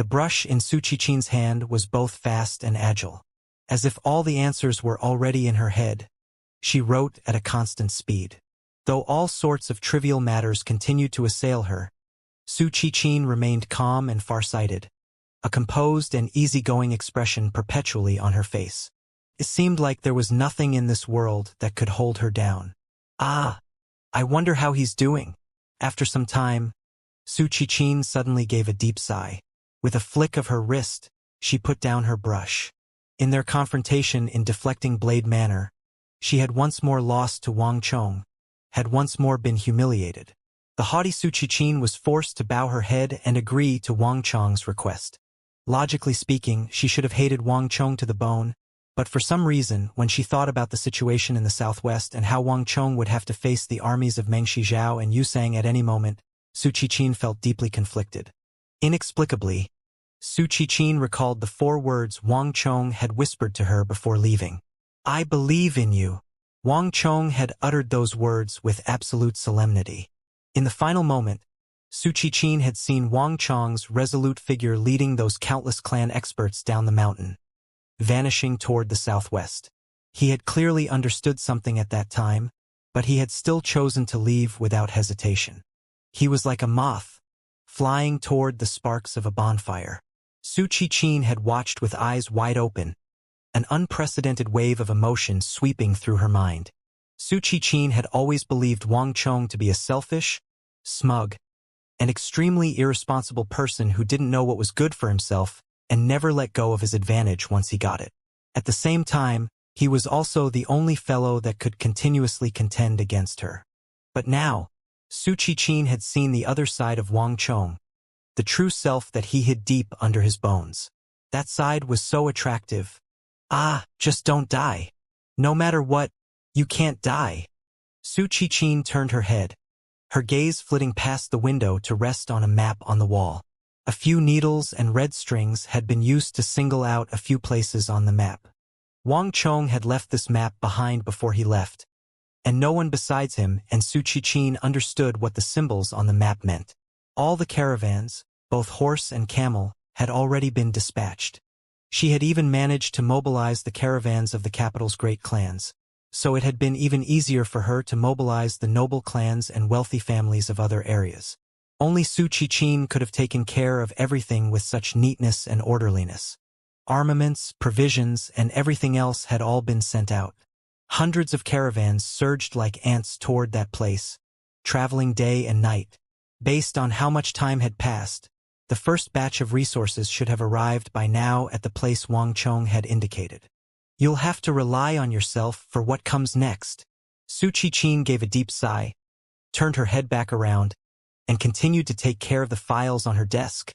The brush in Su Qichin's hand was both fast and agile. As if all the answers were already in her head, she wrote at a constant speed. Though all sorts of trivial matters continued to assail her, Su Qichin remained calm and farsighted, a composed and easygoing expression perpetually on her face. It seemed like there was nothing in this world that could hold her down. Ah, I wonder how he's doing. After some time, Su Qichin suddenly gave a deep sigh. With a flick of her wrist, she put down her brush. In their confrontation in deflecting blade manner, she had once more lost to Wang Chong, had once more been humiliated. The haughty Su Qichin was forced to bow her head and agree to Wang Chong's request. Logically speaking, she should have hated Wang Chong to the bone, but for some reason, when she thought about the situation in the southwest and how Wang Chong would have to face the armies of Meng Shizhao and Yusang at any moment, Su Qichin felt deeply conflicted. Inexplicably, Su Qichin recalled the 4 words Wang Chong had whispered to her before leaving. "I believe in you." Wang Chong had uttered those words with absolute solemnity. In the final moment, Su Qichin had seen Wang Chong's resolute figure leading those countless clan experts down the mountain, vanishing toward the southwest. He had clearly understood something at that time, but he had still chosen to leave without hesitation. He was like a moth, flying toward the sparks of a bonfire. Su Qichin had watched with eyes wide open, an unprecedented wave of emotion sweeping through her mind. Su Qichin had always believed Wang Chong to be a selfish, smug, and extremely irresponsible person who didn't know what was good for himself and never let go of his advantage once he got it. At the same time, he was also the only fellow that could continuously contend against her. But now, Su Qichin had seen the other side of Wang Chong, the true self that he hid deep under his bones. That side was so attractive. "Ah, just don't die. No matter what, you can't die." Su Qichin turned her head, her gaze flitting past the window to rest on a map on the wall. A few needles and red strings had been used to single out a few places on the map. Wang Chong had left this map behind before he left, and no one besides him and Su Qichin understood what the symbols on the map meant. All the caravans, both horse and camel, had already been dispatched. She had even managed to mobilize the caravans of the capital's great clans, so it had been even easier for her to mobilize the noble clans and wealthy families of other areas. Only Su Qichin could have taken care of everything with such neatness and orderliness. Armaments, provisions, and everything else had all been sent out. Hundreds of caravans surged like ants toward that place, traveling day and night. Based on how much time had passed, the first batch of resources should have arrived by now at the place Wang Chong had indicated. "You'll have to rely on yourself for what comes next." Su Qichin gave a deep sigh, turned her head back around, and continued to take care of the files on her desk.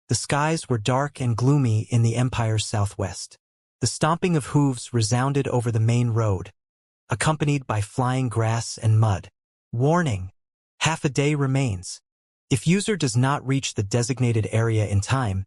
The skies were dark and gloomy in the empire's southwest. The stomping of hooves resounded over the main road, accompanied by flying grass and mud. Warning: half a day remains. If user does not reach the designated area in time,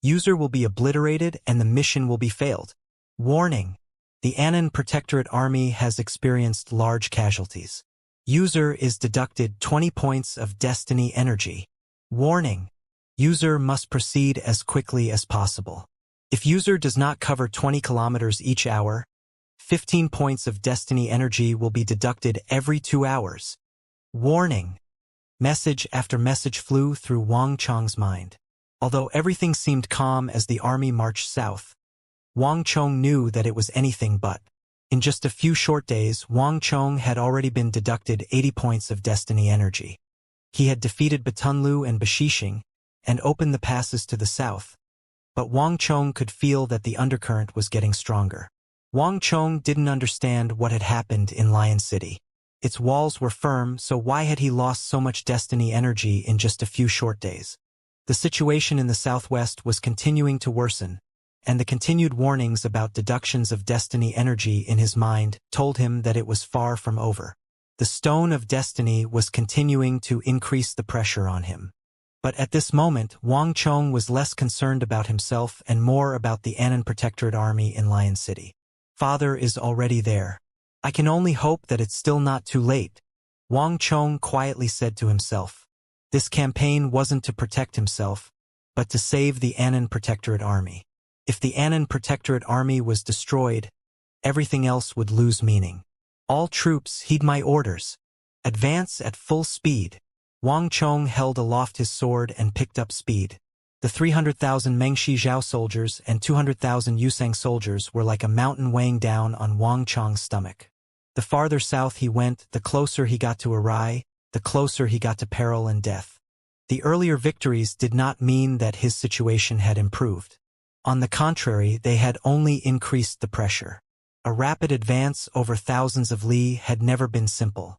user will be obliterated and the mission will be failed. Warning: the Anan Protectorate Army has experienced large casualties. User is deducted 20 points of destiny energy. Warning: user must proceed as quickly as possible. If user does not cover 20 kilometers each hour, 15 points of destiny energy will be deducted every 2 hours. Warning: message after message flew through Wang Chong's mind. Although everything seemed calm as the army marched south, Wang Chong knew that it was anything but. In just a few short days, Wang Chong had already been deducted 80 points of destiny energy. He had defeated Batunlu and Bashishing and opened the passes to the south, but Wang Chong could feel that the undercurrent was getting stronger. Wang Chong didn't understand what had happened in Lion City. Its walls were firm, so why had he lost so much destiny energy in just a few short days? The situation in the southwest was continuing to worsen, and the continued warnings about deductions of destiny energy in his mind told him that it was far from over. The stone of destiny was continuing to increase the pressure on him. But at this moment, Wang Chong was less concerned about himself and more about the Anan Protectorate Army in Lion City. Father is already there. I can only hope that it's still not too late, Wang Chong quietly said to himself. This campaign wasn't to protect himself, but to save the Anan Protectorate Army. If the Anan Protectorate Army was destroyed, everything else would lose meaning. All troops heed my orders. Advance at full speed. Wang Chong held aloft his sword and picked up speed. The 300,000 Mengshi Zhao soldiers and 200,000 Yusang soldiers were like a mountain weighing down on Wang Chong's stomach. The farther south he went, the closer he got to Arai, the closer he got to peril and death. The earlier victories did not mean that his situation had improved. On the contrary, they had only increased the pressure. A rapid advance over thousands of li had never been simple.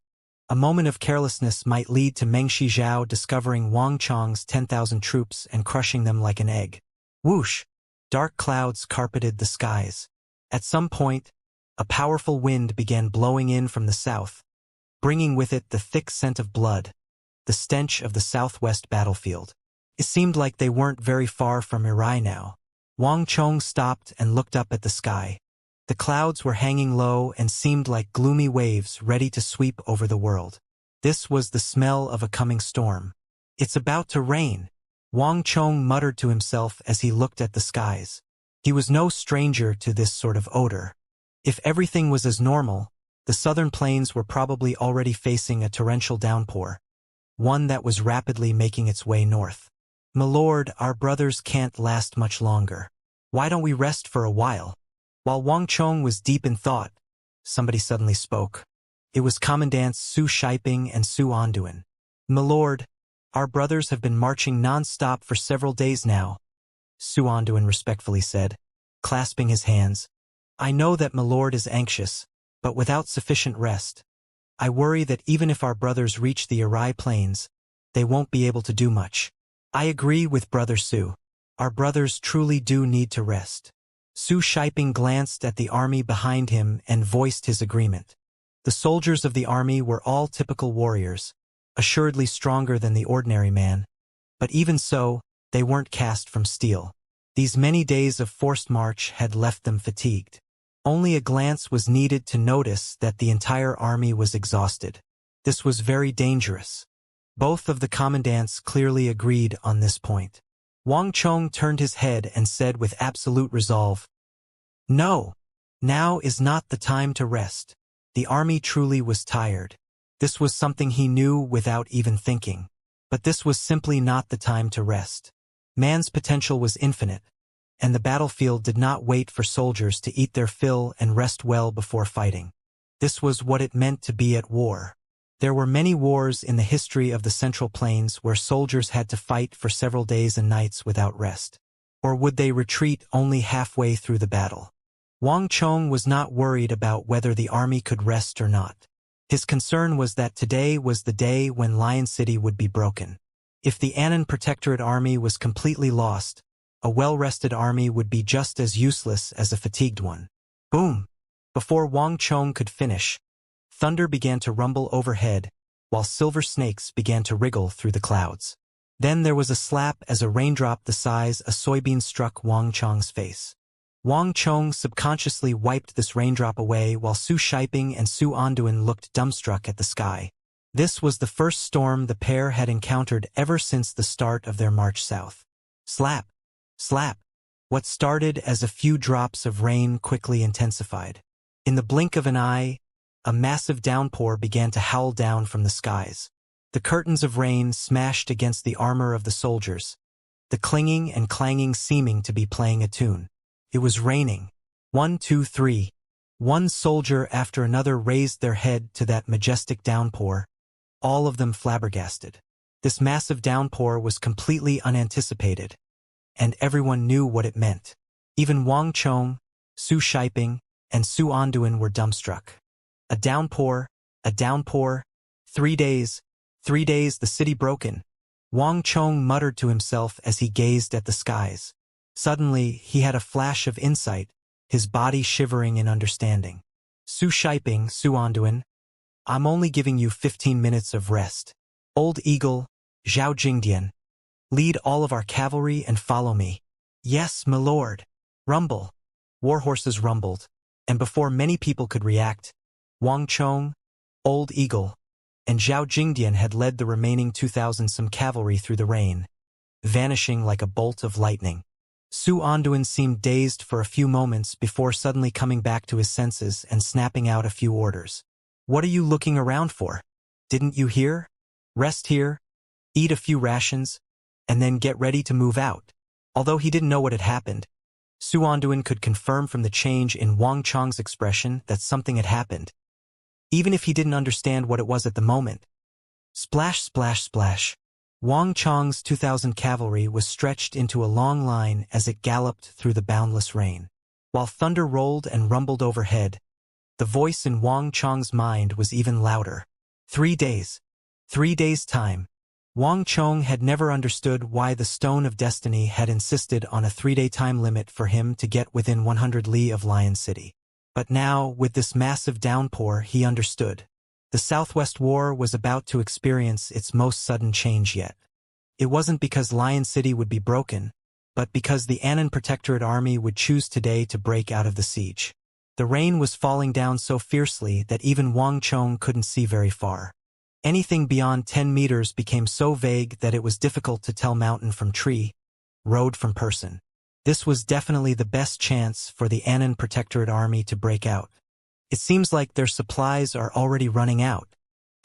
A moment of carelessness might lead to Mengshi Zhao discovering Wang Chong's 10,000 troops and crushing them like an egg. Whoosh! Dark clouds carpeted the skies. At some point, a powerful wind began blowing in from the south, bringing with it the thick scent of blood, the stench of the southwest battlefield. It seemed like they weren't very far from Irai now. Wang Chong stopped and looked up at the sky. The clouds were hanging low and seemed like gloomy waves ready to sweep over the world. This was the smell of a coming storm. It's about to rain, Wang Chong muttered to himself as he looked at the skies. He was no stranger to this sort of odor. If everything was as normal, the southern plains were probably already facing a torrential downpour, one that was rapidly making its way north. "My lord, our brothers can't last much longer. Why don't we rest for a while?" While Wang Chong was deep in thought, somebody suddenly spoke. It was Commandants Su Shiping and Su Anduin. "My lord, our brothers have been marching non-stop for several days now," Su Anduin respectfully said, clasping his hands. "I know that my lord is anxious, but without sufficient rest, I worry that even if our brothers reach the Arai Plains, they won't be able to do much." "I agree with Brother Su. Our brothers truly do need to rest." Su Shiping glanced at the army behind him and voiced his agreement. The soldiers of the army were all typical warriors, assuredly stronger than the ordinary man, but even so, they weren't cast from steel. These many days of forced march had left them fatigued. Only a glance was needed to notice that the entire army was exhausted. This was very dangerous. Both of the commandants clearly agreed on this point. Wang Chong turned his head and said with absolute resolve, "No, now is not the time to rest." The army truly was tired. This was something he knew without even thinking. But this was simply not the time to rest. Man's potential was infinite, and the battlefield did not wait for soldiers to eat their fill and rest well before fighting. This was what it meant to be at war. There were many wars in the history of the Central Plains where soldiers had to fight for several days and nights without rest. Or would they retreat only halfway through the battle? Wang Chong was not worried about whether the army could rest or not. His concern was that today was the day when Lion City would be broken. If the Anan Protectorate army was completely lost, a well-rested army would be just as useless as a fatigued one. Boom! Before Wang Chong could finish, thunder began to rumble overhead, while silver snakes began to wriggle through the clouds. Then there was a slap as a raindrop the size of a soybean struck Wang Chong's face. Wang Chong subconsciously wiped this raindrop away while Su Shiping and Su Anduin looked dumbstruck at the sky. This was the first storm the pair had encountered ever since the start of their march south. Slap! Slap! What started as a few drops of rain quickly intensified. In the blink of an eye, a massive downpour began to howl down from the skies. The curtains of rain smashed against the armor of the soldiers, the clinging and clanging seeming to be playing a tune. It was raining. 1, 2, 3. One soldier after another raised their head to that majestic downpour, all of them flabbergasted. This massive downpour was completely unanticipated, and everyone knew what it meant. Even Wang Chong, Su Shiping, and Su Anduin were dumbstruck. A downpour, 3 days, the city broken. Wang Chong muttered to himself as he gazed at the skies. Suddenly, he had a flash of insight, his body shivering in understanding. Su Shiping, Su Anduin, I'm only giving you 15 minutes of rest. Old Eagle, Zhao Jingdian, lead all of our cavalry and follow me. Yes, my lord. Rumble. War horses rumbled, and before many people could react, Wang Chong, Old Eagle, and Zhao Jingdian had led the remaining 2,000 some cavalry through the rain. vanishing like a bolt of lightning. Su Anduin seemed dazed for a few moments before suddenly coming back to his senses and snapping out a few orders. "What are you looking around for? Didn't you hear? Rest here, eat a few rations, and then get ready to move out." Although he didn't know what had happened, Su Anduin could confirm from the change in Wang Chong's expression that something had happened, even if he didn't understand what it was at the moment. Splash, splash, splash. Wang Chong's 2,000 cavalry was stretched into a long line as it galloped through the boundless rain. While thunder rolled and rumbled overhead, the voice in Wang Chong's mind was even louder. 3 days. 3 days' time. Wang Chong had never understood why the Stone of Destiny had insisted on a 3-day time limit for him to get within 100 li of Lion City. But now, with this massive downpour, he understood. The Southwest War was about to experience its most sudden change yet. It wasn't because Lion City would be broken, but because the Anan Protectorate Army would choose today to break out of the siege. The rain was falling down so fiercely that even Wang Chong couldn't see very far. Anything beyond 10 meters became so vague that it was difficult to tell mountain from tree, road from person. This was definitely the best chance for the Anan Protectorate Army to break out. It seems like their supplies are already running out.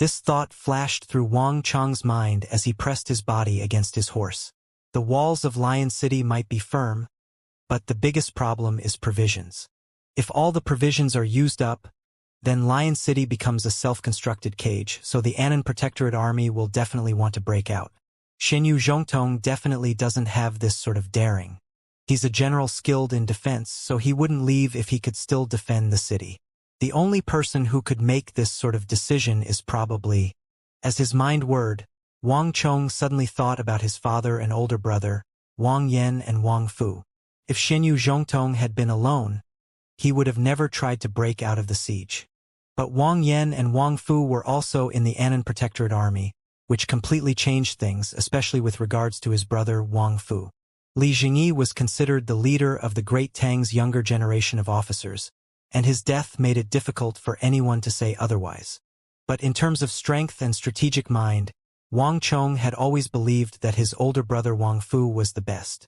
This thought flashed through Wang Chong's mind as he pressed his body against his horse. The walls of Lion City might be firm, but the biggest problem is provisions. If all the provisions are used up, then Lion City becomes a self-constructed cage, so the Anan Protectorate Army will definitely want to break out. Shenyu Zhongtong definitely doesn't have this sort of daring. He's a general skilled in defense, so he wouldn't leave if he could still defend the city. The only person who could make this sort of decision is probably, as his mind whirred, Wang Chong suddenly thought about his father and older brother, Wang Yan and Wang Fu. If Shenyu Zhongtong had been alone, he would have never tried to break out of the siege. But Wang Yan and Wang Fu were also in the Anan Protectorate Army, which completely changed things, especially with regards to his brother Wang Fu. Li Jingyi was considered the leader of the Great Tang's younger generation of officers, and his death made it difficult for anyone to say otherwise. But in terms of strength and strategic mind, Wang Chong had always believed that his older brother Wang Fu was the best.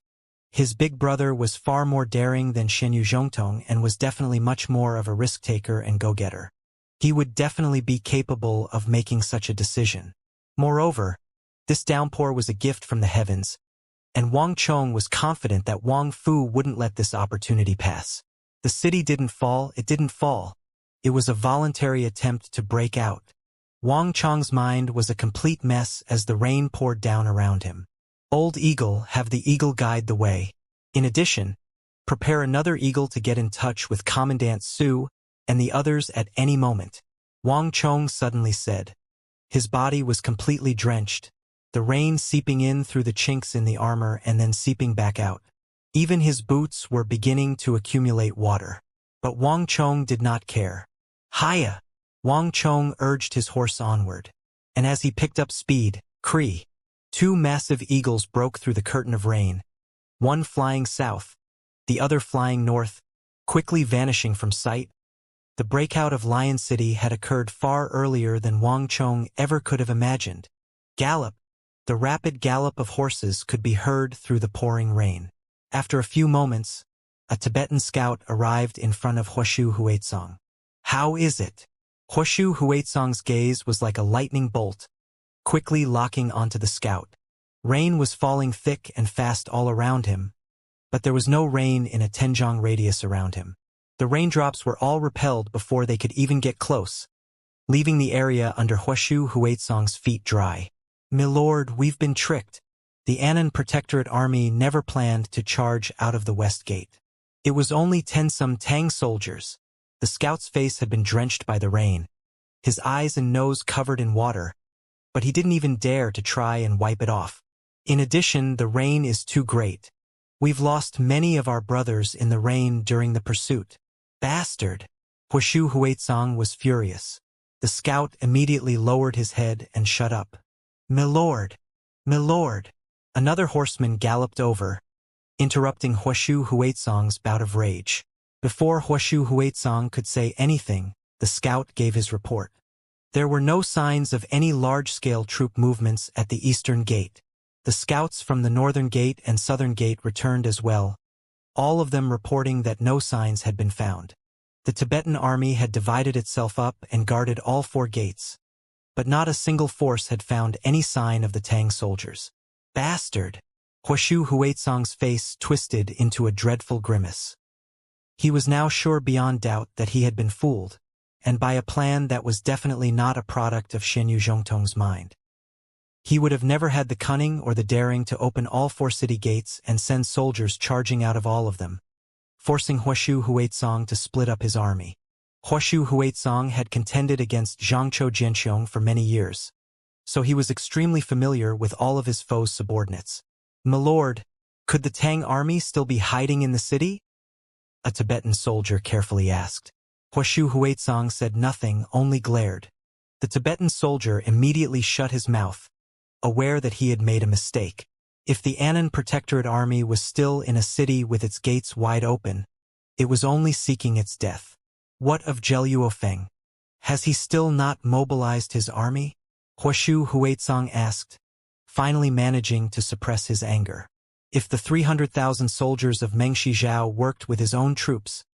His big brother was far more daring than Shenyu Zhongtong and was definitely much more of a risk-taker and go-getter. He would definitely be capable of making such a decision. Moreover, this downpour was a gift from the heavens, and Wang Chong was confident that Wang Fu wouldn't let this opportunity pass. The city didn't fall, it didn't fall. It was a voluntary attempt to break out. Wang Chong's mind was a complete mess as the rain poured down around him. Old Eagle, have the eagle guide the way. In addition, prepare another eagle to get in touch with Commandant Su and the others at any moment, Wang Chong suddenly said. His body was completely drenched, the rain seeping in through the chinks in the armor and then seeping back out. Even his boots were beginning to accumulate water. But Wang Chong did not care. Hiya! Wang Chong urged his horse onward. And as he picked up speed, Cree! 2 massive eagles broke through the curtain of rain, one flying south, the other flying north, quickly vanishing from sight. The breakout of Lion City had occurred far earlier than Wang Chong ever could have imagined. Gallop! The rapid gallop of horses could be heard through the pouring rain. After a few moments, a Tibetan scout arrived in front of Huoshu Huaitsong. How is it? Huoshu Huaitsong's gaze was like a lightning bolt, quickly locking onto the scout. Rain was falling thick and fast all around him, but there was no rain in a Tenjong radius around him. The raindrops were all repelled before they could even get close, leaving the area under Huoshu Huaitsong's feet dry. "Milord, we've been tricked. The Anan Protectorate Army never planned to charge out of the West Gate. It was only Tensum Tang soldiers." The scout's face had been drenched by the rain, his eyes and nose covered in water, but he didn't even dare to try and wipe it off. "In addition, the rain is too great. We've lost many of our brothers in the rain during the pursuit." "Bastard!" Huoshu Huaitsong was furious. The scout immediately lowered his head and shut up. "Milord! Milord!" Another horseman galloped over, interrupting Huoshu Huaitsong's bout of rage. Before Huoshu Huaitsong could say anything, the scout gave his report. There were no signs of any large-scale troop movements at the eastern gate. The scouts from the northern gate and southern gate returned as well, all of them reporting that no signs had been found. The Tibetan army had divided itself up and guarded all 4 gates, but not a single force had found any sign of the Tang soldiers. Bastard! Huashu Huaizong's face twisted into a dreadful grimace. He was now sure beyond doubt that he had been fooled, and by a plan that was definitely not a product of Xianyu Zhongtong's mind. He would have never had the cunning or the daring to open all 4 city gates and send soldiers charging out of all of them, forcing Huashu Huaizong to split up his army. Huashu Huaizong had contended against Zhangzhou Jianxiong for many years, so he was extremely familiar with all of his foe's subordinates. "My lord, could the Tang army still be hiding in the city?" a Tibetan soldier carefully asked. Huashu Huaizong said nothing, only glared. The Tibetan soldier immediately shut his mouth, aware that he had made a mistake. If the Annan Protectorate army was still in a city with its gates wide open, it was only seeking its death. What of Zheluofeng? Has he still not mobilized his army? Huashu Huaizong asked, finally managing to suppress his anger. If the 300,000 soldiers of Meng Shizhao worked with his own troops,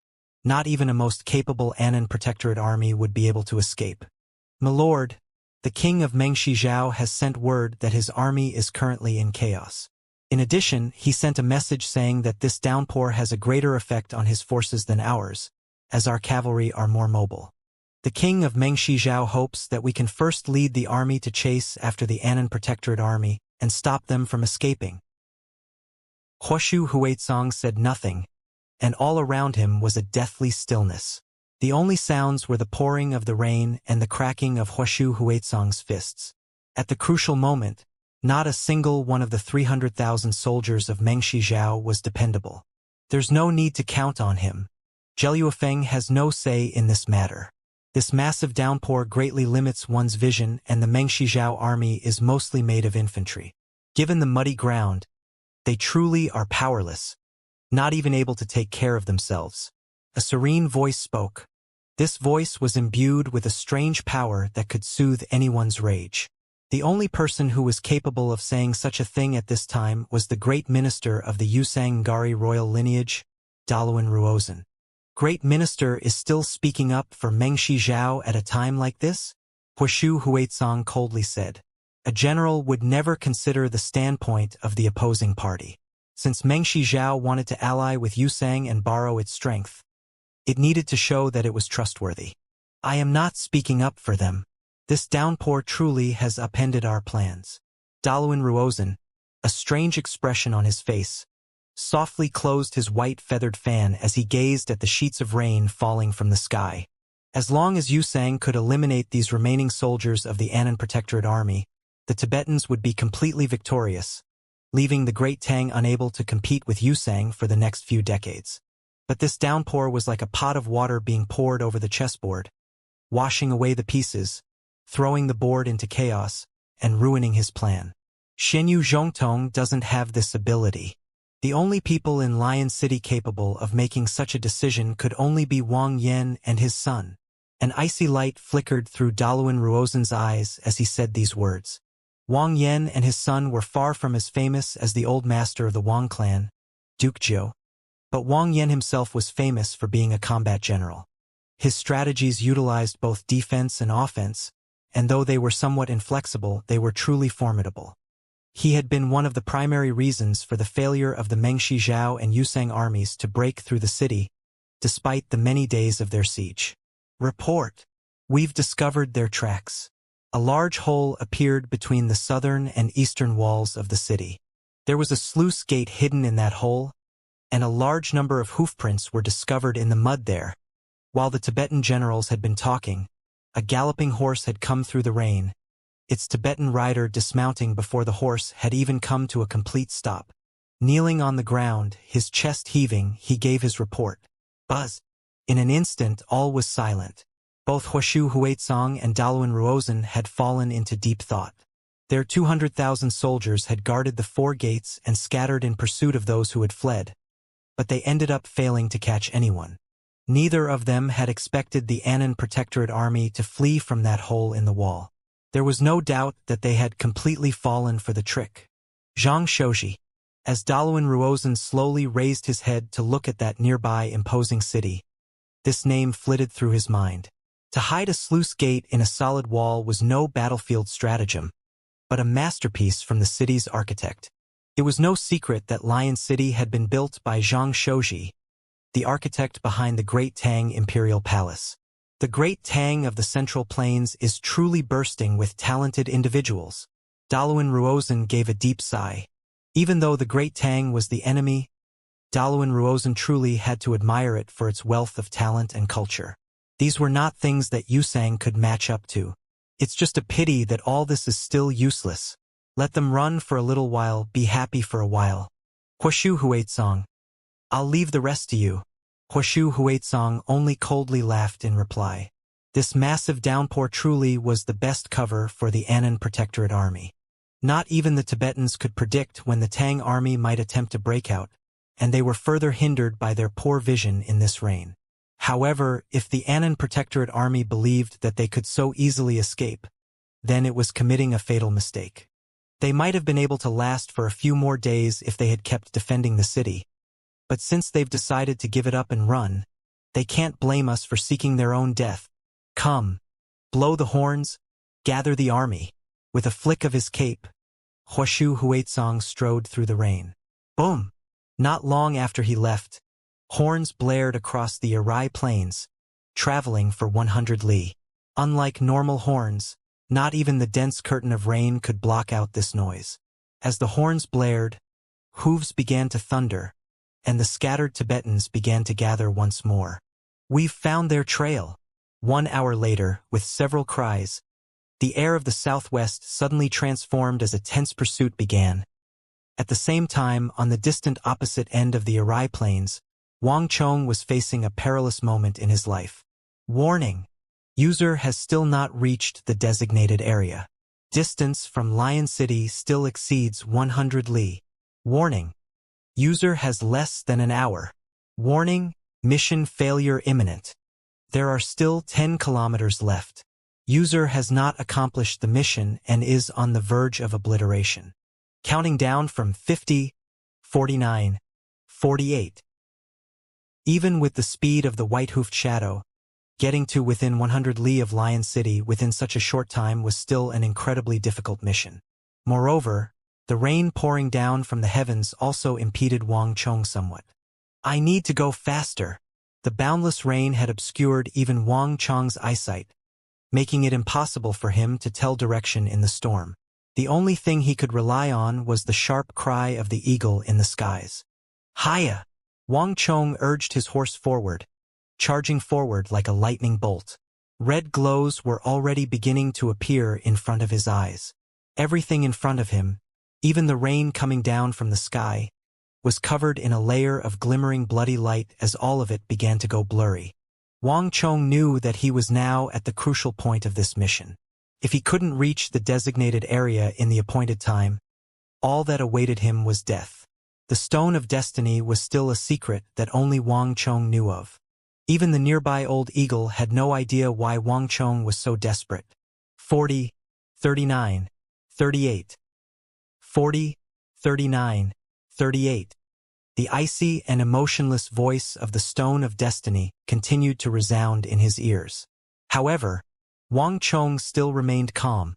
not even a most capable Annan Protectorate army would be able to escape. "My lord, the king of Meng Shizhao has sent word that his army is currently in chaos. In addition, he sent a message saying that this downpour has a greater effect on his forces than ours, as our cavalry are more mobile. The king of Meng Shizhao hopes that we can first lead the army to chase after the Annan Protectorate army and stop them from escaping." Huashu Huaizong said nothing, and all around him was a deathly stillness. The only sounds were the pouring of the rain and the cracking of Huashu Huaizong's fists. At the crucial moment, not a single one of the 300,000 soldiers of Meng Shizhao was dependable. "There's no need to count on him. Zheluofeng has no say in this matter. This massive downpour greatly limits one's vision, and the Meng Shizhao army is mostly made of infantry. Given the muddy ground, they truly are powerless, not even able to take care of themselves." A serene voice spoke. This voice was imbued with a strange power that could soothe anyone's rage. The only person who was capable of saying such a thing at this time was the great minister of the Yusang Ngari royal lineage, Daluan Ruozhen. "Great minister is still speaking up for Meng Shizhao at a time like this?" Huashu Huaizong coldly said. A general would never consider the standpoint of the opposing party. Since Meng Shizhao wanted to ally with Yusang and borrow its strength, it needed to show that it was trustworthy. "I am not speaking up for them. This downpour truly has upended our plans." Daluan Ruozhen, a strange expression on his face, softly closed his white feathered fan as he gazed at the sheets of rain falling from the sky. As long as Yusang could eliminate these remaining soldiers of the Annan Protectorate army, the Tibetans would be completely victorious, leaving the Great Tang unable to compete with Yusang for the next few decades. But this downpour was like a pot of water being poured over the chessboard, washing away the pieces, throwing the board into chaos, and ruining his plan. Xianyu Zhongtong doesn't have this ability. The only people in Lion City capable of making such a decision could only be Wang Yan and his son. An icy light flickered through Daluan Ruozhen's eyes as he said these words. Wang Yan and his son were far from as famous as the old master of the Wang clan, Duke Zhou. But Wang Yan himself was famous for being a combat general. His strategies utilized both defense and offense, and though they were somewhat inflexible, they were truly formidable. He had been one of the primary reasons for the failure of the Meng Shizhao and Yusang armies to break through the city, despite the many days of their siege. "Report. We've discovered their tracks." A large hole appeared between the southern and eastern walls of the city. There was a sluice gate hidden in that hole, and a large number of hoofprints were discovered in the mud there. While the Tibetan generals had been talking, a galloping horse had come through the rain, its Tibetan rider dismounting before the horse had even come to a complete stop. Kneeling on the ground, his chest heaving, he gave his report. Buzz. In an instant all was silent. Both Huashu Huaizong and Daluan Ruozhen had fallen into deep thought. Their 200,000 soldiers had guarded the 4 gates and scattered in pursuit of those who had fled, but they ended up failing to catch anyone. Neither of them had expected the Annan Protectorate army to flee from that hole in the wall. There was no doubt that they had completely fallen for the trick. Xianxia. As Daluan Ruozan slowly raised his head to look at that nearby imposing city, this name flitted through his mind. To hide a sluice gate in a solid wall was no battlefield stratagem, but a masterpiece from the city's architect. It was no secret that Lion City had been built by Xianxia, the architect behind the Great Tang Imperial Palace. The Great Tang of the Central Plains is truly bursting with talented individuals. Daluan Ruozan gave a deep sigh. Even though the Great Tang was the enemy, Daluan Ruozan truly had to admire it for its wealth of talent and culture. These were not things that Yusang could match up to. It's just a pity that all this is still useless. Let them run for a little while, be happy for a while. Huashu Huaitsong. I'll leave the rest to you. Huashu Huaitsong only coldly laughed in reply. This massive downpour truly was the best cover for the Annan Protectorate army. Not even the Tibetans could predict when the Tang army might attempt to break out, and they were further hindered by their poor vision in this rain. However, if the Annan Protectorate army believed that they could so easily escape, then it was committing a fatal mistake. They might have been able to last for a few more days if they had kept defending the city, but since they've decided to give it up and run, they can't blame us for seeking their own death. Come, blow the horns, gather the army. With a flick of his cape, Huashu Huaitsong strode through the rain. Boom! Not long after he left, horns blared across the Arai Plains, traveling for 100 li. Unlike normal horns, not even the dense curtain of rain could block out this noise. As the horns blared, hooves began to thunder, and the scattered Tibetans began to gather once more. We've found their trail. 1 hour later, with several cries, the air of the southwest suddenly transformed as a tense pursuit began. At the same time, on the distant opposite end of the Arai Plains, Wang Chong was facing a perilous moment in his life. Warning! User has still not reached the designated area. Distance from Lion City still exceeds 100 li. Warning! User has less than an hour. Warning! Mission failure imminent. There are still 10 kilometers left. User has not accomplished the mission and is on the verge of obliteration. Counting down from 50, 49, 48. Even with the speed of the white-hoofed shadow, getting to within 100 li of Lion City within such a short time was still an incredibly difficult mission. Moreover, the rain pouring down from the heavens also impeded Wang Chong somewhat. I need to go faster. The boundless rain had obscured even Wang Chong's eyesight, making it impossible for him to tell direction in the storm. The only thing he could rely on was the sharp cry of the eagle in the skies. Hiya! Wang Chong urged his horse forward, charging forward like a lightning bolt. Red glows were already beginning to appear in front of his eyes. Everything in front of him, even the rain coming down from the sky, was covered in a layer of glimmering bloody light as all of it began to go blurry. Wang Chong knew that he was now at the crucial point of this mission. If he couldn't reach the designated area in the appointed time, all that awaited him was death. The Stone of Destiny was still a secret that only Wang Chong knew of. Even the nearby old eagle had no idea why Wang Chong was so desperate. 40, 39, 38. 40, 39, 38. The icy and emotionless voice of the Stone of Destiny continued to resound in his ears. However, Wang Chong still remained calm,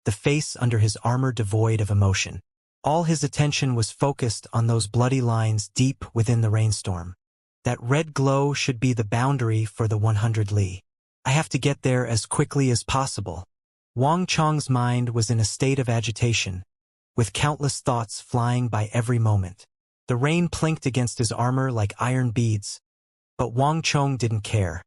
the face under his armor devoid of emotion. All his attention was focused on those bloody lines deep within the rainstorm. That red glow should be the boundary for the 100 li. I have to get there as quickly as possible. Wang Chong's mind was in a state of agitation, with countless thoughts flying by every moment. The rain plinked against his armor like iron beads, but Wang Chong didn't care.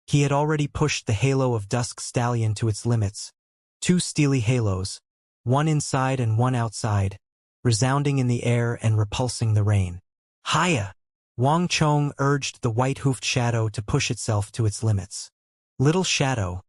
He had already pushed the halo of Dusk Stallion to its limits, 2 steely halos, one inside and one outside, resounding in the air and repulsing the rain. Hiya! Wang Chong urged the white-hoofed shadow to push itself to its limits. Little shadow,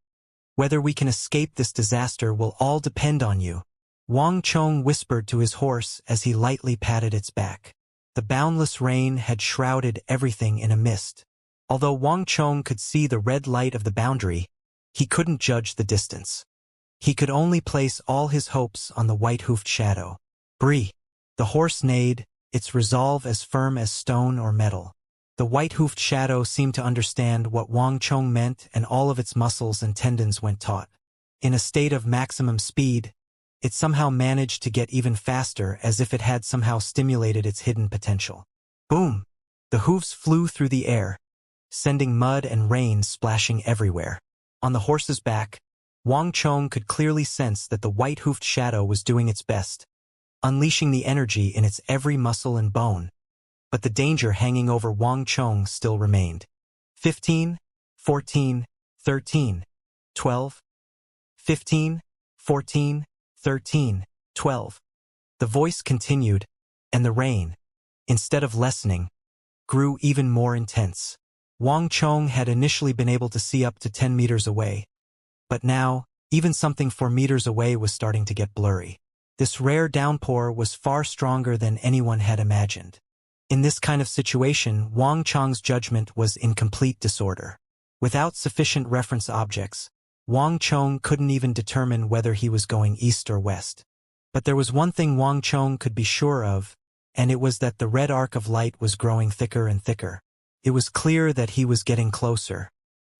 whether we can escape this disaster will all depend on you. Wang Chong whispered to his horse as he lightly patted its back. The boundless rain had shrouded everything in a mist. Although Wang Chong could see the red light of the boundary, he couldn't judge the distance. He could only place all his hopes on the white-hoofed shadow. Bree. The horse neighed, its resolve as firm as stone or metal. The white-hoofed shadow seemed to understand what Wang Chong meant, and all of its muscles and tendons went taut. In a state of maximum speed, it somehow managed to get even faster, as if it had somehow stimulated its hidden potential. Boom! The hooves flew through the air, sending mud and rain splashing everywhere. On the horse's back, Wang Chong could clearly sense that the white-hoofed shadow was doing its best, unleashing the energy in its every muscle and bone. But the danger hanging over Wang Chong still remained. 15, 14, 13, 12. 15, 14, 13, 12. The voice continued, and the rain, instead of lessening, grew even more intense. Wang Chong had initially been able to see up to 10 meters away, but now, even something 4 meters away was starting to get blurry. This rare downpour was far stronger than anyone had imagined. In this kind of situation, Wang Chong's judgment was in complete disorder. Without sufficient reference objects, Wang Chong couldn't even determine whether he was going east or west. But there was one thing Wang Chong could be sure of, and it was that the red arc of light was growing thicker and thicker. It was clear that he was getting closer.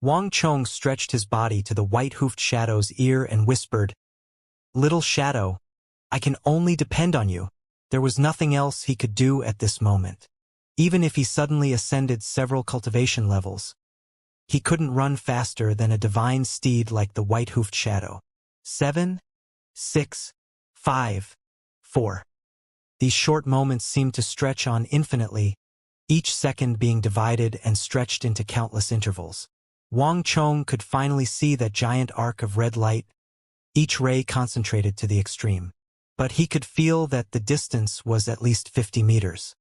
Wang Chong stretched his body to the white-hoofed shadow's ear and whispered, "Little shadow, I can only depend on you." There was nothing else he could do at this moment. Even if he suddenly ascended several cultivation levels, he couldn't run faster than a divine steed like the white-hoofed shadow. 7, 6, 5, 4. These short moments seemed to stretch on infinitely, each second being divided and stretched into countless intervals. Wang Chong could finally see that giant arc of red light, each ray concentrated to the extreme. But he could feel that the distance was at least 50 meters.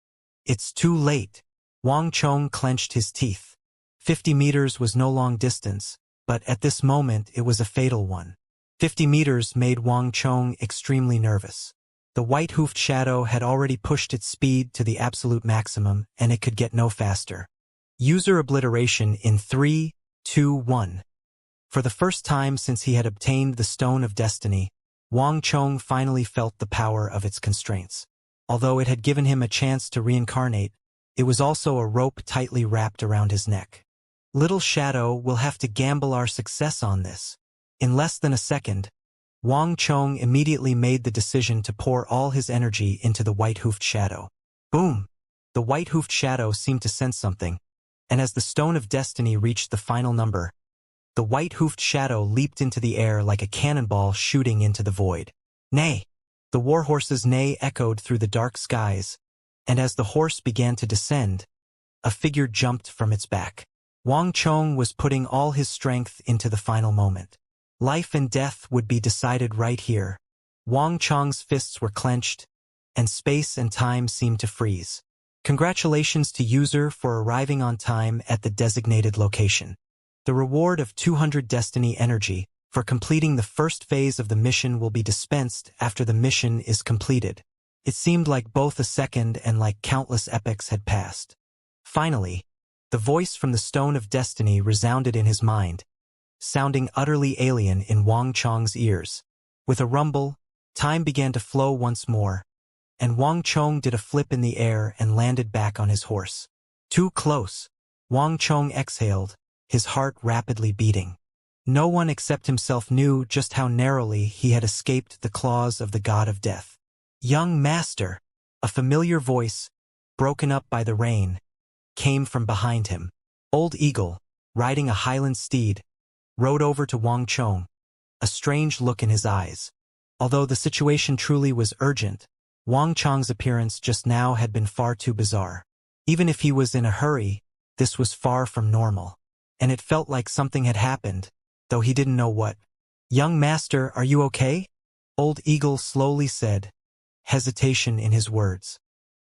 It's too late. Wang Chong clenched his teeth. 50 meters was no long distance, but at this moment it was a fatal one. 50 meters made Wang Chong extremely nervous. The white-hoofed shadow had already pushed its speed to the absolute maximum, and it could get no faster. User obliteration in 3, 2, 1. For the first time since he had obtained the Stone of Destiny, Wang Chong finally felt the power of its constraints. Although it had given him a chance to reincarnate, it was also a rope tightly wrapped around his neck. Little Shadow will have to gamble our success on this. In less than a second, Wang Chong immediately made the decision to pour all his energy into the white-hoofed shadow. Boom! The white-hoofed shadow seemed to sense something, and as the Stone of Destiny reached the final number, the white-hoofed shadow leaped into the air like a cannonball shooting into the void. Neigh! The warhorse's neigh echoed through the dark skies, and as the horse began to descend, a figure jumped from its back. Wang Chong was putting all his strength into the final moment. Life and death would be decided right here. Wang Chong's fists were clenched, and space and time seemed to freeze. Congratulations to user for arriving on time at the designated location. The reward of 200 Destiny Energy for completing the first phase of the mission will be dispensed after the mission is completed. It seemed like both a second and like countless epochs had passed. Finally, the voice from the Stone of Destiny resounded in his mind, sounding utterly alien in Wang Chong's ears. With a rumble, time began to flow once more, and Wang Chong did a flip in the air and landed back on his horse. Too close. Wang Chong exhaled, his heart rapidly beating. No one except himself knew just how narrowly he had escaped the claws of the god of death. "Young master," a familiar voice, broken up by the rain, came from behind him. Old Eagle, riding a highland steed, rode over to Wang Chong, a strange look in his eyes. Although the situation truly was urgent, Wang Chong's appearance just now had been far too bizarre. Even if he was in a hurry, this was far from normal. And it felt like something had happened, though he didn't know what. "Young master, are you okay?" Old Eagle slowly said, hesitation in his words.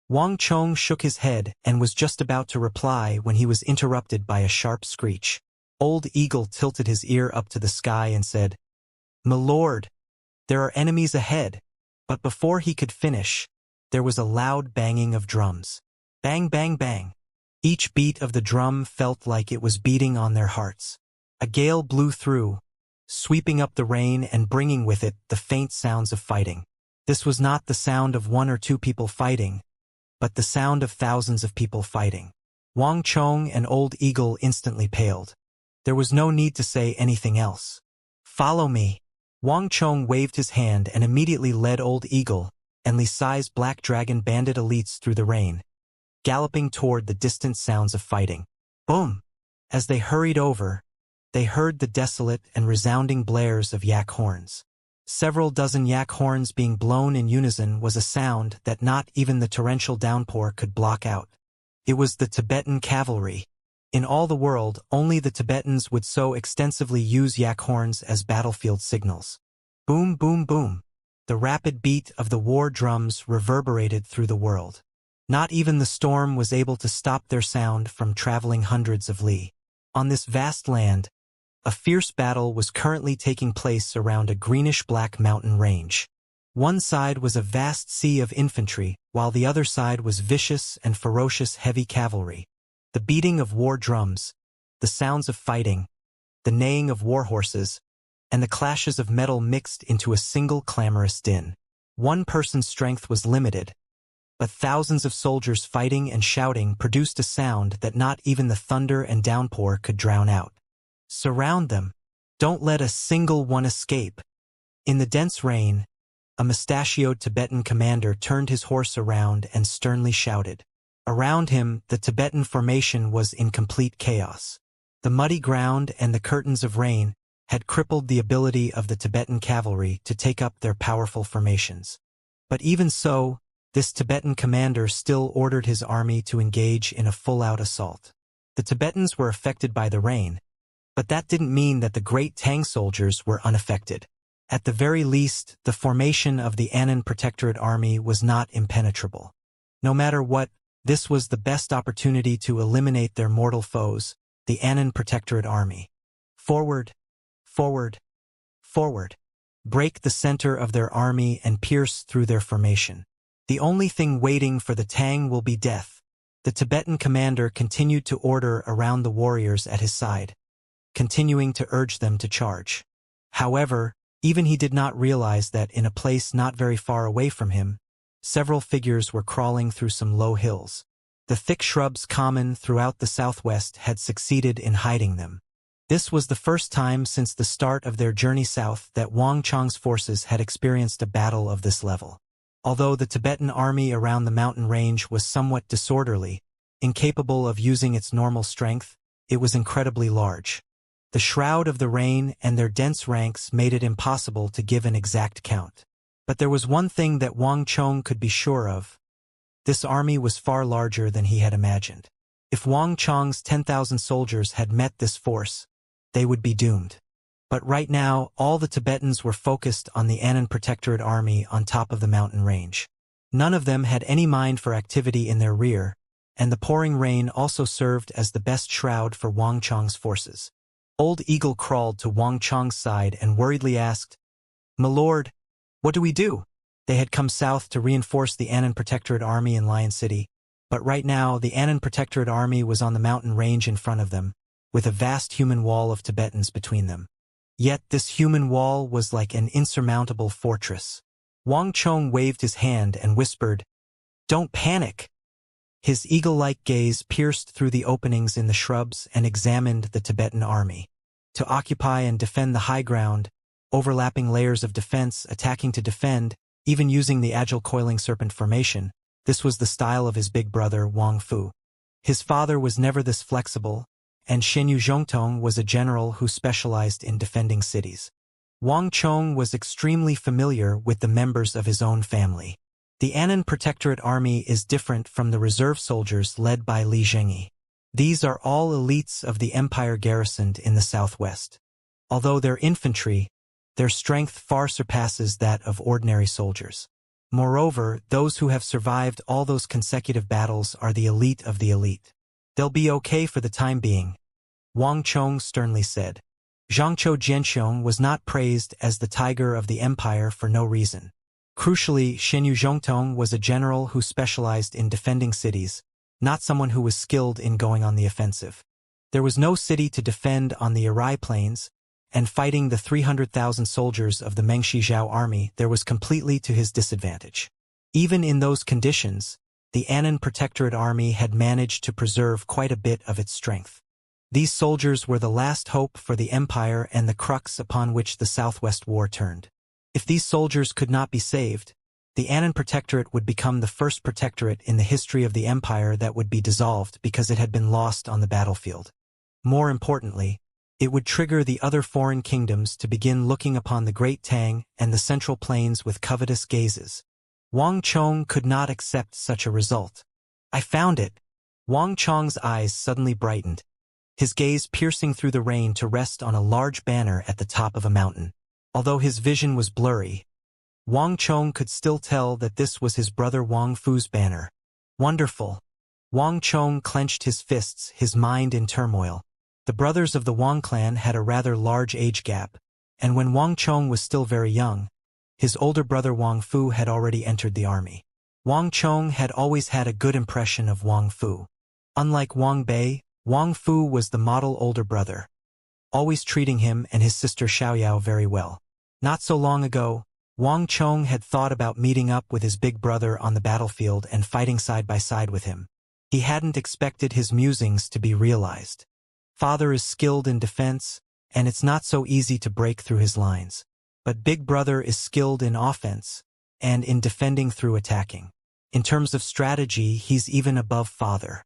Wang Chong shook his head and was just about to reply when he was interrupted by a sharp screech. Old Eagle tilted his ear up to the sky and said, "My lord, there are enemies ahead." But before he could finish, there was a loud banging of drums. Bang, bang, bang. Each beat of the drum felt like it was beating on their hearts. A gale blew through, sweeping up the rain and bringing with it the faint sounds of fighting. This was not the sound of one or two people fighting, but the sound of thousands of people fighting. Wang Chong and Old Eagle instantly paled. There was no need to say anything else. "Follow me." Wang Chong waved his hand and immediately led Old Eagle and Li Sai's black dragon bandit elites through the rain, galloping toward the distant sounds of fighting. Boom! As they hurried over, they heard the desolate and resounding blares of yak horns. Several dozen yak horns being blown in unison was a sound that not even the torrential downpour could block out. It was the Tibetan cavalry. In all the world, only the Tibetans would so extensively use yak horns as battlefield signals. Boom, boom, boom. The rapid beat of the war drums reverberated through the world. Not even the storm was able to stop their sound from traveling hundreds of li. On this vast land, a fierce battle was currently taking place around a greenish-black mountain range. One side was a vast sea of infantry, while the other side was vicious and ferocious heavy cavalry. The beating of war drums, the sounds of fighting, the neighing of war horses, and the clashes of metal mixed into a single clamorous din. One person's strength was limited, but thousands of soldiers fighting and shouting produced a sound that not even the thunder and downpour could drown out. Surround them. Don't let a single one escape. In the dense rain, a mustachioed Tibetan commander turned his horse around and sternly shouted. Around him, the Tibetan formation was in complete chaos. The muddy ground and the curtains of rain had crippled the ability of the Tibetan cavalry to take up their powerful formations. But even so, this Tibetan commander still ordered his army to engage in a full-out assault. The Tibetans were affected by the rain, but that didn't mean that the great Tang soldiers were unaffected. At the very least, the formation of the Annan Protectorate Army was not impenetrable. No matter what, this was the best opportunity to eliminate their mortal foes, the Annan Protectorate Army. Forward, forward, forward. Break the center of their army and pierce through their formation. The only thing waiting for the Tang will be death. The Tibetan commander continued to order around the warriors at his side, continuing to urge them to charge. However, even he did not realize that in a place not very far away from him, several figures were crawling through some low hills. The thick shrubs common throughout the southwest had succeeded in hiding them. This was the first time since the start of their journey south that Wang Chong's forces had experienced a battle of this level. Although the Tibetan army around the mountain range was somewhat disorderly, incapable of using its normal strength, it was incredibly large. The shroud of the rain and their dense ranks made it impossible to give an exact count. But there was one thing that Wang Chong could be sure of. This army was far larger than he had imagined. If Wang Chong's 10,000 soldiers had met this force, they would be doomed. But right now, all the Tibetans were focused on the Annan Protectorate Army on top of the mountain range. None of them had any mind for activity in their rear, and the pouring rain also served as the best shroud for Wang Chong's forces. Old Eagle crawled to Wang Chong's side and worriedly asked, "My lord, what do we do?" They had come south to reinforce the Annan Protectorate Army in Lion City, but right now the Annan Protectorate Army was on the mountain range in front of them, with a vast human wall of Tibetans between them. Yet this human wall was like an insurmountable fortress. Wang Chong waved his hand and whispered, "Don't panic." His eagle-like gaze pierced through the openings in the shrubs and examined the Tibetan army. To occupy and defend the high ground, overlapping layers of defense, attacking to defend, even using the agile coiling serpent formation, this was the style of his big brother Wang Fu. His father was never this flexible, and Shenyu Zhongtong was a general who specialized in defending cities. Wang Chong was extremely familiar with the members of his own family. The Annan Protectorate Army is different from the reserve soldiers led by Li Zhengyi. These are all elites of the empire garrisoned in the southwest. Although they're infantry, their strength far surpasses that of ordinary soldiers. Moreover, those who have survived all those consecutive battles are the elite of the elite. They'll be okay for the time being, Wang Chong sternly said. Zhangzhou Jianxiong was not praised as the tiger of the empire for no reason. Crucially, Shenyu Zhongtong was a general who specialized in defending cities, not someone who was skilled in going on the offensive. There was no city to defend on the Arai Plains, and fighting the 300,000 soldiers of the Mengshi Zhao army there was completely to his disadvantage. Even in those conditions, the Annan Protectorate army had managed to preserve quite a bit of its strength. These soldiers were the last hope for the empire and the crux upon which the Southwest War turned. If these soldiers could not be saved, the Annan Protectorate would become the first protectorate in the history of the empire that would be dissolved because it had been lost on the battlefield. More importantly, it would trigger the other foreign kingdoms to begin looking upon the Great Tang and the Central Plains with covetous gazes. Wang Chong could not accept such a result. "I found it." Wang Chong's eyes suddenly brightened, his gaze piercing through the rain to rest on a large banner at the top of a mountain. Although his vision was blurry, Wang Chong could still tell that this was his brother Wang Fu's banner. Wonderful. Wang Chong clenched his fists, his mind in turmoil. The brothers of the Wang clan had a rather large age gap, and when Wang Chong was still very young, his older brother Wang Fu had already entered the army. Wang Chong had always had a good impression of Wang Fu. Unlike Wang Bei, Wang Fu was the model older brother, always treating him and his sister Xiaoyao very well. Not so long ago, Wang Chong had thought about meeting up with his big brother on the battlefield and fighting side by side with him. He hadn't expected his musings to be realized. Father is skilled in defense, and it's not so easy to break through his lines. But big brother is skilled in offense, and in defending through attacking. In terms of strategy, he's even above father.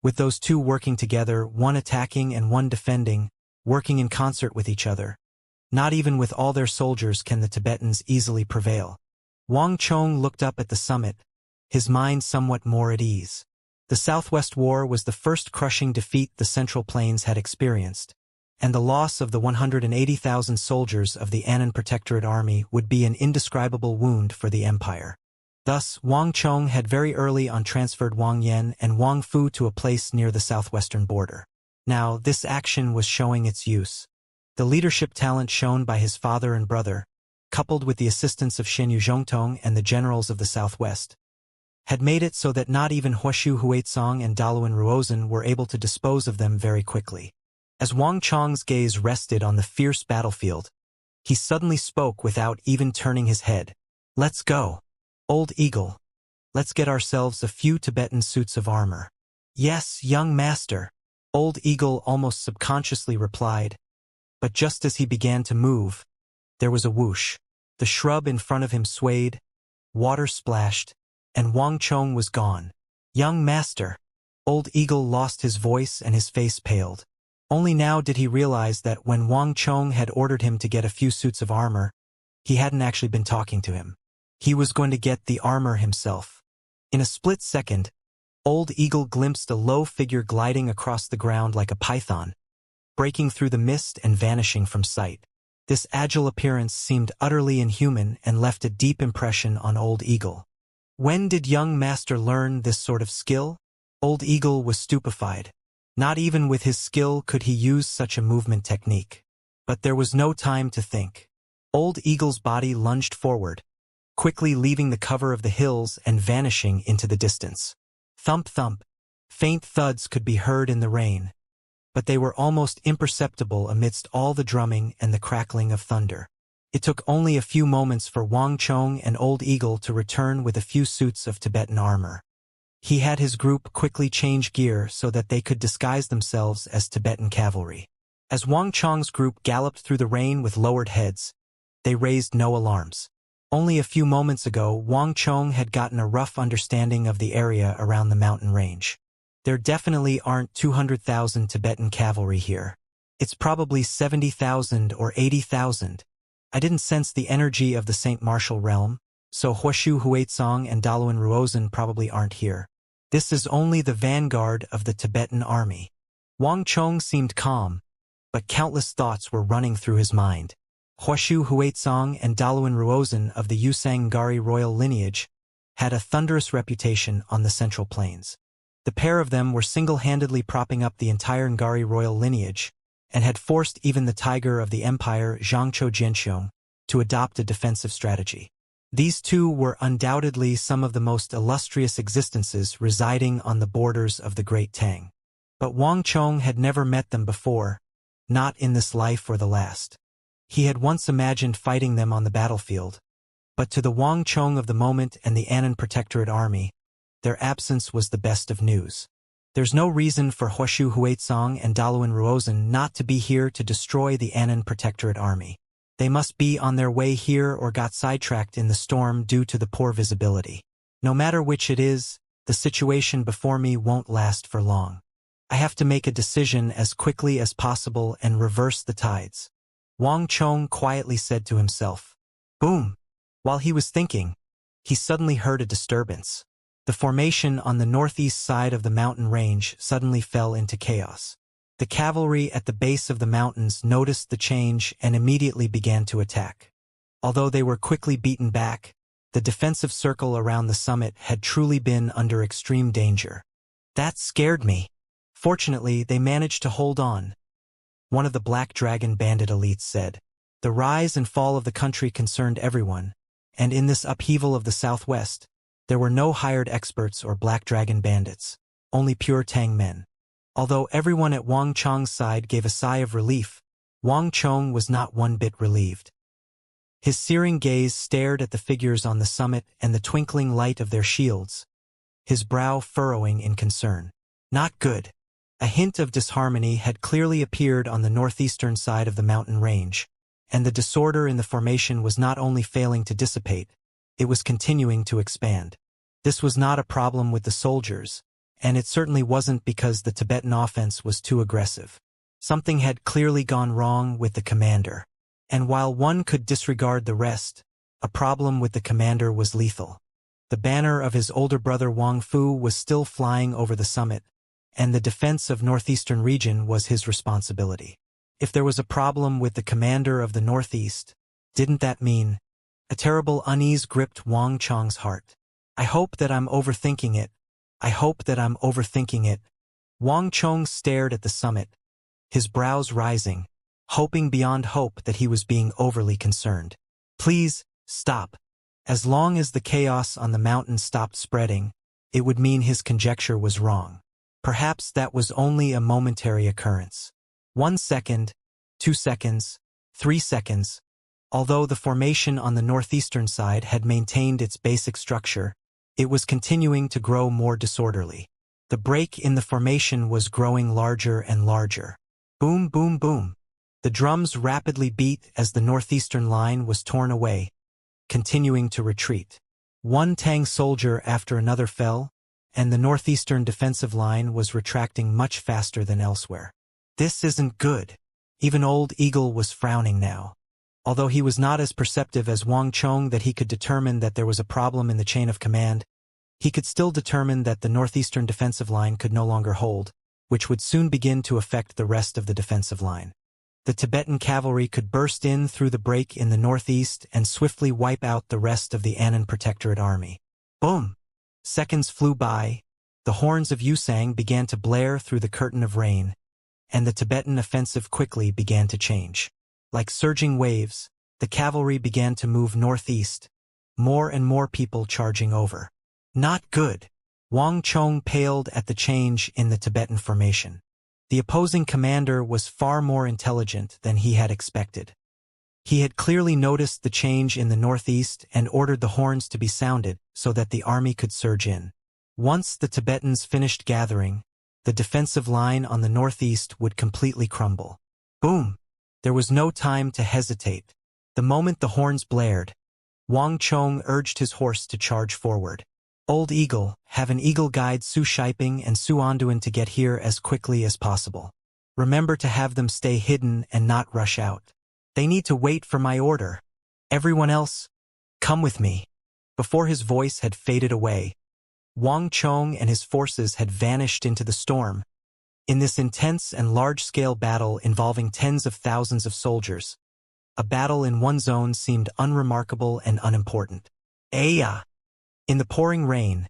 With those two working together, one attacking and one defending, working in concert with each other, not even with all their soldiers can the Tibetans easily prevail. Wang Chong looked up at the summit, his mind somewhat more at ease. The Southwest War was the first crushing defeat the Central Plains had experienced, and the loss of the 180,000 soldiers of the Annan Protectorate army would be an indescribable wound for the empire. Thus, Wang Chong had very early on transferred Wang Yan and Wang Fu to a place near the southwestern border. Now, this action was showing its use. The leadership talent shown by his father and brother, coupled with the assistance of Shen Yuzhongtong and the generals of the southwest, had made it so that not even Huashu Huaizong and Daluan Ruozhen were able to dispose of them very quickly. As Wang Chong's gaze rested on the fierce battlefield, he suddenly spoke without even turning his head. "Let's go. Old Eagle. Let's get ourselves a few Tibetan suits of armor." "Yes, young master," Old Eagle almost subconsciously replied. But just as he began to move, there was a whoosh. The shrub in front of him swayed, water splashed, and Wang Chong was gone. "Young master." Old Eagle lost his voice and his face paled. Only now did he realize that when Wang Chong had ordered him to get a few suits of armor, he hadn't actually been talking to him. He was going to get the armor himself. In a split second, Old Eagle glimpsed a low figure gliding across the ground like a python, breaking through the mist and vanishing from sight. This agile appearance seemed utterly inhuman and left a deep impression on Old Eagle. When did young master learn this sort of skill? Old Eagle was stupefied. Not even with his skill could he use such a movement technique. But there was no time to think. Old Eagle's body lunged forward, quickly leaving the cover of the hills and vanishing into the distance. Thump thump. Faint thuds could be heard in the rain, but they were almost imperceptible amidst all the drumming and the crackling of thunder. It took only a few moments for Wang Chong and Old Eagle to return with a few suits of Tibetan armor. He had his group quickly change gear so that they could disguise themselves as Tibetan cavalry. As Wang Chong's group galloped through the rain with lowered heads, they raised no alarms. Only a few moments ago, Wang Chong had gotten a rough understanding of the area around the mountain range. There definitely aren't 200,000 Tibetan cavalry here. It's probably 70,000 or 80,000. I didn't sense the energy of the Saint Martial realm, so Huashu Huaizong and Daluan Ruozhen probably aren't here. This is only the vanguard of the Tibetan army. Wang Chong seemed calm, but countless thoughts were running through his mind. Huashu Huaizong and Daluan Ruozhen of the Yusang Ngari royal lineage had a thunderous reputation on the Central Plains. The pair of them were single-handedly propping up the entire Ngari royal lineage, and had forced even the tiger of the empire, Xianxia Jianxiong, to adopt a defensive strategy. These two were undoubtedly some of the most illustrious existences residing on the borders of the Great Tang. But Wang Chong had never met them before, not in this life or the last. He had once imagined fighting them on the battlefield. But to the Wang Chong of the moment and the Annan Protectorate army, their absence was the best of news. There's no reason for Huashu Huaizong and Daluan Ruozhen not to be here to destroy the Annan Protectorate army. They must be on their way here or got sidetracked in the storm due to the poor visibility. No matter which it is, the situation before me won't last for long. I have to make a decision as quickly as possible and reverse the tides. Wang Chong quietly said to himself. Boom! While he was thinking, he suddenly heard a disturbance. The formation on the northeast side of the mountain range suddenly fell into chaos. The cavalry at the base of the mountains noticed the change and immediately began to attack. Although they were quickly beaten back, the defensive circle around the summit had truly been under extreme danger. That scared me. Fortunately, they managed to hold on. One of the Black Dragon bandit elites said. The rise and fall of the country concerned everyone, and in this upheaval of the southwest, there were no hired experts or Black Dragon bandits, only pure Tang men. Although everyone at Wang Chong's side gave a sigh of relief, Wang Chong was not one bit relieved. His searing gaze stared at the figures on the summit and the twinkling light of their shields, his brow furrowing in concern. Not good. A hint of disharmony had clearly appeared on the northeastern side of the mountain range, and the disorder in the formation was not only failing to dissipate, it was continuing to expand. This was not a problem with the soldiers, and it certainly wasn't because the Tibetan offense was too aggressive. Something had clearly gone wrong with the commander. And while one could disregard the rest, a problem with the commander was lethal. The banner of his older brother Wang Fu was still flying over the summit, and the defense of northeastern region was his responsibility. If there was a problem with the commander of the northeast, didn't that mean... A terrible unease gripped Wang Chong's heart. I hope that I'm overthinking it. I hope that I'm overthinking it. Wang Chong stared at the summit, his brows rising, hoping beyond hope that he was being overly concerned. Please, stop. As long as the chaos on the mountain stopped spreading, it would mean his conjecture was wrong. Perhaps that was only a momentary occurrence. 1 second, 2 seconds, 3 seconds. Although the formation on the northeastern side had maintained its basic structure, it was continuing to grow more disorderly. The break in the formation was growing larger and larger. Boom, boom, boom. The drums rapidly beat as the northeastern line was torn away, continuing to retreat. One Tang soldier after another fell, and the northeastern defensive line was retracting much faster than elsewhere. This isn't good. Even Old Eagle was frowning now. Although he was not as perceptive as Wang Chong that he could determine that there was a problem in the chain of command, he could still determine that the northeastern defensive line could no longer hold, which would soon begin to affect the rest of the defensive line. The Tibetan cavalry could burst in through the break in the northeast and swiftly wipe out the rest of the Annan Protectorate army. Boom! Seconds flew by, the horns of Yusang began to blare through the curtain of rain, and the Tibetan offensive quickly began to change. Like surging waves, the cavalry began to move northeast, more and more people charging over. Not good. Wang Chong paled at the change in the Tibetan formation. The opposing commander was far more intelligent than he had expected. He had clearly noticed the change in the northeast and ordered the horns to be sounded so that the army could surge in. Once the Tibetans finished gathering, the defensive line on the northeast would completely crumble. Boom! There was no time to hesitate. The moment the horns blared, Wang Chong urged his horse to charge forward. Old Eagle, have an eagle guide Su Shiping and Su Anduin to get here as quickly as possible. Remember to have them stay hidden and not rush out. They need to wait for my order. Everyone else, come with me. Before his voice had faded away, Wang Chong and his forces had vanished into the storm. In this intense and large-scale battle involving tens of thousands of soldiers, a battle in one zone seemed unremarkable and unimportant. Aya! In the pouring rain,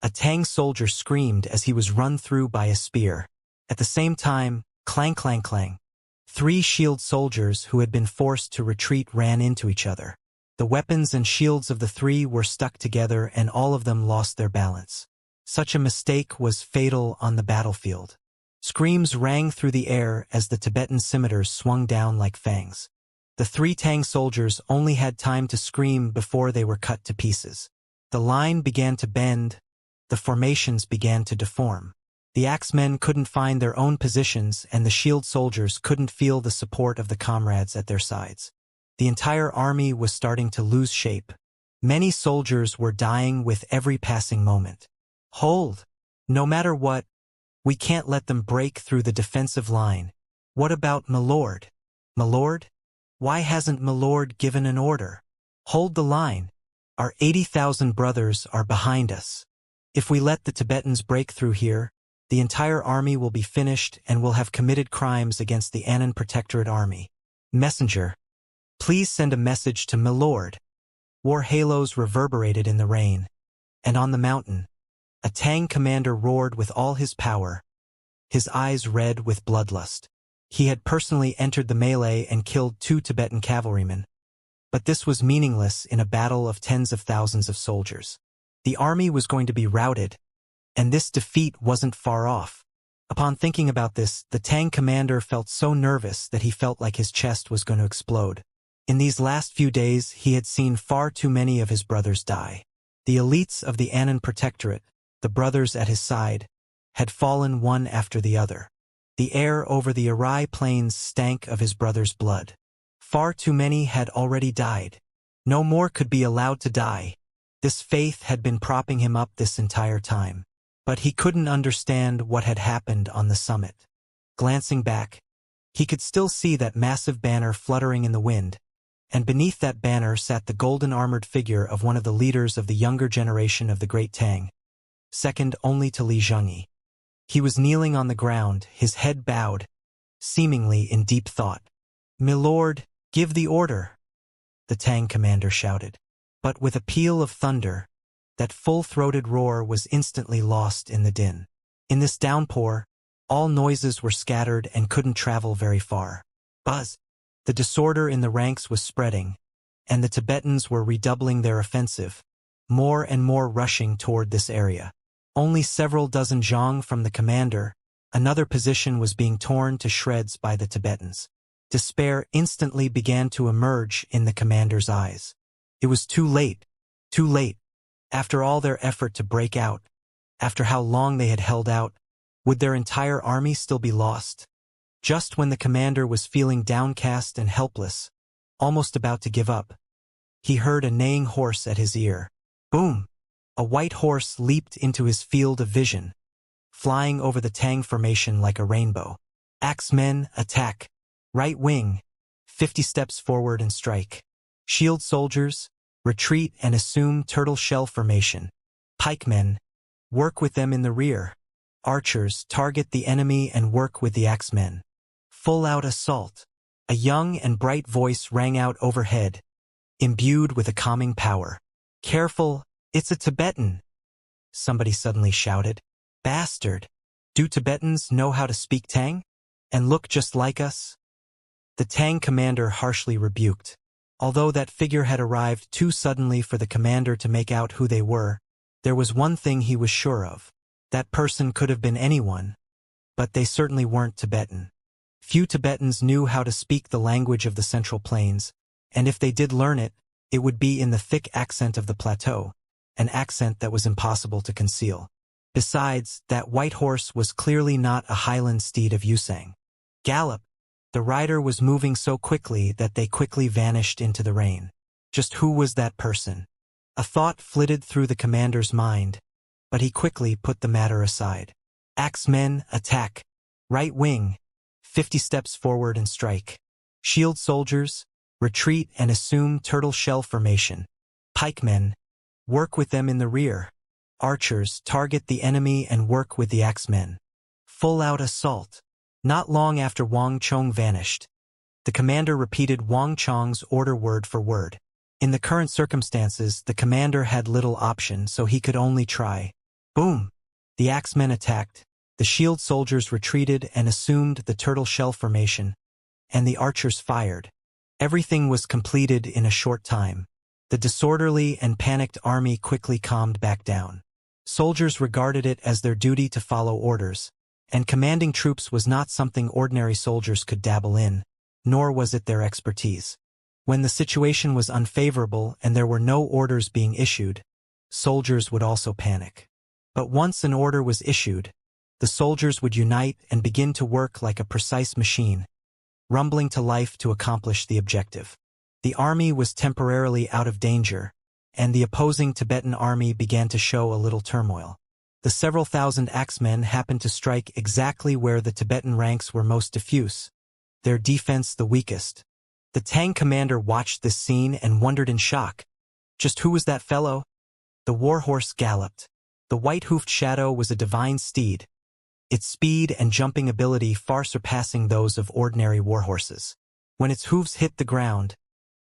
a Tang soldier screamed as he was run through by a spear. At the same time, clang clang clang, 3 shield soldiers who had been forced to retreat ran into each other. The weapons and shields of the 3 were stuck together and all of them lost their balance. Such a mistake was fatal on the battlefield. Screams rang through the air as the Tibetan scimitars swung down like fangs. The 3 Tang soldiers only had time to scream before they were cut to pieces. The line began to bend, the formations began to deform. The axemen couldn't find their own positions and the shield soldiers couldn't feel the support of the comrades at their sides. The entire army was starting to lose shape. Many soldiers were dying with every passing moment. Hold! No matter what, we can't let them break through the defensive line. What about Milord? Milord? Why hasn't Milord given an order? Hold the line. Our 80,000 brothers are behind us. If we let the Tibetans break through here, the entire army will be finished and will have committed crimes against the Anan Protectorate army. Messenger, please send a message to Milord. War halos reverberated in the rain. And on the mountain, a Tang commander roared with all his power, his eyes red with bloodlust. He had personally entered the melee and killed 2 Tibetan cavalrymen. But this was meaningless in a battle of tens of thousands of soldiers. The army was going to be routed, and this defeat wasn't far off. Upon thinking about this, the Tang commander felt so nervous that he felt like his chest was going to explode. In these last few days, he had seen far too many of his brothers die. The elites of the Anan Protectorate, the brothers at his side, had fallen one after the other. The air over the Arai plains stank of his brother's blood. Far too many had already died. No more could be allowed to die. This faith had been propping him up this entire time. But he couldn't understand what had happened on the summit. Glancing back, he could still see that massive banner fluttering in the wind, and beneath that banner sat the golden armored figure of one of the leaders of the younger generation of the Great Tang, second only to Li Zhengyi. He was kneeling on the ground, his head bowed, seemingly in deep thought. "Milord, give the order," the Tang commander shouted. But with a peal of thunder, that full-throated roar was instantly lost in the din. In this downpour, all noises were scattered and couldn't travel very far. Buzz! The disorder in the ranks was spreading, and the Tibetans were redoubling their offensive, more and more rushing toward this area. Only several dozen zhang from the commander, another position was being torn to shreds by the Tibetans. Despair instantly began to emerge in the commander's eyes. It was too late, too late. After all their effort to break out, after how long they had held out, would their entire army still be lost? Just when the commander was feeling downcast and helpless, almost about to give up, he heard a neighing horse at his ear. Boom! A white horse leaped into his field of vision, flying over the Tang formation like a rainbow. Axemen, attack! Right wing, 50 steps forward and strike. Shield soldiers, retreat and assume turtle shell formation. Pikemen, work with them in the rear. Archers, target the enemy and work with the axemen. Full-out assault. A young and bright voice rang out overhead, imbued with a calming power. Careful, it's a Tibetan, somebody suddenly shouted. Bastard! Do Tibetans know how to speak Tang? And look just like us? The Tang commander harshly rebuked. Although that figure had arrived too suddenly for the commander to make out who they were, there was one thing he was sure of. That person could have been anyone, but they certainly weren't Tibetan. Few Tibetans knew how to speak the language of the Central Plains, and if they did learn it, it would be in the thick accent of the plateau, an accent that was impossible to conceal. Besides, that white horse was clearly not a highland steed of Yusang. Gallop! The rider was moving so quickly that they quickly vanished into the rain. Just who was that person? A thought flitted through the commander's mind, but he quickly put the matter aside. Axemen, attack! Right wing, 50 steps forward and strike. Shield soldiers, retreat and assume turtle shell formation. Pikemen, work with them in the rear. Archers, target the enemy and work with the axemen. Full-out assault. Not long after Wang Chong vanished, the commander repeated Wang Chong's order word for word. In the current circumstances, the commander had little option, so he could only try. Boom! The axemen attacked, the shield soldiers retreated and assumed the turtle shell formation, and the archers fired. Everything was completed in a short time. The disorderly and panicked army quickly calmed back down. Soldiers regarded it as their duty to follow orders, and commanding troops was not something ordinary soldiers could dabble in, nor was it their expertise. When the situation was unfavorable and there were no orders being issued, soldiers would also panic. But once an order was issued, the soldiers would unite and begin to work like a precise machine, rumbling to life to accomplish the objective. The army was temporarily out of danger, and the opposing Tibetan army began to show a little turmoil. The several thousand axemen happened to strike exactly where the Tibetan ranks were most diffuse, their defense the weakest. The Tang commander watched this scene and wondered in shock. Just who was that fellow? The warhorse galloped. The white-hoofed shadow was a divine steed, its speed and jumping ability far surpassing those of ordinary warhorses. When its hooves hit the ground,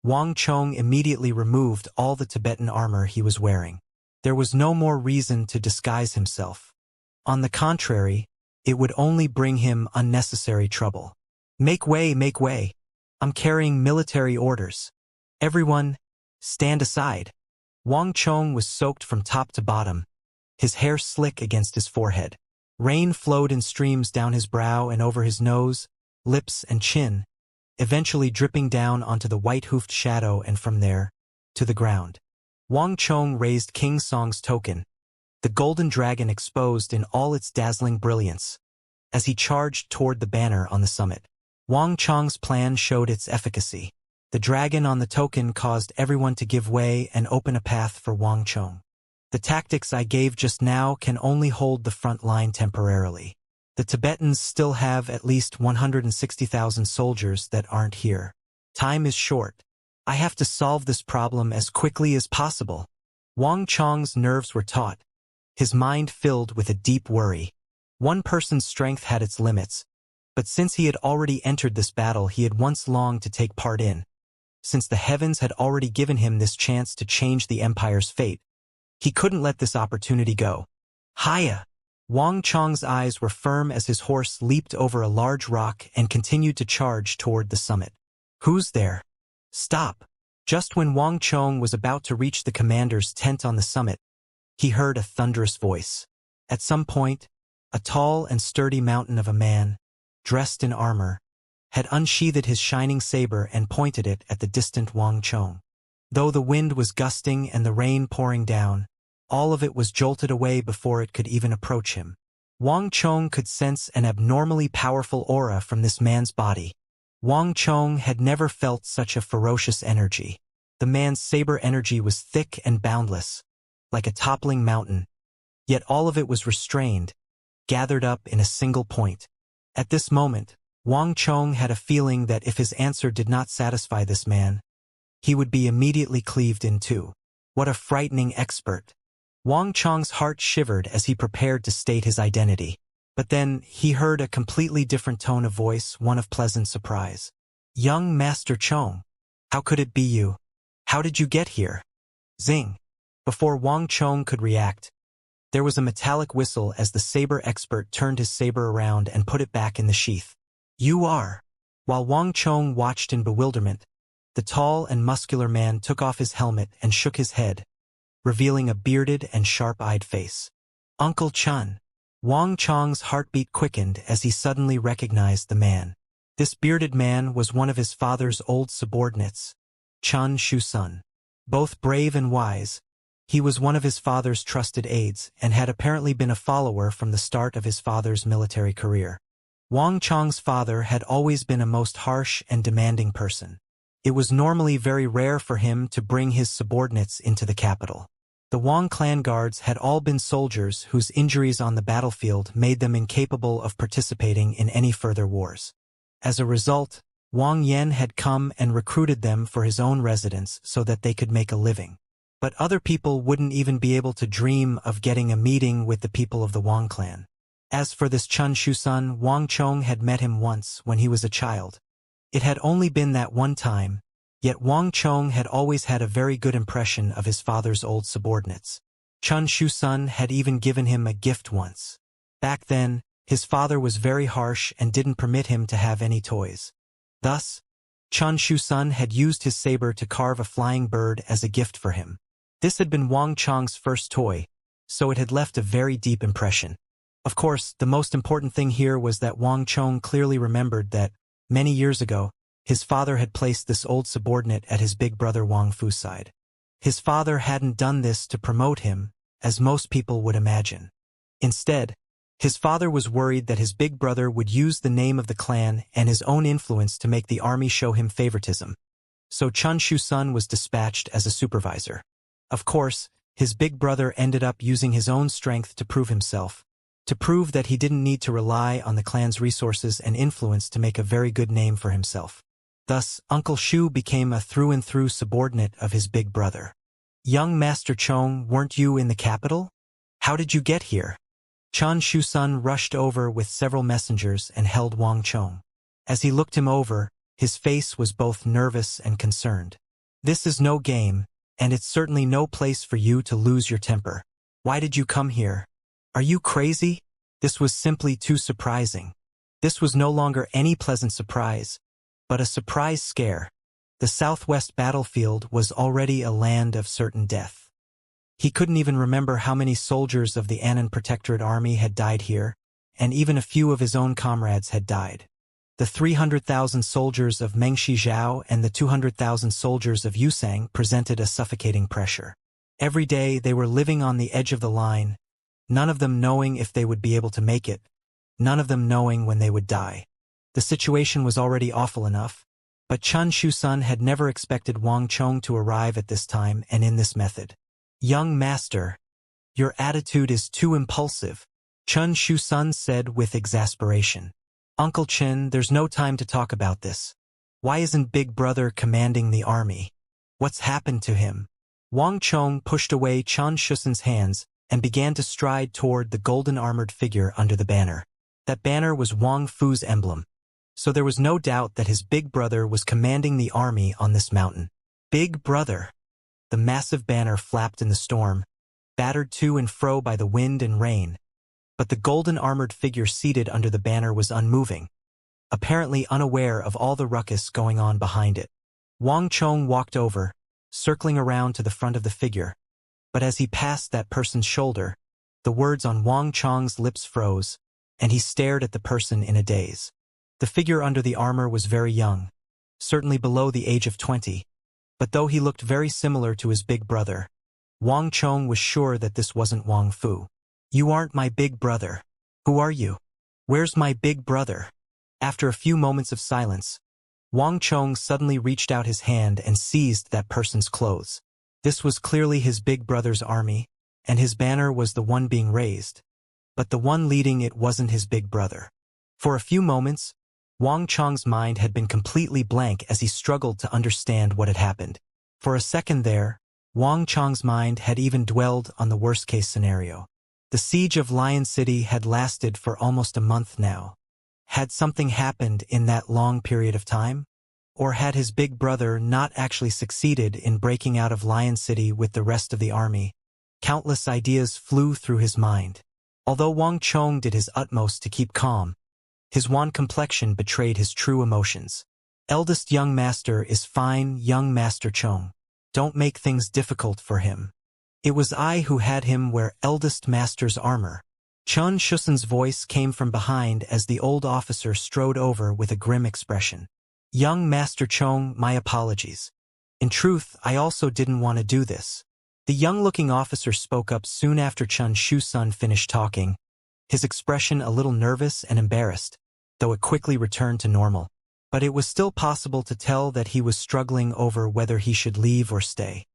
Wang Chong immediately removed all the Tibetan armor he was wearing. There was no more reason to disguise himself. On the contrary, it would only bring him unnecessary trouble. Make way, make way. I'm carrying military orders. Everyone, stand aside. Wang Chong was soaked from top to bottom, his hair slick against his forehead. Rain flowed in streams down his brow and over his nose, lips, and chin, eventually dripping down onto the white-hoofed shadow and from there, to the ground. Wang Chong raised King Song's token, the golden dragon exposed in all its dazzling brilliance, as he charged toward the banner on the summit. Wang Chong's plan showed its efficacy. The dragon on the token caused everyone to give way and open a path for Wang Chong. The tactics I gave just now can only hold the front line temporarily. The Tibetans still have at least 160,000 soldiers that aren't here. Time is short. I have to solve this problem as quickly as possible. Wang Chong's nerves were taut, his mind filled with a deep worry. One person's strength had its limits, but since he had already entered this battle he had once longed to take part in, since the heavens had already given him this chance to change the empire's fate, he couldn't let this opportunity go. Hiya! Wang Chong's eyes were firm as his horse leaped over a large rock and continued to charge toward the summit. Who's there? Stop! Just when Wang Chong was about to reach the commander's tent on the summit, he heard a thunderous voice. At some point, a tall and sturdy mountain of a man, dressed in armor, had unsheathed his shining saber and pointed it at the distant Wang Chong. Though the wind was gusting and the rain pouring down, all of it was jolted away before it could even approach him. Wang Chong could sense an abnormally powerful aura from this man's body. Wang Chong had never felt such a ferocious energy. The man's saber energy was thick and boundless, like a toppling mountain, yet all of it was restrained, gathered up in a single point. At this moment, Wang Chong had a feeling that if his answer did not satisfy this man, he would be immediately cleaved in two. What a frightening expert! Wang Chong's heart shivered as he prepared to state his identity. But then, he heard a completely different tone of voice, one of pleasant surprise. Young Master Chong, how could it be you? How did you get here? Zing! Before Wang Chong could react, there was a metallic whistle as the saber expert turned his saber around and put it back in the sheath. You are! While Wang Chong watched in bewilderment, the tall and muscular man took off his helmet and shook his head, revealing a bearded and sharp-eyed face. Uncle Chun! Wang Chong's heartbeat quickened as he suddenly recognized the man. This bearded man was one of his father's old subordinates, Chun Shu-sun. Both brave and wise, he was one of his father's trusted aides and had apparently been a follower from the start of his father's military career. Wang Chong's father had always been a most harsh and demanding person. It was normally very rare for him to bring his subordinates into the capital. The Wang clan guards had all been soldiers whose injuries on the battlefield made them incapable of participating in any further wars. As a result, Wang Yan had come and recruited them for his own residence so that they could make a living. But other people wouldn't even be able to dream of getting a meeting with the people of the Wang clan. As for this Chun Shu-sun, Wang Chong had met him once when he was a child. It had only been that one time, yet Wang Chong had always had a very good impression of his father's old subordinates. Chun Shu-sun had even given him a gift once. Back then, his father was very harsh and didn't permit him to have any toys. Thus, Chun Shu-sun had used his saber to carve a flying bird as a gift for him. This had been Wang Chong's first toy, so it had left a very deep impression. Of course, the most important thing here was that Wang Chong clearly remembered that, many years ago, His father had placed this old subordinate at his big brother Wang Fu's side. His father hadn't done this to promote him, as most people would imagine. Instead, his father was worried that his big brother would use the name of the clan and his own influence to make the army show him favoritism. So Chen Shusun was dispatched as a supervisor. Of course, his big brother ended up using his own strength to prove himself, to prove that he didn't need to rely on the clan's resources and influence to make a very good name for himself. Thus, Uncle Shu became a through-and-through subordinate of his big brother. "Young Master Chong, weren't you in the capital? How did you get here?" Chen Shusun rushed over with several messengers and held Wang Chong. As he looked him over, his face was both nervous and concerned. "This is no game, and it's certainly no place for you to lose your temper. Why did you come here? Are you crazy?" This was simply too surprising. This was no longer any pleasant surprise, but a surprise scare. The southwest battlefield was already a land of certain death. He couldn't even remember how many soldiers of the Annan Protectorate Army had died here, and even a few of his own comrades had died. The 300,000 soldiers of Meng Shizhao and the 200,000 soldiers of Yusang presented a suffocating pressure. Every day they were living on the edge of the line, none of them knowing if they would be able to make it, none of them knowing when they would die. The situation was already awful enough, but Chen Shusun had never expected Wang Chong to arrive at this time and in this method. "Young master, your attitude is too impulsive," Chen Shusun said with exasperation. "Uncle Chen, there's no time to talk about this. Why isn't Big Brother commanding the army? What's happened to him?" Wang Chong pushed away Chen Shusun's hands and began to stride toward the golden-armored figure under the banner. That banner was Wang Fu's emblem, so there was no doubt that his big brother was commanding the army on this mountain. Big Brother! The massive banner flapped in the storm, battered to and fro by the wind and rain, but the golden-armored figure seated under the banner was unmoving, apparently unaware of all the ruckus going on behind it. Wang Chong walked over, circling around to the front of the figure, but as he passed that person's shoulder, the words on Wang Chong's lips froze, and he stared at the person in a daze. The figure under the armor was very young, certainly below the age of 20, but though he looked very similar to his big brother, Wang Chong was sure that this wasn't Wang Fu. "You aren't my big brother. Who are you? Where's my big brother?" After a few moments of silence, Wang Chong suddenly reached out his hand and seized that person's clothes. This was clearly his big brother's army, and his banner was the one being raised, but the one leading it wasn't his big brother. For a few moments, Wang Chong's mind had been completely blank as he struggled to understand what had happened. For a second there, Wang Chong's mind had even dwelled on the worst-case scenario. The siege of Lion City had lasted for almost a month now. Had something happened in that long period of time? Or had his big brother not actually succeeded in breaking out of Lion City with the rest of the army? Countless ideas flew through his mind. Although Wang Chong did his utmost to keep calm, his wan complexion betrayed his true emotions. "Eldest young master is fine, young Master Chong. Don't make things difficult for him. It was I who had him wear eldest master's armor." Chen Shusun's voice came from behind as the old officer strode over with a grim expression. "Young Master Chong, my apologies. In truth, I also didn't want to do this." The young-looking officer spoke up soon after Chen Shusun finished talking, his expression a little nervous and embarrassed, though it quickly returned to normal. But it was still possible to tell that he was struggling over whether he should leave or stay.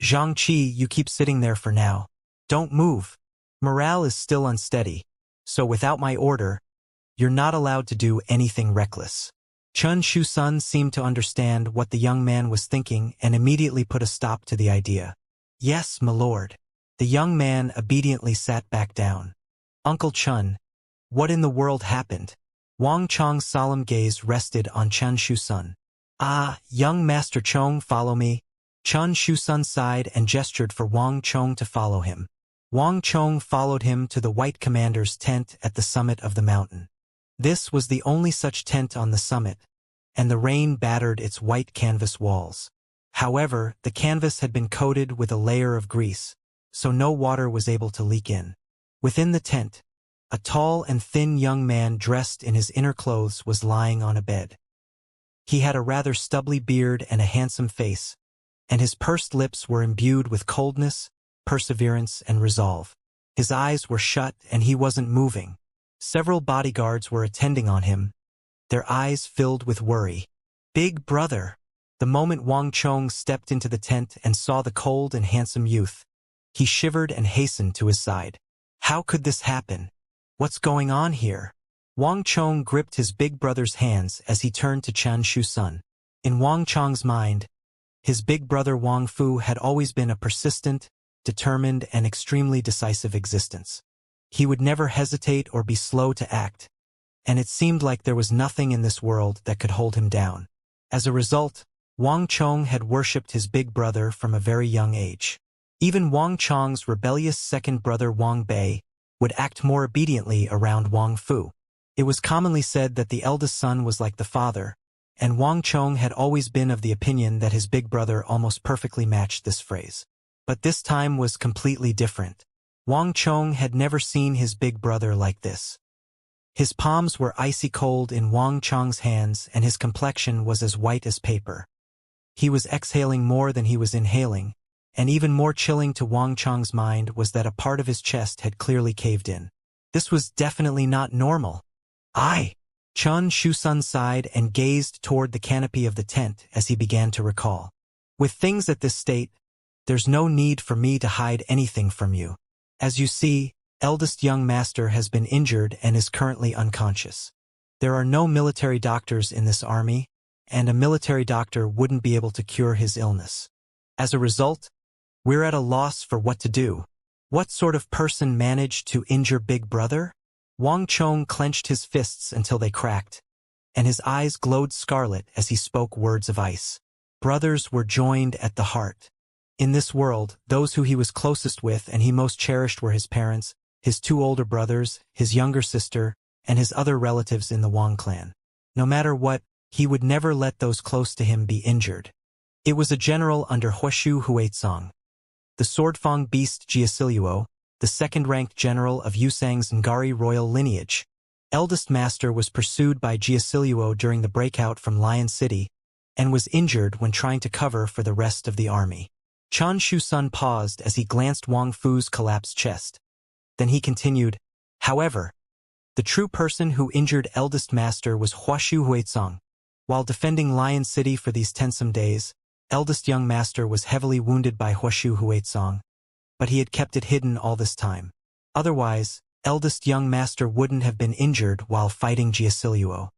"Xianxia, you keep sitting there for now. Don't move. Morale is still unsteady, so without my order, you're not allowed to do anything reckless." Chen Shusun seemed to understand what the young man was thinking and immediately put a stop to the idea. "Yes, my lord." The young man obediently sat back down. "Uncle Chen, what in the world happened?" Wang Chong's solemn gaze rested on Chen Shusun. "Ah, young Master Chong, follow me." Chen Shusun sighed and gestured for Wang Chong to follow him. Wang Chong followed him to the White Commander's tent at the summit of the mountain. This was the only such tent on the summit, and the rain battered its white canvas walls. However, the canvas had been coated with a layer of grease, so no water was able to leak in. Within the tent, a tall and thin young man dressed in his inner clothes was lying on a bed. He had a rather stubbly beard and a handsome face, and his pursed lips were imbued with coldness, perseverance, and resolve. His eyes were shut and he wasn't moving. Several bodyguards were attending on him, their eyes filled with worry. "Big brother." The moment Wang Chong stepped into the tent and saw the cold and handsome youth, he shivered and hastened to his side. How could this happen? What's going on here? Wang Chong gripped his big brother's hands as he turned to Chen Shusun. In Wang Chong's mind, his big brother Wang Fu had always been a persistent, determined, and extremely decisive existence. He would never hesitate or be slow to act, and it seemed like there was nothing in this world that could hold him down. As a result, Wang Chong had worshipped his big brother from a very young age. Even Wang Chong's rebellious second brother Wang Bei would act more obediently around Wang Fu. It was commonly said that the eldest son was like the father, and Wang Chong had always been of the opinion that his big brother almost perfectly matched this phrase. But this time was completely different. Wang Chong had never seen his big brother like this. His palms were icy cold in Wang Chong's hands and his complexion was as white as paper. He was exhaling more than he was inhaling, and even more chilling to Wang Chong's mind was that a part of his chest had clearly caved in. This was definitely not normal. Chen Shusun sighed and gazed toward the canopy of the tent as he began to recall. With things at this state, there's no need for me to hide anything from you. As you see, eldest young master has been injured and is currently unconscious. There are no military doctors in this army, and a military doctor wouldn't be able to cure his illness. As a result, we're at a loss for what to do. What sort of person managed to injure Big Brother? Wang Chong clenched his fists until they cracked, and his eyes glowed scarlet as he spoke words of ice. Brothers were joined at the heart. In this world, those who he was closest with and he most cherished were his parents, his two older brothers, his younger sister, and his other relatives in the Wang clan. No matter what, he would never let those close to him be injured. It was a general under Huashu Huizong, the swordfang beast Jiasiluo, the second-ranked general of Yusang's Ngari royal lineage. Eldest master was pursued by Jiasiluo during the breakout from Lion City, and was injured when trying to cover for the rest of the army. Chen Shusun paused as he glanced Wang Fu's collapsed chest. Then he continued, "However, the true person who injured eldest master was Huashu Huizong. While defending Lion City for these tensome days, eldest young master was heavily wounded by Huashu Huizong, but he had kept it hidden all this time. Otherwise, eldest young master wouldn't have been injured while fighting Jiasiluo.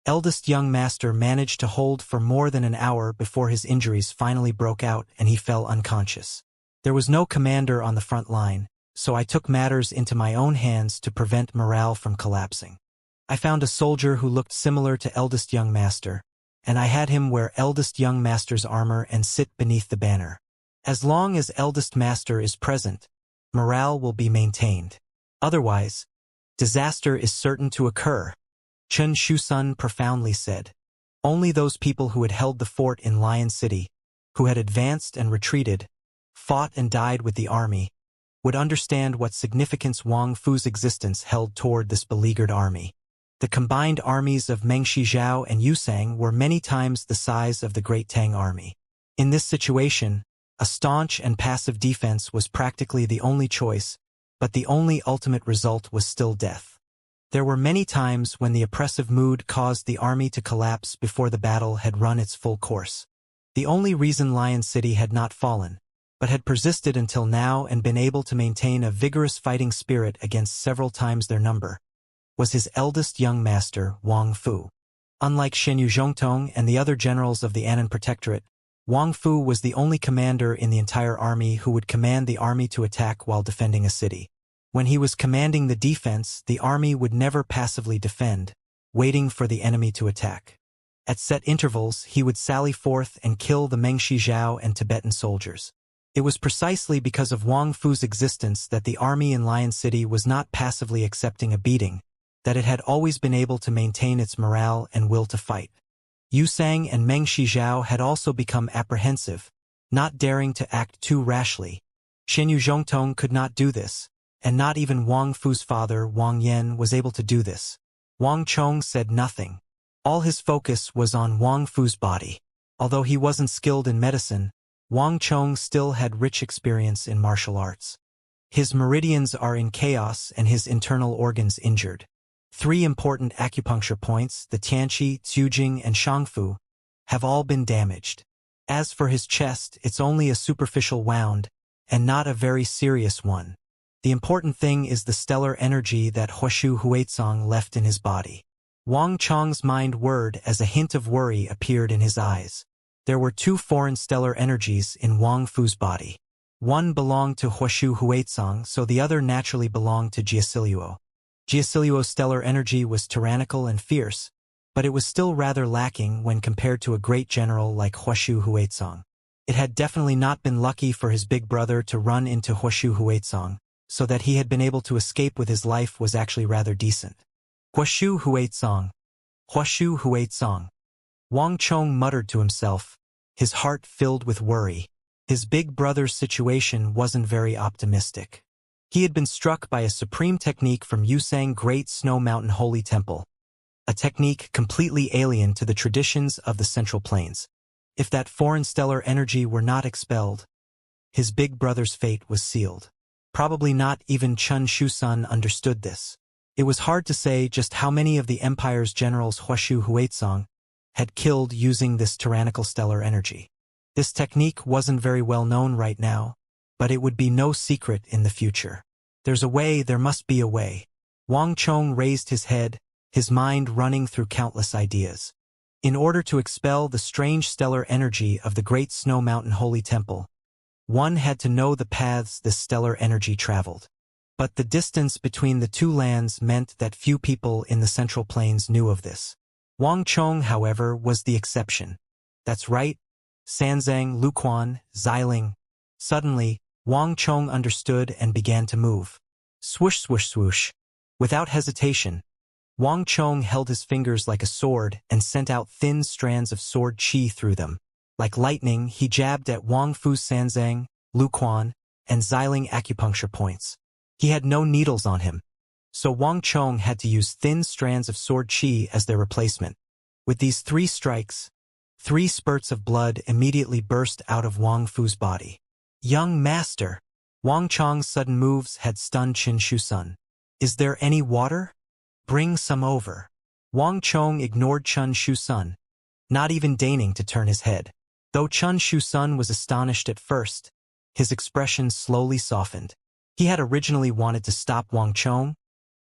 Eldest young master managed to hold for more than an hour before his injuries finally broke out and he fell unconscious. There was no commander on the front line, so I took matters into my own hands to prevent morale from collapsing. I found a soldier who looked similar to eldest young master, and I had him wear eldest young master's armor and sit beneath the banner. As long as eldest master is present, morale will be maintained. Otherwise, disaster is certain to occur," Chen Shusun profoundly said. Only those people who had held the fort in Lion City, who had advanced and retreated, fought and died with the army, would understand what significance Wang Fu's existence held toward this beleaguered army. The combined armies of Meng Shizhao and Yusang were many times the size of the Great Tang army. In this situation, a staunch and passive defense was practically the only choice, but the only ultimate result was still death. There were many times when the oppressive mood caused the army to collapse before the battle had run its full course. The only reason Lion City had not fallen, but had persisted until now and been able to maintain a vigorous fighting spirit against several times their number, was his eldest young master, Wang Fu. Unlike Shen Yuzhongtong and the other generals of the Annan Protectorate, Wang Fu was the only commander in the entire army who would command the army to attack while defending a city. When he was commanding the defense, the army would never passively defend, waiting for the enemy to attack. At set intervals, he would sally forth and kill the Meng Shizhao and Tibetan soldiers. It was precisely because of Wang Fu's existence that the army in Lion City was not passively accepting a beating, that it had always been able to maintain its morale and will to fight. Yusang and Meng Shizhao had also become apprehensive, not daring to act too rashly. Shen Yuzhongtong could not do this, and not even Wang Fu's father, Wang Yan, was able to do this. Wang Chong said nothing. All his focus was on Wang Fu's body. Although he wasn't skilled in medicine, Wang Chong still had rich experience in martial arts. His meridians are in chaos and his internal organs injured. 3 important acupuncture points, the Tianqi, Zhujing, and Shangfu, have all been damaged. As for his chest, it's only a superficial wound, and not a very serious one. The important thing is the stellar energy that Huoshu Huizong left in his body. Wang Chong's mind whirred as a hint of worry appeared in his eyes. There were 2 foreign stellar energies in Wang Fu's body. One belonged to Huoshu Huizong, so the other naturally belonged to Jiasiluo. Jiasiluo's stellar energy was tyrannical and fierce, but it was still rather lacking when compared to a great general like Huoshu Huizong. It had definitely not been lucky for his big brother to run into Huoshu Huizong, so that he had been able to escape with his life was actually rather decent. Huoshu Huizong. Huoshu Huizong. Wang Chong muttered to himself, his heart filled with worry. His big brother's situation wasn't very optimistic. He had been struck by a supreme technique from Yusang Great Snow Mountain Holy Temple, a technique completely alien to the traditions of the Central Plains. If that foreign stellar energy were not expelled, his big brother's fate was sealed. Probably not even Chun Shusun understood this. It was hard to say just how many of the Empire's generals Huoshu Huizong had killed using this tyrannical stellar energy. This technique wasn't very well known right now, but it would be no secret in the future. There's a way, there must be a way. Wang Chong raised his head, his mind running through countless ideas. In order to expel the strange stellar energy of the Great Snow Mountain Holy Temple, one had to know the paths this stellar energy traveled. But the distance between the 2 lands meant that few people in the Central Plains knew of this. Wang Chong, however, was the exception. That's right, Sanzang, Luquan, Xiling. Suddenly, Wang Chong understood and began to move. Swoosh, swoosh, swoosh. Without hesitation, Wang Chong held his fingers like a sword and sent out thin strands of sword qi through them. Like lightning, he jabbed at Wang Fu's Sanzang, Luquan, and Xiling acupuncture points. He had no needles on him, so Wang Chong had to use thin strands of sword qi as their replacement. With these 3 strikes, 3 spurts of blood immediately burst out of Wang Fu's body. Young master! Wang Chong's sudden moves had stunned Qin Shusun. Is there any water? Bring some over. Wang Chong ignored Chun Shusun, not even deigning to turn his head. Though Chun Shusun was astonished at first, his expression slowly softened. He had originally wanted to stop Wang Chong,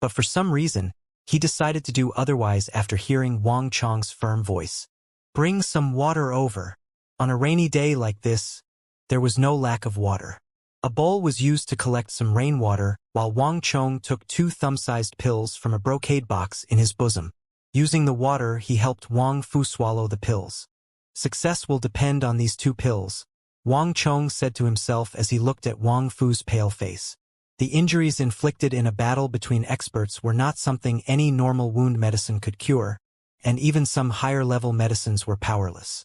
but for some reason, he decided to do otherwise after hearing Wang Chong's firm voice. Bring some water over. On a rainy day like this, there was no lack of water. A bowl was used to collect some rainwater, while Wang Chong took 2 thumb-sized pills from a brocade box in his bosom. Using the water, he helped Wang Fu swallow the pills. Success will depend on these 2 pills, Wang Chong said to himself as he looked at Wang Fu's pale face. The injuries inflicted in a battle between experts were not something any normal wound medicine could cure, and even some higher-level medicines were powerless.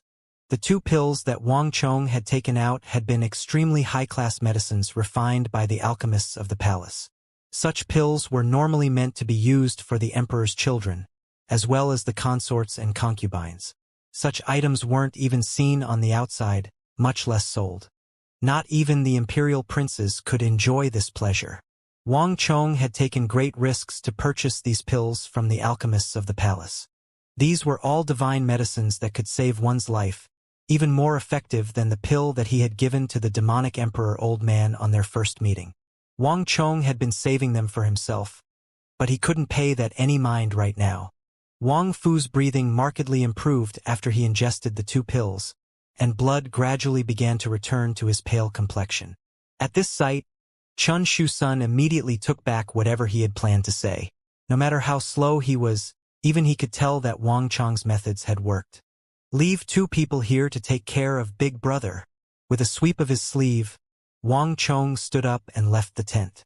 The 2 pills that Wang Chong had taken out had been extremely high-class medicines refined by the alchemists of the palace. Such pills were normally meant to be used for the emperor's children, as well as the consorts and concubines. Such items weren't even seen on the outside, much less sold. Not even the imperial princes could enjoy this pleasure. Wang Chong had taken great risks to purchase these pills from the alchemists of the palace. These were all divine medicines that could save one's life, even more effective than the pill that he had given to the demonic emperor old man on their first meeting. Wang Chong had been saving them for himself, but he couldn't pay that any mind right now. Wang Fu's breathing markedly improved after he ingested the 2 pills, and blood gradually began to return to his pale complexion. At this sight, Chun Shusun immediately took back whatever he had planned to say. No matter how slow he was, even he could tell that Wang Chong's methods had worked. Leave 2 people here to take care of Big Brother. With a sweep of his sleeve, Wang Chong stood up and left the tent.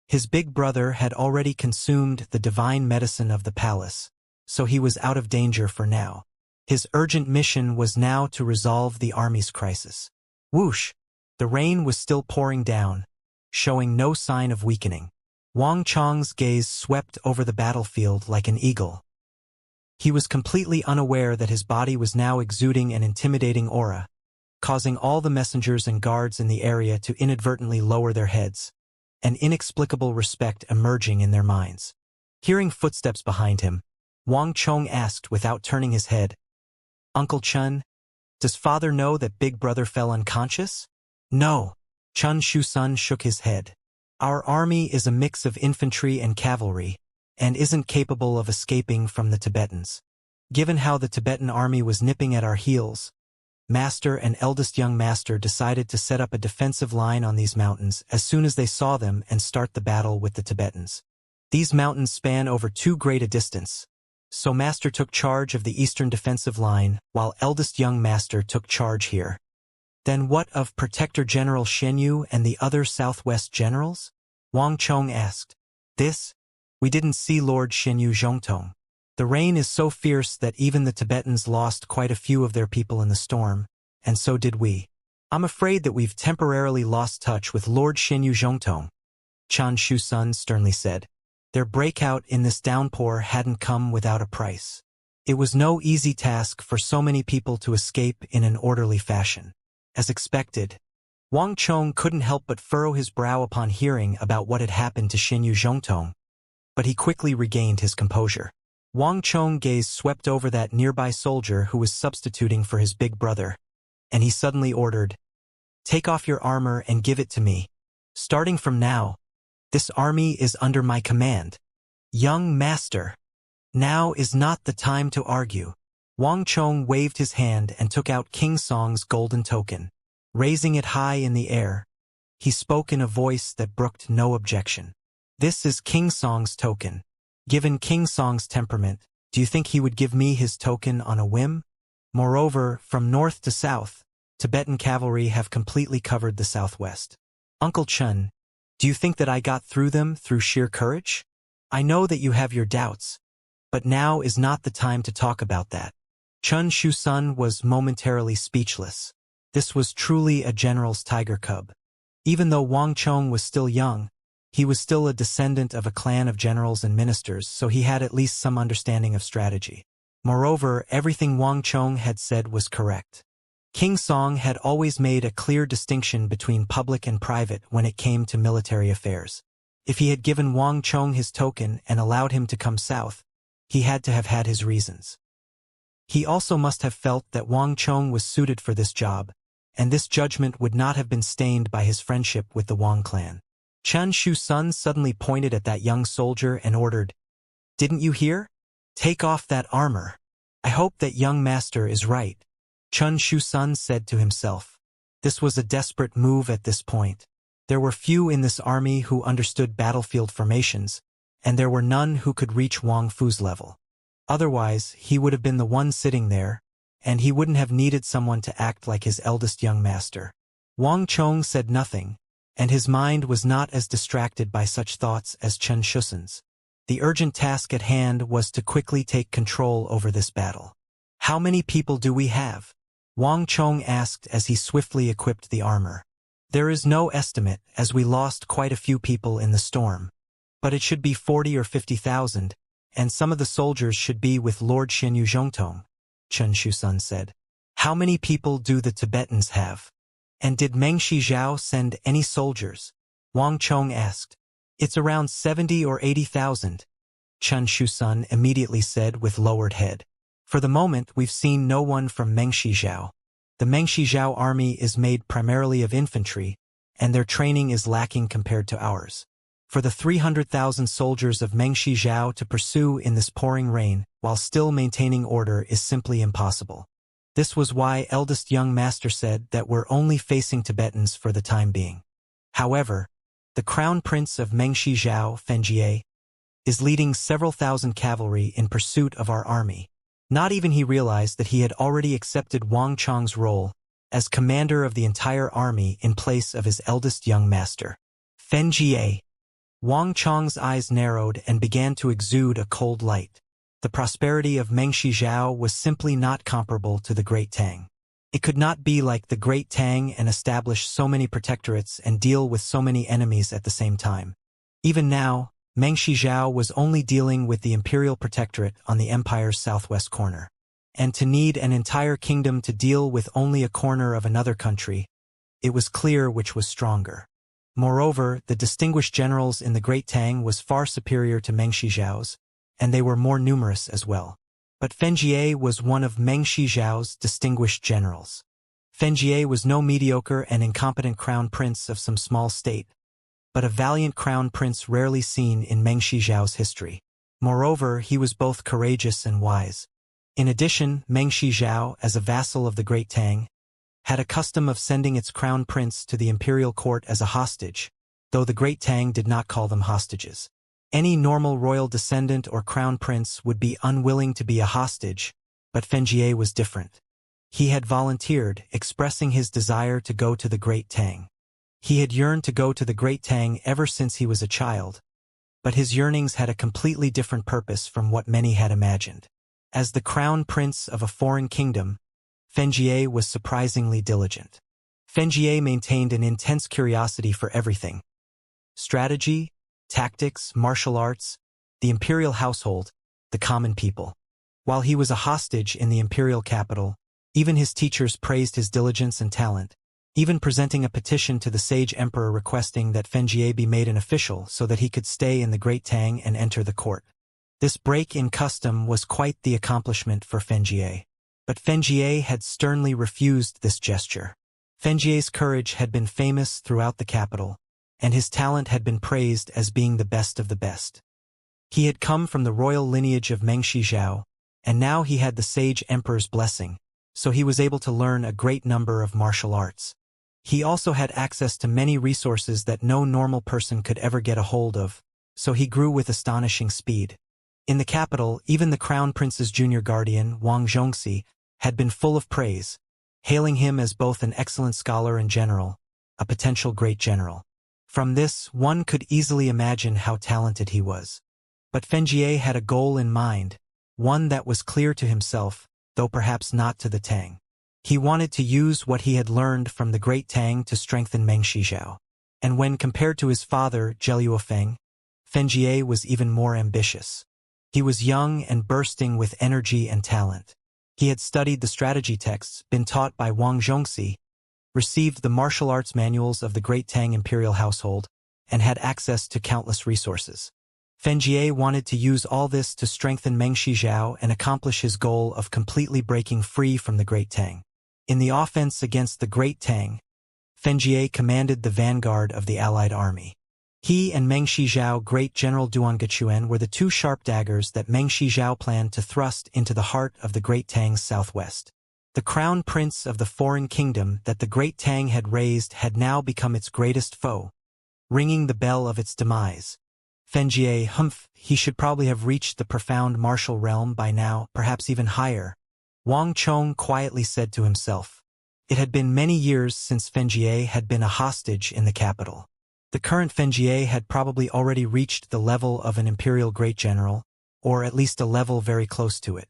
His big brother had already consumed the divine medicine of the palace, so he was out of danger for now. His urgent mission was now to resolve the army's crisis. Whoosh! The rain was still pouring down, showing no sign of weakening. Wang Chong's gaze swept over the battlefield like an eagle. He was completely unaware that his body was now exuding an intimidating aura, causing all the messengers and guards in the area to inadvertently lower their heads, an inexplicable respect emerging in their minds. Hearing footsteps behind him, Wang Chong asked without turning his head, "Uncle Chun, does father know that big brother fell unconscious?" "No." Chun Shu-sun shook his head. "Our army is a mix of infantry and cavalry, and isn't capable of escaping from the Tibetans. Given how the Tibetan army was nipping at our heels, Master and eldest young master decided to set up a defensive line on these mountains as soon as they saw them and start the battle with the Tibetans. These mountains span over too great a distance, so master took charge of the eastern defensive line while eldest young master took charge here." "Then what of Protector General Shenyu and the other southwest generals?" Wang Chong asked. We didn't see Lord Shenyu Zhongtong. The rain is so fierce that even the Tibetans lost quite a few of their people in the storm, and so did we. I'm afraid that we've temporarily lost touch with Lord Shenyu Zhongtong," Chan Shu-sun sternly said. Their breakout in this downpour hadn't come without a price. It was no easy task for so many people to escape in an orderly fashion. As expected, Wang Chong couldn't help but furrow his brow upon hearing about what had happened to Shenyu Zhongtong, but he quickly regained his composure. Wang Chong's gaze swept over that nearby soldier who was substituting for his big brother, and he suddenly ordered, "Take off your armor and give it to me. Starting from now, this army is under my command." "Young master, now is not the time to argue." Wang Chong waved his hand and took out King Song's golden token. Raising it high in the air, he spoke in a voice that brooked no objection. "This is King Song's token. Given King Song's temperament, do you think he would give me his token on a whim? Moreover, from north to south, Tibetan cavalry have completely covered the southwest. Uncle Chun, do you think that I got through them through sheer courage? I know that you have your doubts, but now is not the time to talk about that." Chun Shu-sun was momentarily speechless. This was truly a general's tiger cub. Even though Wang Chong was still young, he was still a descendant of a clan of generals and ministers, so he had at least some understanding of strategy. Moreover, everything Wang Chong had said was correct. King Song had always made a clear distinction between public and private when it came to military affairs. If he had given Wang Chong his token and allowed him to come south, he had to have had his reasons. He also must have felt that Wang Chong was suited for this job, and this judgment would not have been stained by his friendship with the Wang clan. Chan Shu-sun suddenly pointed at that young soldier and ordered, "Didn't you hear? Take off that armor." "I hope that young master is right," Chun Shu-sun said to himself. This was a desperate move at this point. There were few in this army who understood battlefield formations, and there were none who could reach Wang Fu's level. Otherwise, he would have been the one sitting there, and he wouldn't have needed someone to act like his eldest young master. Wang Chong said nothing, and his mind was not as distracted by such thoughts as Chen Shusan's. The urgent task at hand was to quickly take control over this battle. "How many people do we have?" Wang Chong asked as he swiftly equipped the armor. "There is no estimate, as we lost quite a few people in the storm. But it should be 40 or 50,000, and some of the soldiers should be with Lord Shenyu Zhongtong," Chen Shusan said. "How many people do the Tibetans have? And did Meng Shizhao send any soldiers?" Wang Chong asked. "It's around 70 or 80,000, Chen Shusan immediately said with lowered head. "For the moment, we've seen no one from Meng Shizhao. The Meng Shizhao army is made primarily of infantry, and their training is lacking compared to ours. For the 300,000 soldiers of Meng Shizhao to pursue in this pouring rain while still maintaining order is simply impossible. This was why eldest young master said that we're only facing Tibetans for the time being. However, the crown prince of Meng Shizhao, Fenjie, is leading several thousand cavalry in pursuit of our army." Not even he realized that he had already accepted Wang Chong's role as commander of the entire army in place of his eldest young master. Fenjie. Wang Chong's eyes narrowed and began to exude a cold light. The prosperity of Meng Shizhao was simply not comparable to the Great Tang. It could not be like the Great Tang and establish so many protectorates and deal with so many enemies at the same time. Even now, Meng Shizhao was only dealing with the imperial protectorate on the empire's southwest corner. And to need an entire kingdom to deal with only a corner of another country, it was clear which was stronger. Moreover, the distinguished generals in the Great Tang was far superior to Meng Shizhao's, and they were more numerous as well. But Fenjie was one of Meng Shizhao's distinguished generals. Fenjie was no mediocre and incompetent crown prince of some small state, but a valiant crown prince rarely seen in Meng Shizhao's history. Moreover, he was both courageous and wise. In addition, Meng Shizhao, as a vassal of the Great Tang, had a custom of sending its crown prince to the imperial court as a hostage, though the Great Tang did not call them hostages. Any normal royal descendant or crown prince would be unwilling to be a hostage, but Fenjie was different. He had volunteered, expressing his desire to go to the Great Tang. He had yearned to go to the Great Tang ever since he was a child, but his yearnings had a completely different purpose from what many had imagined. As the crown prince of a foreign kingdom, Fenjie was surprisingly diligent. Fenjie maintained an intense curiosity for everything: strategy, tactics, martial arts, the imperial household, the common people. While he was a hostage in the imperial capital, even his teachers praised his diligence and talent, even presenting a petition to the sage emperor requesting that Fenjie be made an official so that he could stay in the Great Tang and enter the court. This break in custom was quite the accomplishment for Fenjie. But Fenjie had sternly refused this gesture. Fenjie's courage had been famous throughout the capital, and his talent had been praised as being the best of the best. He had come from the royal lineage of Meng Shizhao, and now he had the sage emperor's blessing, so he was able to learn a great number of martial arts. He also had access to many resources that no normal person could ever get a hold of, so he grew with astonishing speed. In the capital, even the crown prince's junior guardian, Wang Zhongxi, had been full of praise, hailing him as both an excellent scholar and general, a potential great general. From this, one could easily imagine how talented he was. But Fenjie had a goal in mind, one that was clear to himself, though perhaps not to the Tang. He wanted to use what he had learned from the Great Tang to strengthen Meng Shizhao. And when compared to his father, Zheluofeng, Fenjie was even more ambitious. He was young and bursting with energy and talent. He had studied the strategy texts, been taught by Wang Zhongxi, received the martial arts manuals of the Great Tang imperial household, and had access to countless resources. Fenjie wanted to use all this to strengthen Meng Shizhao and accomplish his goal of completely breaking free from the Great Tang. In the offense against the Great Tang, Fenjie commanded the vanguard of the allied army. He and Meng Shizhao Great General Duangechuan were the two sharp daggers that Meng Shizhao planned to thrust into the heart of the Great Tang's southwest. The crown prince of the foreign kingdom that the Great Tang had raised had now become its greatest foe, ringing the bell of its demise. Fenjie, he should probably have reached the profound martial realm by now, perhaps even higher, Wang Chong quietly said to himself. It had been many years since Fenjie had been a hostage in the capital. The current Fenjie had probably already reached the level of an imperial great general, or at least a level very close to it.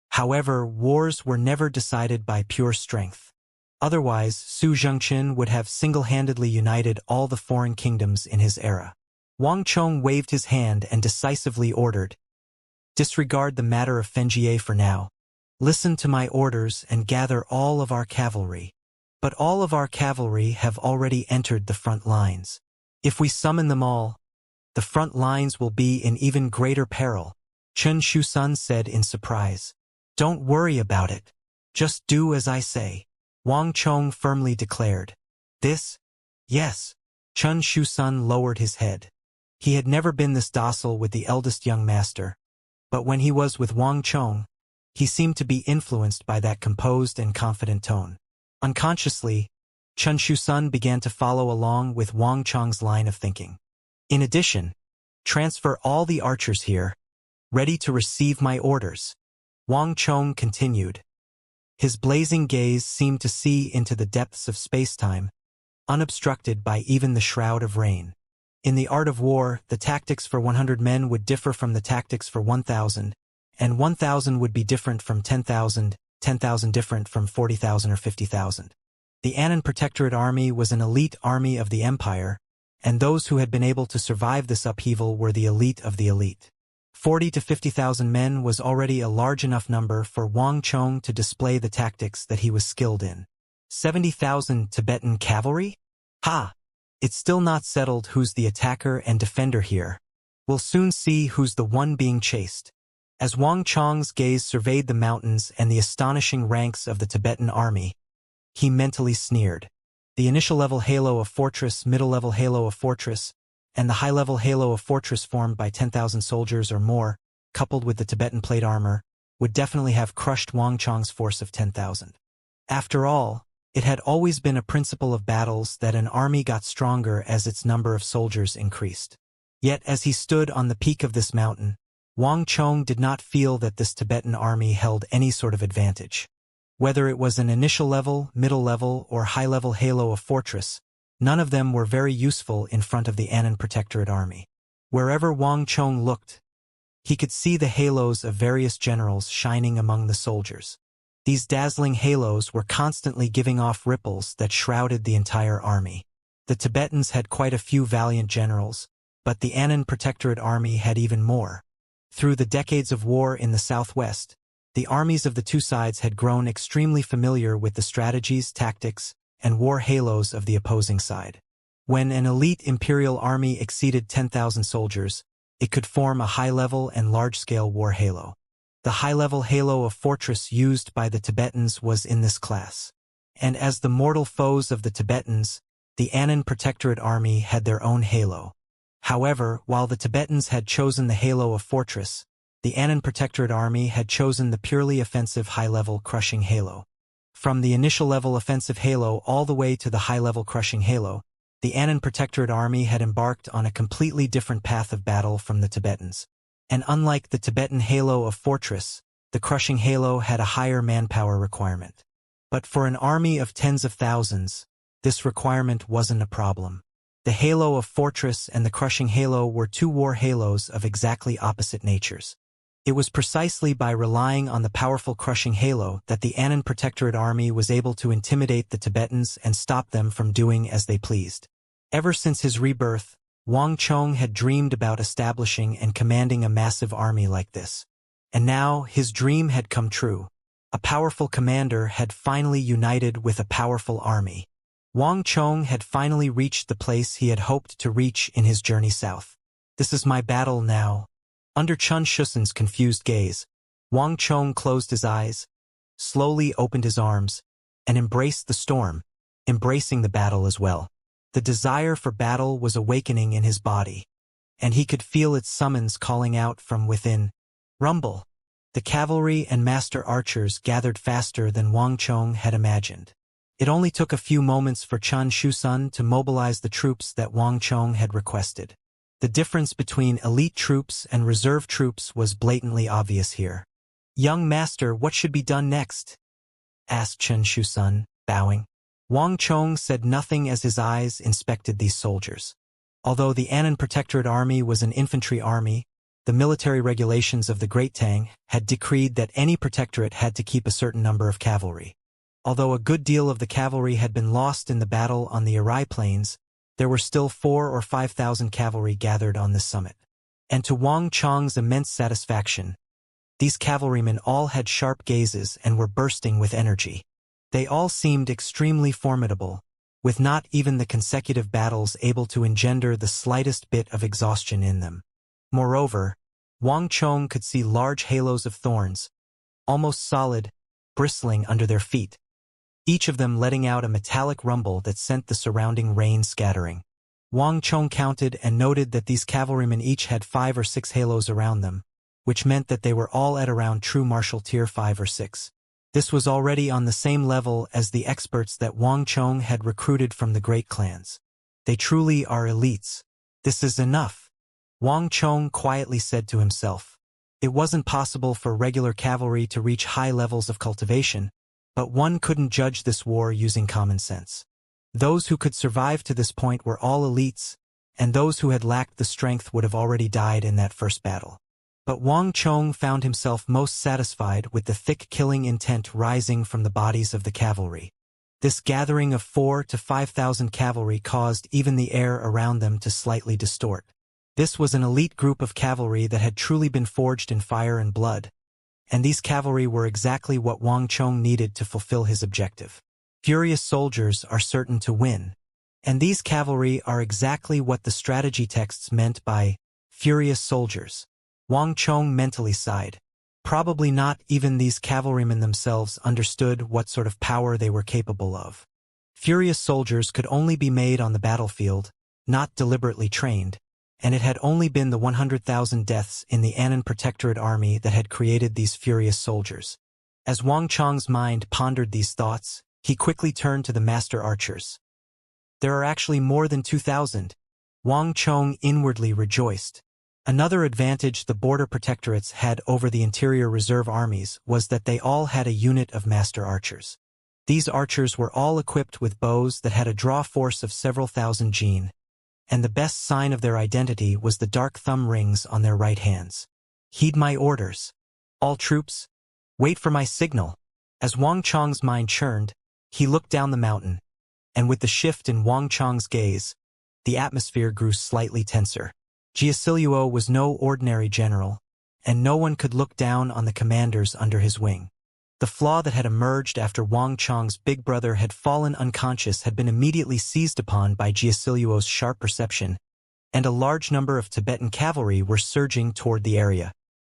However, wars were never decided by pure strength. Otherwise, Su Zhengqin would have single-handedly united all the foreign kingdoms in his era. Wang Chong waved his hand and decisively ordered, "Disregard the matter of Fenjie for now. Listen to my orders and gather all of our cavalry." But all of our cavalry have already entered the front lines. If we summon them all, the front lines will be in even greater peril, Chen Shusun said in surprise. Don't worry about it. Just do as I say, Wang Chong firmly declared. This? Yes. Chen Shusun lowered his head. He had never been this docile with the eldest young master, but when he was with Wang Chong, he seemed to be influenced by that composed and confident tone. Unconsciously, Chen Shusun began to follow along with Wang Chong's line of thinking. In addition, transfer all the archers here, ready to receive my orders, Wang Chong continued. His blazing gaze seemed to see into the depths of space-time, unobstructed by even the shroud of rain. In the art of war, the tactics for 100 men would differ from the tactics for 1,000, and 1,000 would be different from 10,000, 10,000 different from 40,000 or 50,000. The Anan Protectorate Army was an elite army of the Empire, and those who had been able to survive this upheaval were the elite of the elite. 40 to 50,000 men was already a large enough number for Wang Chong to display the tactics that he was skilled in. 70,000 Tibetan cavalry? Ha! It's still not settled who's the attacker and defender here. We'll soon see who's the one being chased. As Wang Chong's gaze surveyed the mountains and the astonishing ranks of the Tibetan army, he mentally sneered. The initial level halo of fortress, middle level halo of fortress, and the high-level halo of fortress formed by 10,000 soldiers or more, coupled with the Tibetan plate armor, would definitely have crushed Wang Chong's force of 10,000. After all, it had always been a principle of battles that an army got stronger as its number of soldiers increased. Yet as he stood on the peak of this mountain, Wang Chong did not feel that this Tibetan army held any sort of advantage. Whether it was an initial level, middle level, or high-level halo of fortress, none of them were very useful in front of the Anan Protectorate army. Wherever Wang Chong looked, he could see the halos of various generals shining among the soldiers. These dazzling halos were constantly giving off ripples that shrouded the entire army. The Tibetans had quite a few valiant generals, but the Anan Protectorate army had even more. Through the decades of war in the southwest, the armies of the two sides had grown extremely familiar with the strategies, tactics, and war halos of the opposing side. When an elite imperial army exceeded 10,000 soldiers, it could form a high-level and large-scale war halo. The high-level halo of fortress used by the Tibetans was in this class. And as the mortal foes of the Tibetans, the Anan Protectorate army had their own halo. However, while the Tibetans had chosen the halo of fortress, the Anan Protectorate army had chosen the purely offensive high-level crushing halo. From the initial level offensive halo all the way to the high-level crushing halo, the Anan Protectorate army had embarked on a completely different path of battle from the Tibetans. And unlike the Tibetan halo of fortress, the crushing halo had a higher manpower requirement. But for an army of tens of thousands, this requirement wasn't a problem. The halo of fortress and the crushing halo were two war halos of exactly opposite natures. It was precisely by relying on the powerful crushing halo that the Anan Protectorate army was able to intimidate the Tibetans and stop them from doing as they pleased. Ever since his rebirth, Wang Chong had dreamed about establishing and commanding a massive army like this. And now his dream had come true. A powerful commander had finally united with a powerful army. Wang Chong had finally reached the place he had hoped to reach in his journey south. This is my battle now. Under Chun Shusan's confused gaze, Wang Chong closed his eyes, slowly opened his arms, and embraced the storm, embracing the battle as well. The desire for battle was awakening in his body, and he could feel its summons calling out from within. Rumble! The cavalry and master archers gathered faster than Wang Chong had imagined. It only took a few moments for Chun Shusan to mobilize the troops that Wang Chong had requested. The difference between elite troops and reserve troops was blatantly obvious here. "Young master, what should be done next?" asked Chun Shusan, bowing. Wang Chong said nothing as his eyes inspected these soldiers. Although the Anan Protectorate army was an infantry army, the military regulations of the Great Tang had decreed that any protectorate had to keep a certain number of cavalry. Although a good deal of the cavalry had been lost in the battle on the Arai Plains, there were still 4,000 or 5,000 cavalry gathered on this summit. And to Wang Chong's immense satisfaction, these cavalrymen all had sharp gazes and were bursting with energy. They all seemed extremely formidable, with not even the consecutive battles able to engender the slightest bit of exhaustion in them. Moreover, Wang Chong could see large halos of thorns, almost solid, bristling under their feet, each of them letting out a metallic rumble that sent the surrounding rain scattering. Wang Chong counted and noted that these cavalrymen each had 5 or 6 halos around them, which meant that they were all at around true martial tier 5 or 6. This was already on the same level as the experts that Wang Chong had recruited from the great clans. They truly are elites. This is enough, Wang Chong quietly said to himself. It wasn't possible for regular cavalry to reach high levels of cultivation, but one couldn't judge this war using common sense. Those who could survive to this point were all elites, and those who had lacked the strength would have already died in that first battle. But Wang Chong found himself most satisfied with the thick killing intent rising from the bodies of the cavalry. This gathering of 4,000 to 5,000 cavalry caused even the air around them to slightly distort. This was an elite group of cavalry that had truly been forged in fire and blood, and these cavalry were exactly what Wang Chong needed to fulfill his objective. Furious soldiers are certain to win, and these cavalry are exactly what the strategy texts meant by furious soldiers. Wang Chong mentally sighed. Probably not even these cavalrymen themselves understood what sort of power they were capable of. Furious soldiers could only be made on the battlefield, not deliberately trained, and it had only been the 100,000 deaths in the Annan Protectorate army that had created these furious soldiers. As Wang Chong's mind pondered these thoughts, he quickly turned to the master archers. There are actually more than 2,000. Wang Chong inwardly rejoiced. Another advantage the border protectorates had over the interior reserve armies was that they all had a unit of master archers. These archers were all equipped with bows that had a draw force of several thousand jin, and the best sign of their identity was the dark thumb rings on their right hands. Heed my orders. All troops, wait for my signal. As Wang Chong's mind churned, he looked down the mountain, and with the shift in Wang Chong's gaze, the atmosphere grew slightly tenser. Xianxia was no ordinary general, and no one could look down on the commanders under his wing. The flaw that had emerged after Wang Chong's big brother had fallen unconscious had been immediately seized upon by Xianxia's sharp perception, and a large number of Tibetan cavalry were surging toward the area.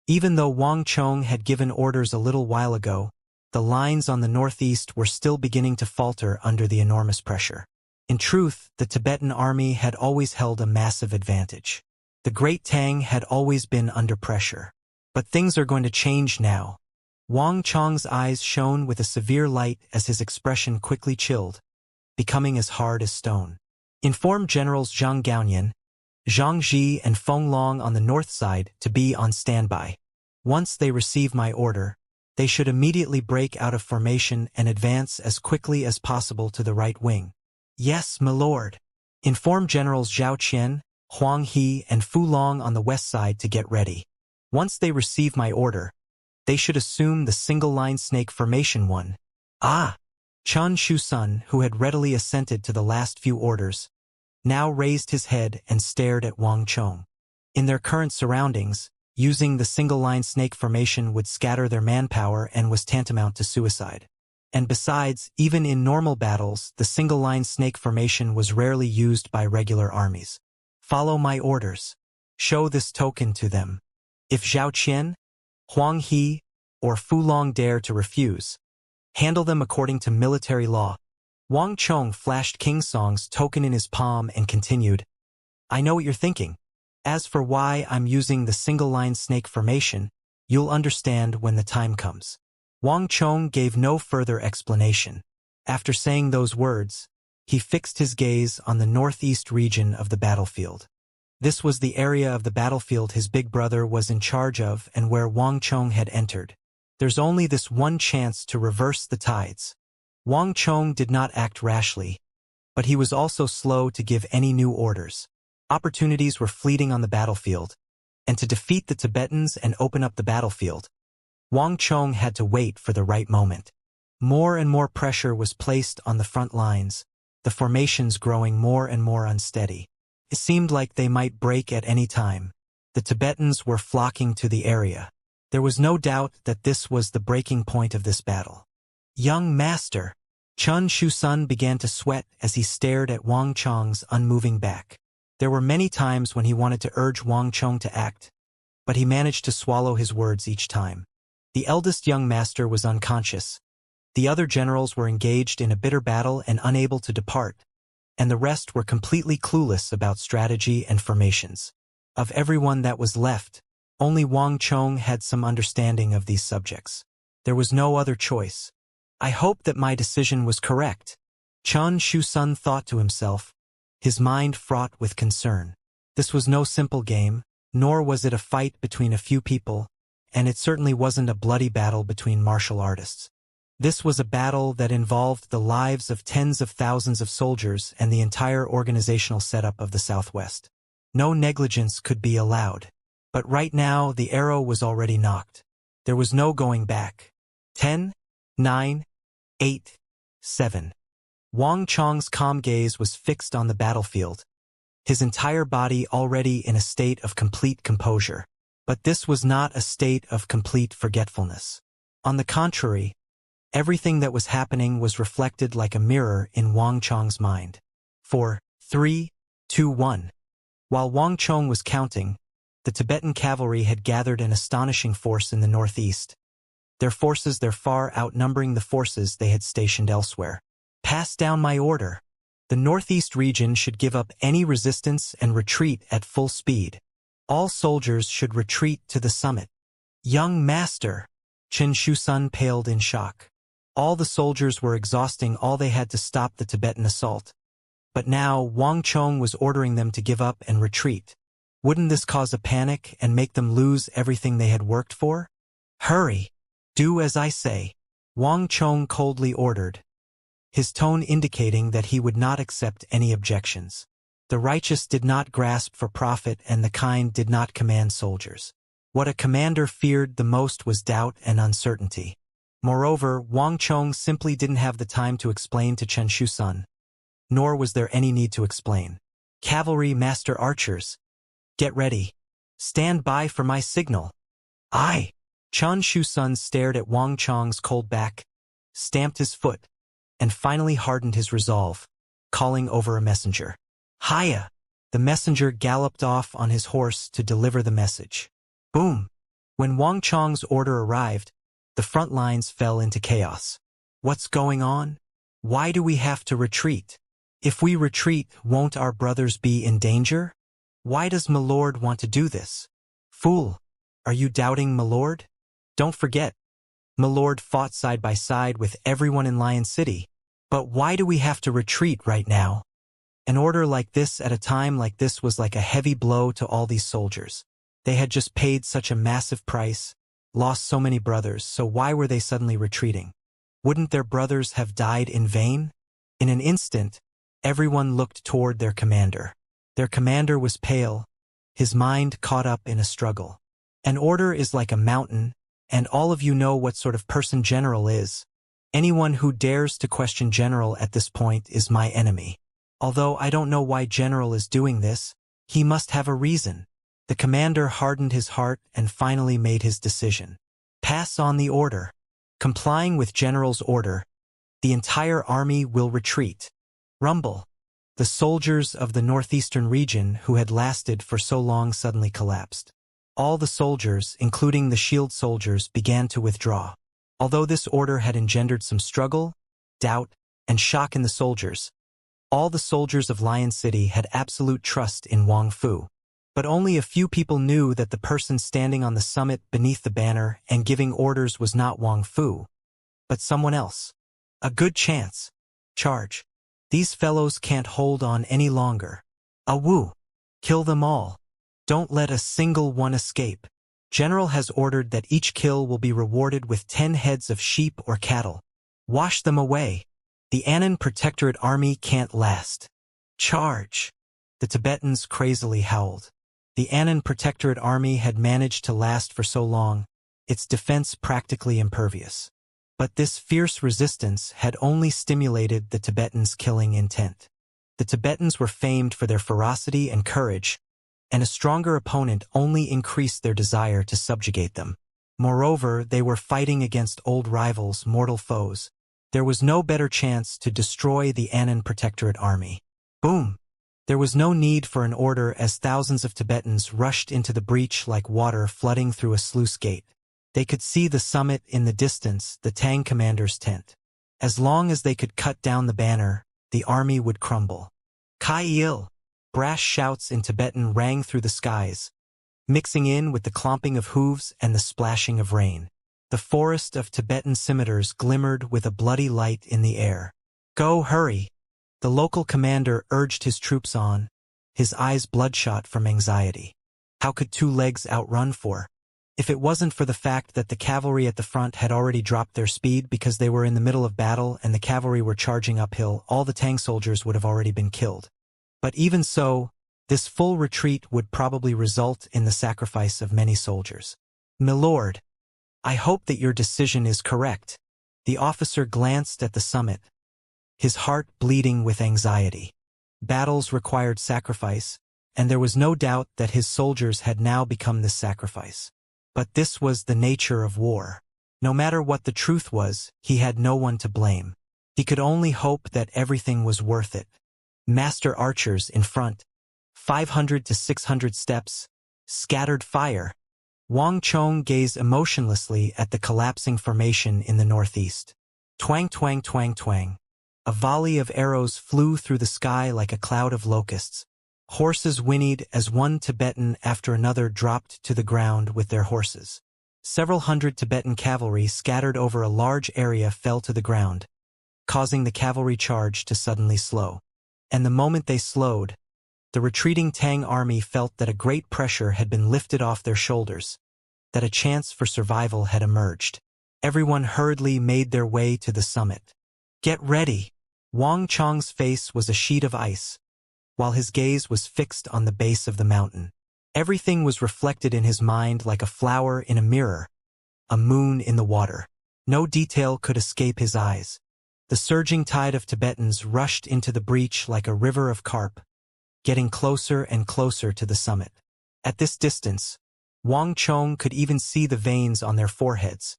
Even though Wang Chong had given orders a little while ago, the lines on the northeast were still beginning to falter under the enormous pressure. In truth, the Tibetan army had always held a massive advantage. The Great Tang had always been under pressure. But things are going to change now. Wang Chong's eyes shone with a severe light as his expression quickly chilled, becoming as hard as stone. Inform Generals Zhang Gaonian, Zhang Ji and Feng Long on the north side to be on standby. Once they receive my order, they should immediately break out of formation and advance as quickly as possible to the right wing. Yes, my lord. Inform Generals Zhao Qian, Huang He and Fu Long on the west side to get ready. Once they receive my order, they should assume the single-line snake formation one. Ah! Chen Shusun, who had readily assented to the last few orders, now raised his head and stared at Wang Chong. In their current surroundings, using the single-line snake formation would scatter their manpower and was tantamount to suicide. And besides, even in normal battles, the single-line snake formation was rarely used by regular armies. Follow my orders. Show this token to them. If Zhao Qian, Huang He, or Fu Long dare to refuse, handle them according to military law. Wang Chong flashed King Song's token in his palm and continued, I know what you're thinking. As for why I'm using the single-line snake formation, you'll understand when the time comes. Wang Chong gave no further explanation. After saying those words, he fixed his gaze on the northeast region of the battlefield. This was the area of the battlefield his big brother was in charge of and where Wang Chong had entered. There's only this one chance to reverse the tides. Wang Chong did not act rashly, but he was also slow to give any new orders. Opportunities were fleeting on the battlefield, and to defeat the Tibetans and open up the battlefield, Wang Chong had to wait for the right moment. More and more pressure was placed on the front lines, the formations growing more and more unsteady. It seemed like they might break at any time. The Tibetans were flocking to the area. There was no doubt that this was the breaking point of this battle. Young master! Chen Shusun began to sweat as he stared at Wang Chong's unmoving back. There were many times when he wanted to urge Wang Chong to act, but he managed to swallow his words each time. The eldest young master was unconscious. The other generals were engaged in a bitter battle and unable to depart, and the rest were completely clueless about strategy and formations. Of everyone that was left, only Wang Chong had some understanding of these subjects. There was no other choice. I hope that my decision was correct. Chen Shusun thought to himself, his mind fraught with concern. This was no simple game, nor was it a fight between a few people, and it certainly wasn't a bloody battle between martial artists. This was a battle that involved the lives of tens of thousands of soldiers and the entire organizational setup of the Southwest. No negligence could be allowed. But right now the arrow was already knocked. There was no going back. 10, 9, 8, 7. Wang Chong's calm gaze was fixed on the battlefield, his entire body already in a state of complete composure. But this was not a state of complete forgetfulness. On the contrary, everything that was happening was reflected like a mirror in Wang Chong's mind. 4, 3, 2, 1. While Wang Chong was counting, the Tibetan cavalry had gathered an astonishing force in the northeast. Their forces far outnumbering the forces they had stationed elsewhere. Pass down my order. The northeast region should give up any resistance and retreat at full speed. All soldiers should retreat to the summit. Young master! Chen Shusun paled in shock. All the soldiers were exhausting all they had to stop the Tibetan assault. But now Wang Chong was ordering them to give up and retreat. Wouldn't this cause a panic and make them lose everything they had worked for? Hurry! Do as I say, Wang Chong coldly ordered, his tone indicating that he would not accept any objections. The righteous did not grasp for profit and the kind did not command soldiers. What a commander feared the most was doubt and uncertainty. Moreover, Wang Chong simply didn't have the time to explain to Chen Shusun. Nor was there any need to explain. Cavalry master archers, get ready. Stand by for my signal. Aye. Chen Shusun stared at Wang Chong's cold back, stamped his foot, and finally hardened his resolve, calling over a messenger. Hiya! The messenger galloped off on his horse to deliver the message. Boom! When Wang Chong's order arrived, the front lines fell into chaos. What's going on? Why do we have to retreat? If we retreat, won't our brothers be in danger? Why does my lord want to do this? Fool! Are you doubting my lord? Don't forget, my lord fought side by side with everyone in Lion City. But why do we have to retreat right now? An order like this at a time like this was like a heavy blow to all these soldiers. They had just paid such a massive price, lost so many brothers, so why were they suddenly retreating? Wouldn't their brothers have died in vain? In an instant, everyone looked toward their commander. Their commander was pale, his mind caught up in a struggle. An order is like a mountain, and all of you know what sort of person General is. Anyone who dares to question General at this point is my enemy. Although I don't know why General is doing this, he must have a reason. The commander hardened his heart and finally made his decision. Pass on the order. Complying with General's order, the entire army will retreat. Rumble. The soldiers of the northeastern region who had lasted for so long suddenly collapsed. All the soldiers, including the shield soldiers, began to withdraw. Although this order had engendered some struggle, doubt, and shock in the soldiers, all the soldiers of Lion City had absolute trust in Wang Fu. But only a few people knew that the person standing on the summit beneath the banner and giving orders was not Wang Fu, but someone else. A good chance. Charge. These fellows can't hold on any longer. Awu! Kill them all. Don't let a single one escape. General has ordered that each kill will be rewarded with 10 heads of sheep or cattle. Wash them away. The Anan Protectorate army can't last. Charge! The Tibetans crazily howled. The Anan Protectorate army had managed to last for so long, its defense practically impervious. But this fierce resistance had only stimulated the Tibetans' killing intent. The Tibetans were famed for their ferocity and courage, and a stronger opponent only increased their desire to subjugate them. Moreover, they were fighting against old rivals, mortal foes. There was no better chance to destroy the Anan Protectorate army. Boom! There was no need for an order as thousands of Tibetans rushed into the breach like water flooding through a sluice gate. They could see the summit in the distance, the Tang commander's tent. As long as they could cut down the banner, the army would crumble. Kai-il! Brash shouts in Tibetan rang through the skies, mixing in with the clomping of hooves and the splashing of rain. The forest of Tibetan scimitars glimmered with a bloody light in the air. Go, hurry! The local commander urged his troops on, his eyes bloodshot from anxiety. How could two legs outrun for? If it wasn't for the fact that the cavalry at the front had already dropped their speed because they were in the middle of battle and the cavalry were charging uphill, all the Tang soldiers would have already been killed. But even so, this full retreat would probably result in the sacrifice of many soldiers. My lord, I hope that your decision is correct. The officer glanced at the summit, his heart bleeding with anxiety. Battles required sacrifice, and there was no doubt that his soldiers had now become this sacrifice. But this was the nature of war. No matter what the truth was, he had no one to blame. He could only hope that everything was worth it. Master archers in front, 500 to 600 steps, scattered fire. Wang Chong gazed emotionlessly at the collapsing formation in the northeast. Twang, twang, twang, twang. A volley of arrows flew through the sky like a cloud of locusts. Horses whinnied as one Tibetan after another dropped to the ground with their horses. Several hundred Tibetan cavalry scattered over a large area fell to the ground, causing the cavalry charge to suddenly slow. And the moment they slowed, the retreating Tang army felt that a great pressure had been lifted off their shoulders, that a chance for survival had emerged. Everyone hurriedly made their way to the summit. Get ready! Wang Chong's face was a sheet of ice, while his gaze was fixed on the base of the mountain. Everything was reflected in his mind like a flower in a mirror, a moon in the water. No detail could escape his eyes. The surging tide of Tibetans rushed into the breach like a river of carp, getting closer and closer to the summit. At this distance, Wang Chong could even see the veins on their foreheads,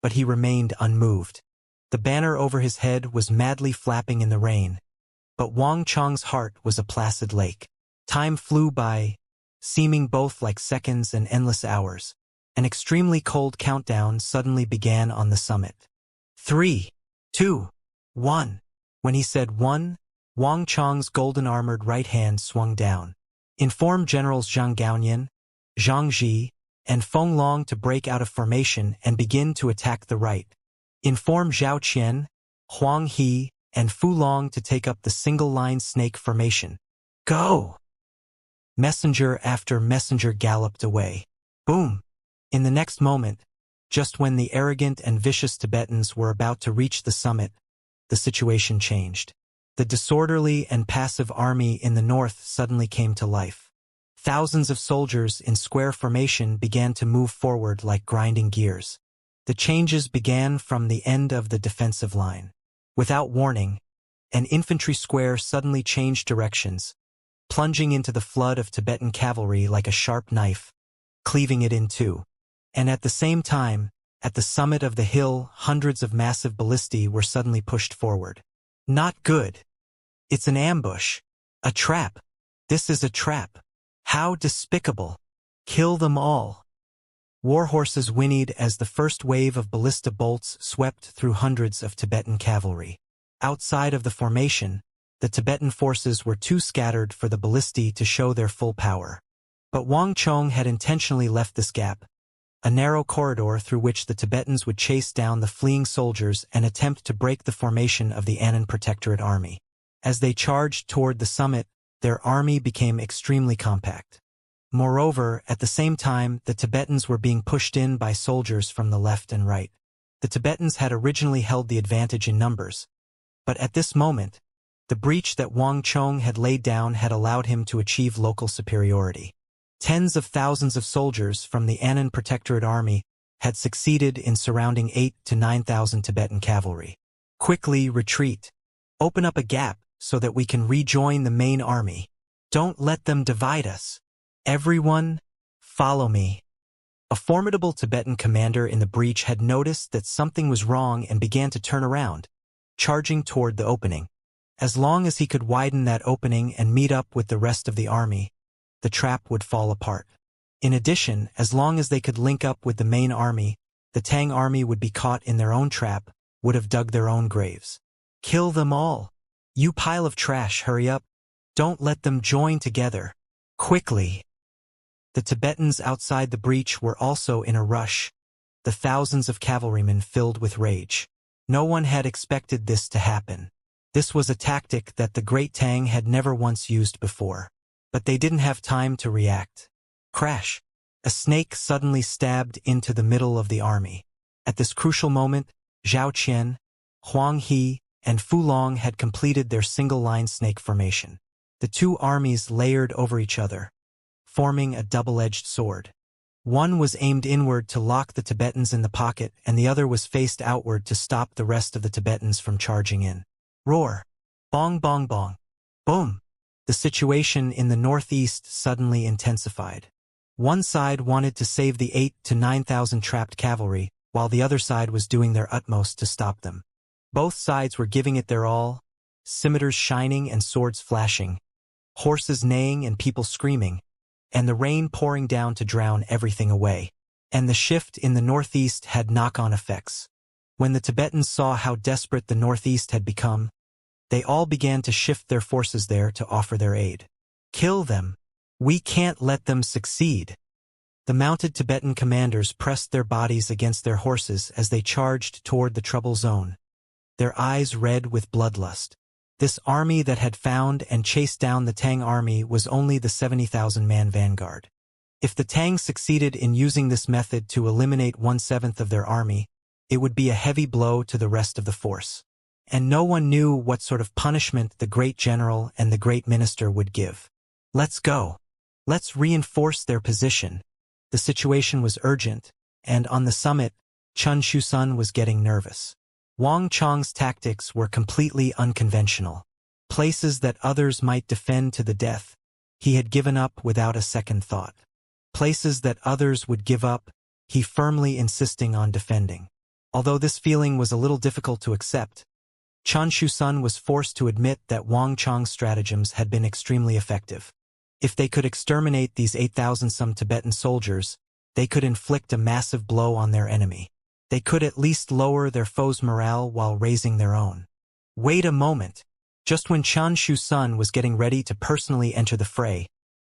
but he remained unmoved. The banner over his head was madly flapping in the rain, but Wang Chong's heart was a placid lake. Time flew by, seeming both like seconds and endless hours. An extremely cold countdown suddenly began on the summit. 3, 2, 1. When he said 1, Wang Chong's golden-armored right hand swung down. Inform Generals Zhang Gaonian, Zhang Ji, and Feng Long to break out of formation and begin to attack the right. Inform Zhao Qian, Huang He, and Fu Long to take up the single-line snake formation. Go! Messenger after messenger galloped away. Boom! In the next moment, just when the arrogant and vicious Tibetans were about to reach the summit, the situation changed. The disorderly and passive army in the north suddenly came to life. Thousands of soldiers in square formation began to move forward like grinding gears. The changes began from the end of the defensive line. Without warning, an infantry square suddenly changed directions, plunging into the flood of Tibetan cavalry like a sharp knife, cleaving it in two. And at the same time, at the summit of the hill, hundreds of massive ballistae were suddenly pushed forward. Not good. It's an ambush. A trap. This is a trap. How despicable. Kill them all. Warhorses whinnied as the first wave of ballista bolts swept through hundreds of Tibetan cavalry. Outside of the formation, the Tibetan forces were too scattered for the ballistae to show their full power. But Wang Chong had intentionally left this gap, a narrow corridor through which the Tibetans would chase down the fleeing soldiers and attempt to break the formation of the Annan Protectorate army. As they charged toward the summit, their army became extremely compact. Moreover, at the same time, the Tibetans were being pushed in by soldiers from the left and right. The Tibetans had originally held the advantage in numbers, but at this moment, the breach that Wang Chong had laid down had allowed him to achieve local superiority. Tens of thousands of soldiers from the Annan Protectorate army had succeeded in surrounding 8,000 to 9,000 Tibetan cavalry. Quickly retreat. Open up a gap so that we can rejoin the main army. Don't let them divide us. Everyone, follow me. A formidable Tibetan commander in the breach had noticed that something was wrong and began to turn around, charging toward the opening. As long as he could widen that opening and meet up with the rest of the army, the trap would fall apart. In addition, as long as they could link up with the main army, the Tang army would be caught in their own trap, would have dug their own graves. Kill them all. You pile of trash, hurry up. Don't let them join together. Quickly. The Tibetans outside the breach were also in a rush, the thousands of cavalrymen filled with rage. No one had expected this to happen. This was a tactic that the Great Tang had never once used before. But they didn't have time to react. Crash! A snake suddenly stabbed into the middle of the army. At this crucial moment, Zhao Qian, Huang He, and Fu Long had completed their single-line snake formation. The two armies layered over each other, forming a double-edged sword. One was aimed inward to lock the Tibetans in the pocket, and the other was faced outward to stop the rest of the Tibetans from charging in. Roar. Bong bong bong. Boom. The situation in the northeast suddenly intensified. One side wanted to save the 8 to 9,000 trapped cavalry, while the other side was doing their utmost to stop them. Both sides were giving it their all, scimitars shining and swords flashing, horses neighing and people screaming, and the rain pouring down to drown everything away. And the shift in the northeast had knock-on effects. When the Tibetans saw how desperate the northeast had become, they all began to shift their forces there to offer their aid. Kill them. We can't let them succeed. The mounted Tibetan commanders pressed their bodies against their horses as they charged toward the trouble zone, their eyes red with bloodlust. This army that had found and chased down the Tang army was only the 70,000-man vanguard. If the Tang succeeded in using this method to eliminate 1/7 of their army, it would be a heavy blow to the rest of the force. And no one knew what sort of punishment the great general and the great minister would give. Let's go. Let's reinforce their position. The situation was urgent, and on the summit, Chen Shusun was getting nervous. Wang Chong's tactics were completely unconventional. Places that others might defend to the death, he had given up without a second thought. Places that others would give up, he firmly insisting on defending. Although this feeling was a little difficult to accept, Chen Shusun was forced to admit that Wang Chong's stratagems had been extremely effective. If they could exterminate these 8,000-some Tibetan soldiers, they could inflict a massive blow on their enemy. They could at least lower their foes' morale while raising their own. Wait a moment. Just when Chen Shusun was getting ready to personally enter the fray,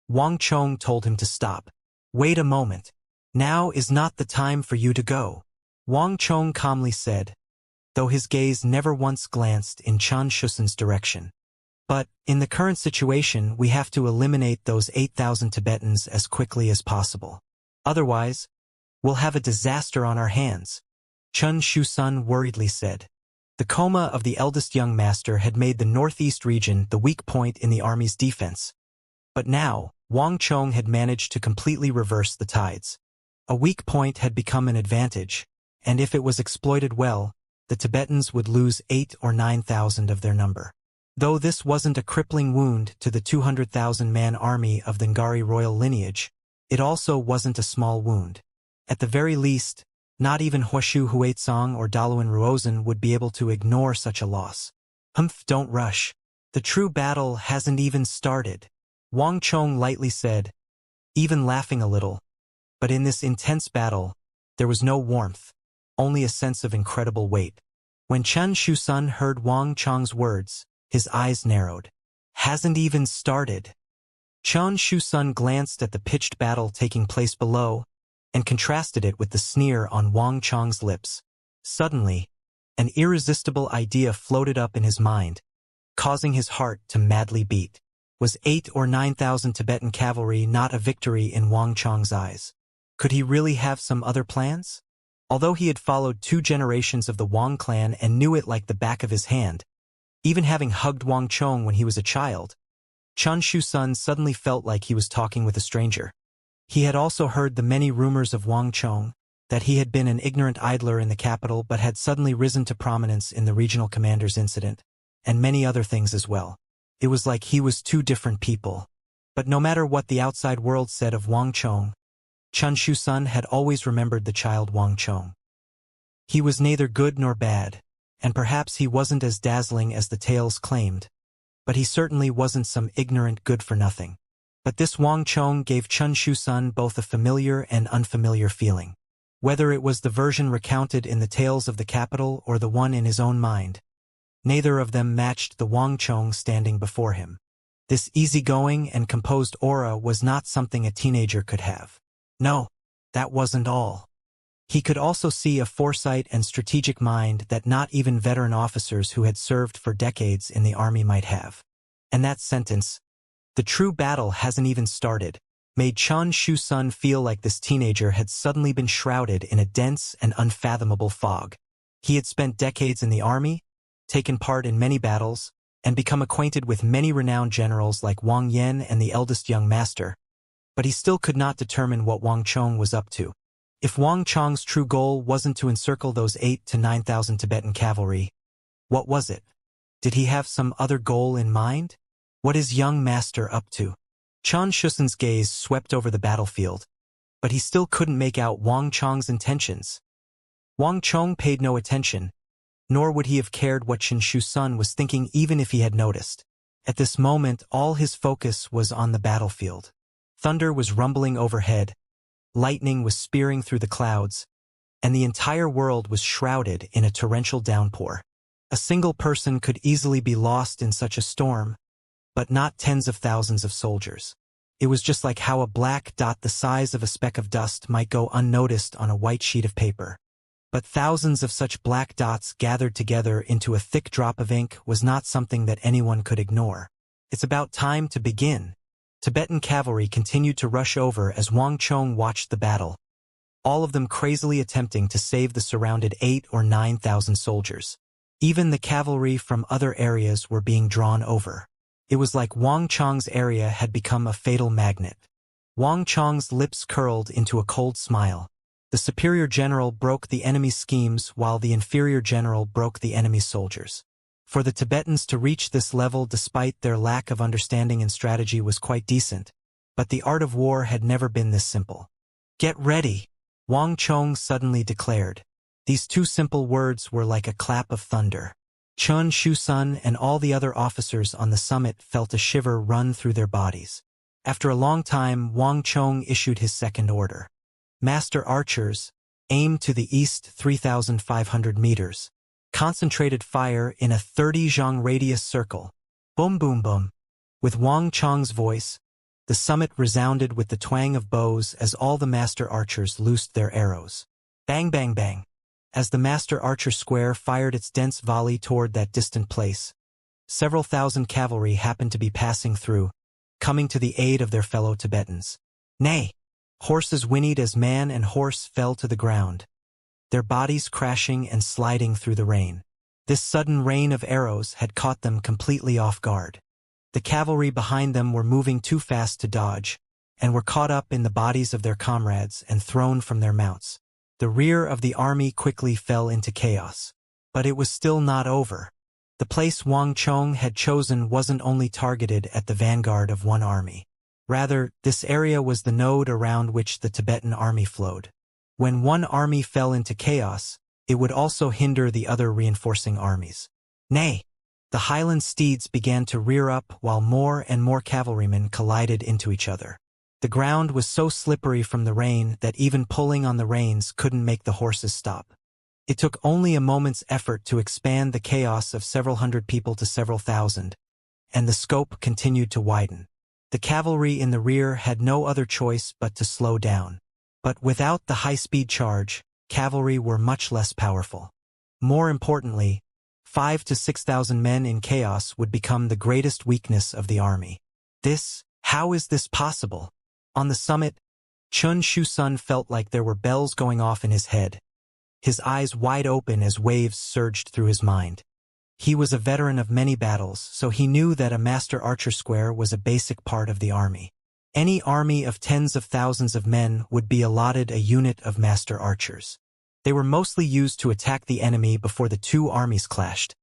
Wang Chong told him to stop. Wait a moment. Now is not the time for you to go. Wang Chong calmly said, though his gaze never once glanced in Chen Shusun's direction. But, in the current situation, we have to eliminate those 8,000 Tibetans as quickly as possible. Otherwise, we'll have a disaster on our hands, Chen Shusun worriedly said. The coma of the eldest young master had made the northeast region the weak point in the army's defense. But now, Wang Chong had managed to completely reverse the tides. A weak point had become an advantage, and if it was exploited well, the Tibetans would lose 8 or 9,000 of their number. Though this wasn't a crippling wound to the 200,000-man army of the Ngari royal lineage, it also wasn't a small wound. At the very least, not even Huashu Huaitsong or Daluan Ruozhen would be able to ignore such a loss. Don't rush. The true battle hasn't even started, Wang Chong lightly said, even laughing a little. But in this intense battle, there was no warmth, only a sense of incredible weight. When Chen Shusun heard Wang Chong's words, his eyes narrowed. Hasn't even started. Chen Shusun glanced at the pitched battle taking place below, and contrasted it with the sneer on Wang Chong's lips. Suddenly, an irresistible idea floated up in his mind, causing his heart to madly beat. Was 8 or 9,000 Tibetan cavalry not a victory in Wang Chong's eyes? Could he really have some other plans? Although he had followed 2 generations of the Wang clan and knew it like the back of his hand, even having hugged Wang Chong when he was a child, Chen Shusun suddenly felt like he was talking with a stranger. He had also heard the many rumors of Wang Chong, that he had been an ignorant idler in the capital but had suddenly risen to prominence in the regional commander's incident, and many other things as well. It was like he was 2 different people. But no matter what the outside world said of Wang Chong, Chen Shusun had always remembered the child Wang Chong. He was neither good nor bad, and perhaps he wasn't as dazzling as the tales claimed, but he certainly wasn't some ignorant good-for-nothing. But this Wang Chong gave Chen Shusun both a familiar and unfamiliar feeling. Whether it was the version recounted in the tales of the capital or the one in his own mind, neither of them matched the Wang Chong standing before him. This easygoing and composed aura was not something a teenager could have. No, that wasn't all. He could also see a foresight and strategic mind that not even veteran officers who had served for decades in the army might have. And that sentence, "The true battle hasn't even started," made Chen Shusun feel like this teenager had suddenly been shrouded in a dense and unfathomable fog. He had spent decades in the army, taken part in many battles, and become acquainted with many renowned generals like Wang Yan and the eldest young master, but he still could not determine what Wang Chong was up to. If Wang Chong's true goal wasn't to encircle those 8 to 9,000 Tibetan cavalry, what was it? Did he have some other goal in mind? What is young master up to? Chen Shusan's gaze swept over the battlefield, but he still couldn't make out Wang Chong's intentions. Wang Chong paid no attention, nor would he have cared what Chen Shusan was thinking even if he had noticed. At this moment, all his focus was on the battlefield. Thunder was rumbling overhead, lightning was spearing through the clouds, and the entire world was shrouded in a torrential downpour. A single person could easily be lost in such a storm, but not tens of thousands of soldiers. It was just like how a black dot the size of a speck of dust might go unnoticed on a white sheet of paper. But thousands of such black dots gathered together into a thick drop of ink was not something that anyone could ignore. It's about time to begin. Tibetan cavalry continued to rush over as Wang Chong watched the battle, all of them crazily attempting to save the surrounded 8,000 or 9,000 soldiers. Even the cavalry from other areas were being drawn over. It was like Wang Chong's area had become a fatal magnet. Wang Chong's lips curled into a cold smile. The superior general broke the enemy's schemes while the inferior general broke the enemy's soldiers. For the Tibetans to reach this level despite their lack of understanding and strategy was quite decent, but the art of war had never been this simple. "Get ready," Wang Chong suddenly declared. These two simple words were like a clap of thunder. Chen Shusun and all the other officers on the summit felt a shiver run through their bodies. After a long time, Wang Chong issued his second order. "Master archers, aim to the east 3,500 meters. Concentrated fire in a 30 zhang radius circle. Boom boom boom." With Wang Chong's voice, the summit resounded with the twang of bows as all the master archers loosed their arrows. Bang bang bang. As the master archer square fired its dense volley toward that distant place, several thousand cavalry happened to be passing through, coming to the aid of their fellow Tibetans. Nay! Horses whinnied as man and horse fell to the ground, their bodies crashing and sliding through the rain. This sudden rain of arrows had caught them completely off guard. The cavalry behind them were moving too fast to dodge, and were caught up in the bodies of their comrades and thrown from their mounts. The rear of the army quickly fell into chaos. But it was still not over. The place Wang Chong had chosen wasn't only targeted at the vanguard of one army. Rather, this area was the node around which the Tibetan army flowed. When one army fell into chaos, it would also hinder the other reinforcing armies. Nay! The highland steeds began to rear up while more and more cavalrymen collided into each other. The ground was so slippery from the rain that even pulling on the reins couldn't make the horses stop. It took only a moment's effort to expand the chaos of several hundred people to several thousand, and the scope continued to widen. The cavalry in the rear had no other choice but to slow down. But without the high-speed charge, cavalry were much less powerful. More importantly, 5,000 to 6,000 men in chaos would become the greatest weakness of the army. How is this possible? On the summit, Chen Shusun felt like there were bells going off in his head, his eyes wide open as waves surged through his mind. He was a veteran of many battles, so he knew that a master archer square was a basic part of the army. Any army of tens of thousands of men would be allotted a unit of master archers. They were mostly used to attack the enemy before the two armies clashed,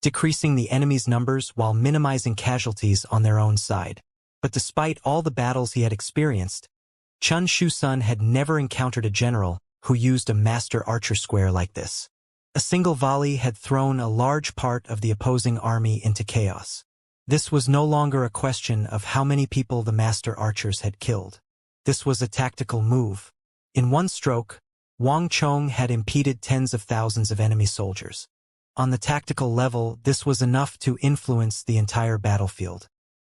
decreasing the enemy's numbers while minimizing casualties on their own side. But despite all the battles he had experienced, Chen Shusun had never encountered a general who used a master archer square like this. A single volley had thrown a large part of the opposing army into chaos. This was no longer a question of how many people the master archers had killed. This was a tactical move. In one stroke, Wang Chong had impeded tens of thousands of enemy soldiers. On the tactical level, this was enough to influence the entire battlefield.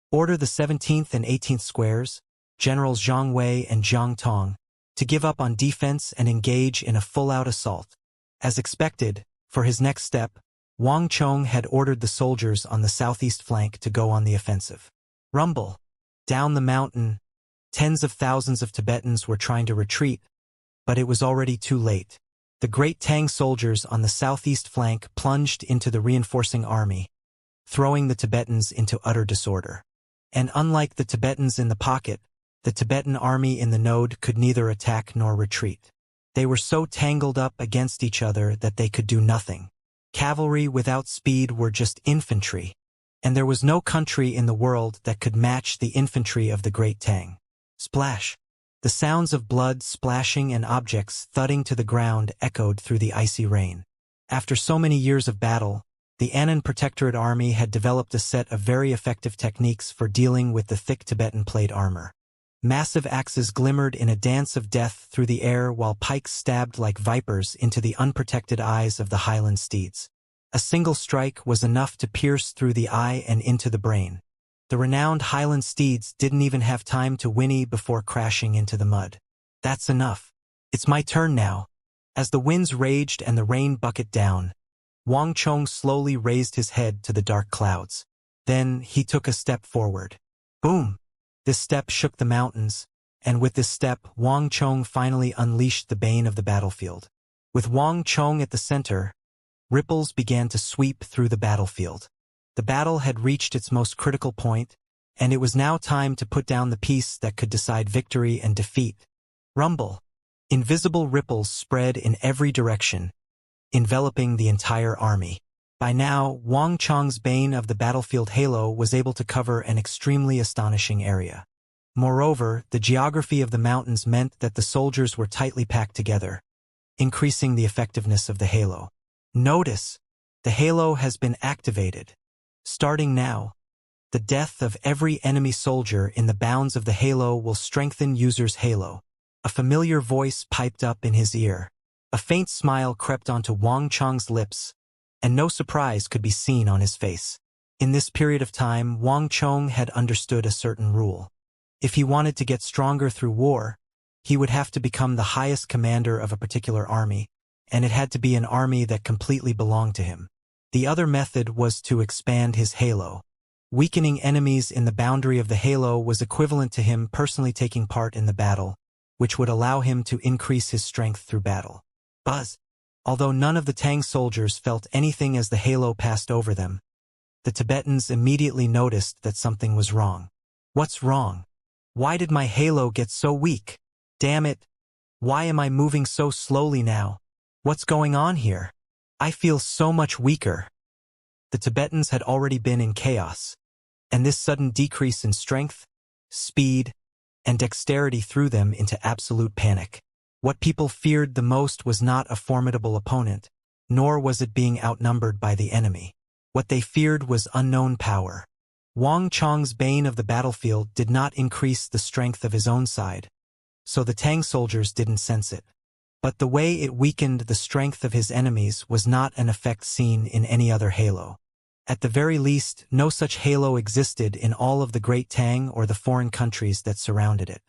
Order the 17th and 18th squares, Generals Zhang Wei and Jiang Tong, to give up on defense and engage in a full-out assault. As expected, for his next step, Wang Chong had ordered the soldiers on the southeast flank to go on the offensive. Rumble! Down the mountain, tens of thousands of Tibetans were trying to retreat, but it was already too late. The great Tang soldiers on the southeast flank plunged into the reinforcing army, throwing the Tibetans into utter disorder. And unlike the Tibetans in the pocket, the Tibetan army in the node could neither attack nor retreat. They were so tangled up against each other that they could do nothing. Cavalry without speed were just infantry, and there was no country in the world that could match the infantry of the Great Tang. Splash! The sounds of blood splashing and objects thudding to the ground echoed through the icy rain. After so many years of battle, the Anan Protectorate Army had developed a set of very effective techniques for dealing with the thick Tibetan plate armor. Massive axes glimmered in a dance of death through the air while pikes stabbed like vipers into the unprotected eyes of the Highland steeds. A single strike was enough to pierce through the eye and into the brain. The renowned Highland steeds didn't even have time to whinny before crashing into the mud. That's enough. It's my turn now. As the winds raged and the rain bucketed down, Wang Chong slowly raised his head to the dark clouds. Then he took a step forward. Boom! This step shook the mountains, and with this step, Wang Chong finally unleashed the bane of the battlefield. With Wang Chong at the center, ripples began to sweep through the battlefield. The battle had reached its most critical point, and it was now time to put down the piece that could decide victory and defeat. Rumble! Invisible ripples spread in every direction, enveloping the entire army. By now, Wang Chong's bane of the battlefield halo was able to cover an extremely astonishing area. Moreover, the geography of the mountains meant that the soldiers were tightly packed together, increasing the effectiveness of the halo. Notice! The halo has been activated. Starting now, the death of every enemy soldier in the bounds of the halo will strengthen user's halo. A familiar voice piped up in his ear. A faint smile crept onto Wang Chong's lips, and no surprise could be seen on his face. In this period of time, Wang Chong had understood a certain rule. If he wanted to get stronger through war, he would have to become the highest commander of a particular army, and it had to be an army that completely belonged to him. The other method was to expand his halo. Weakening enemies in the boundary of the halo was equivalent to him personally taking part in the battle, which would allow him to increase his strength through battle. Buzz! Although none of the Tang soldiers felt anything as the halo passed over them, the Tibetans immediately noticed that something was wrong. What's wrong? Why did my halo get so weak? Damn it! Why am I moving so slowly now? What's going on here? I feel so much weaker. The Tibetans had already been in chaos, and this sudden decrease in strength, speed, and dexterity threw them into absolute panic. What people feared the most was not a formidable opponent, nor was it being outnumbered by the enemy. What they feared was unknown power. Wang Chong's bane of the battlefield did not increase the strength of his own side, so the Tang soldiers didn't sense it. But the way it weakened the strength of his enemies was not an effect seen in any other halo. At the very least, no such halo existed in all of the Great Tang or the foreign countries that surrounded it.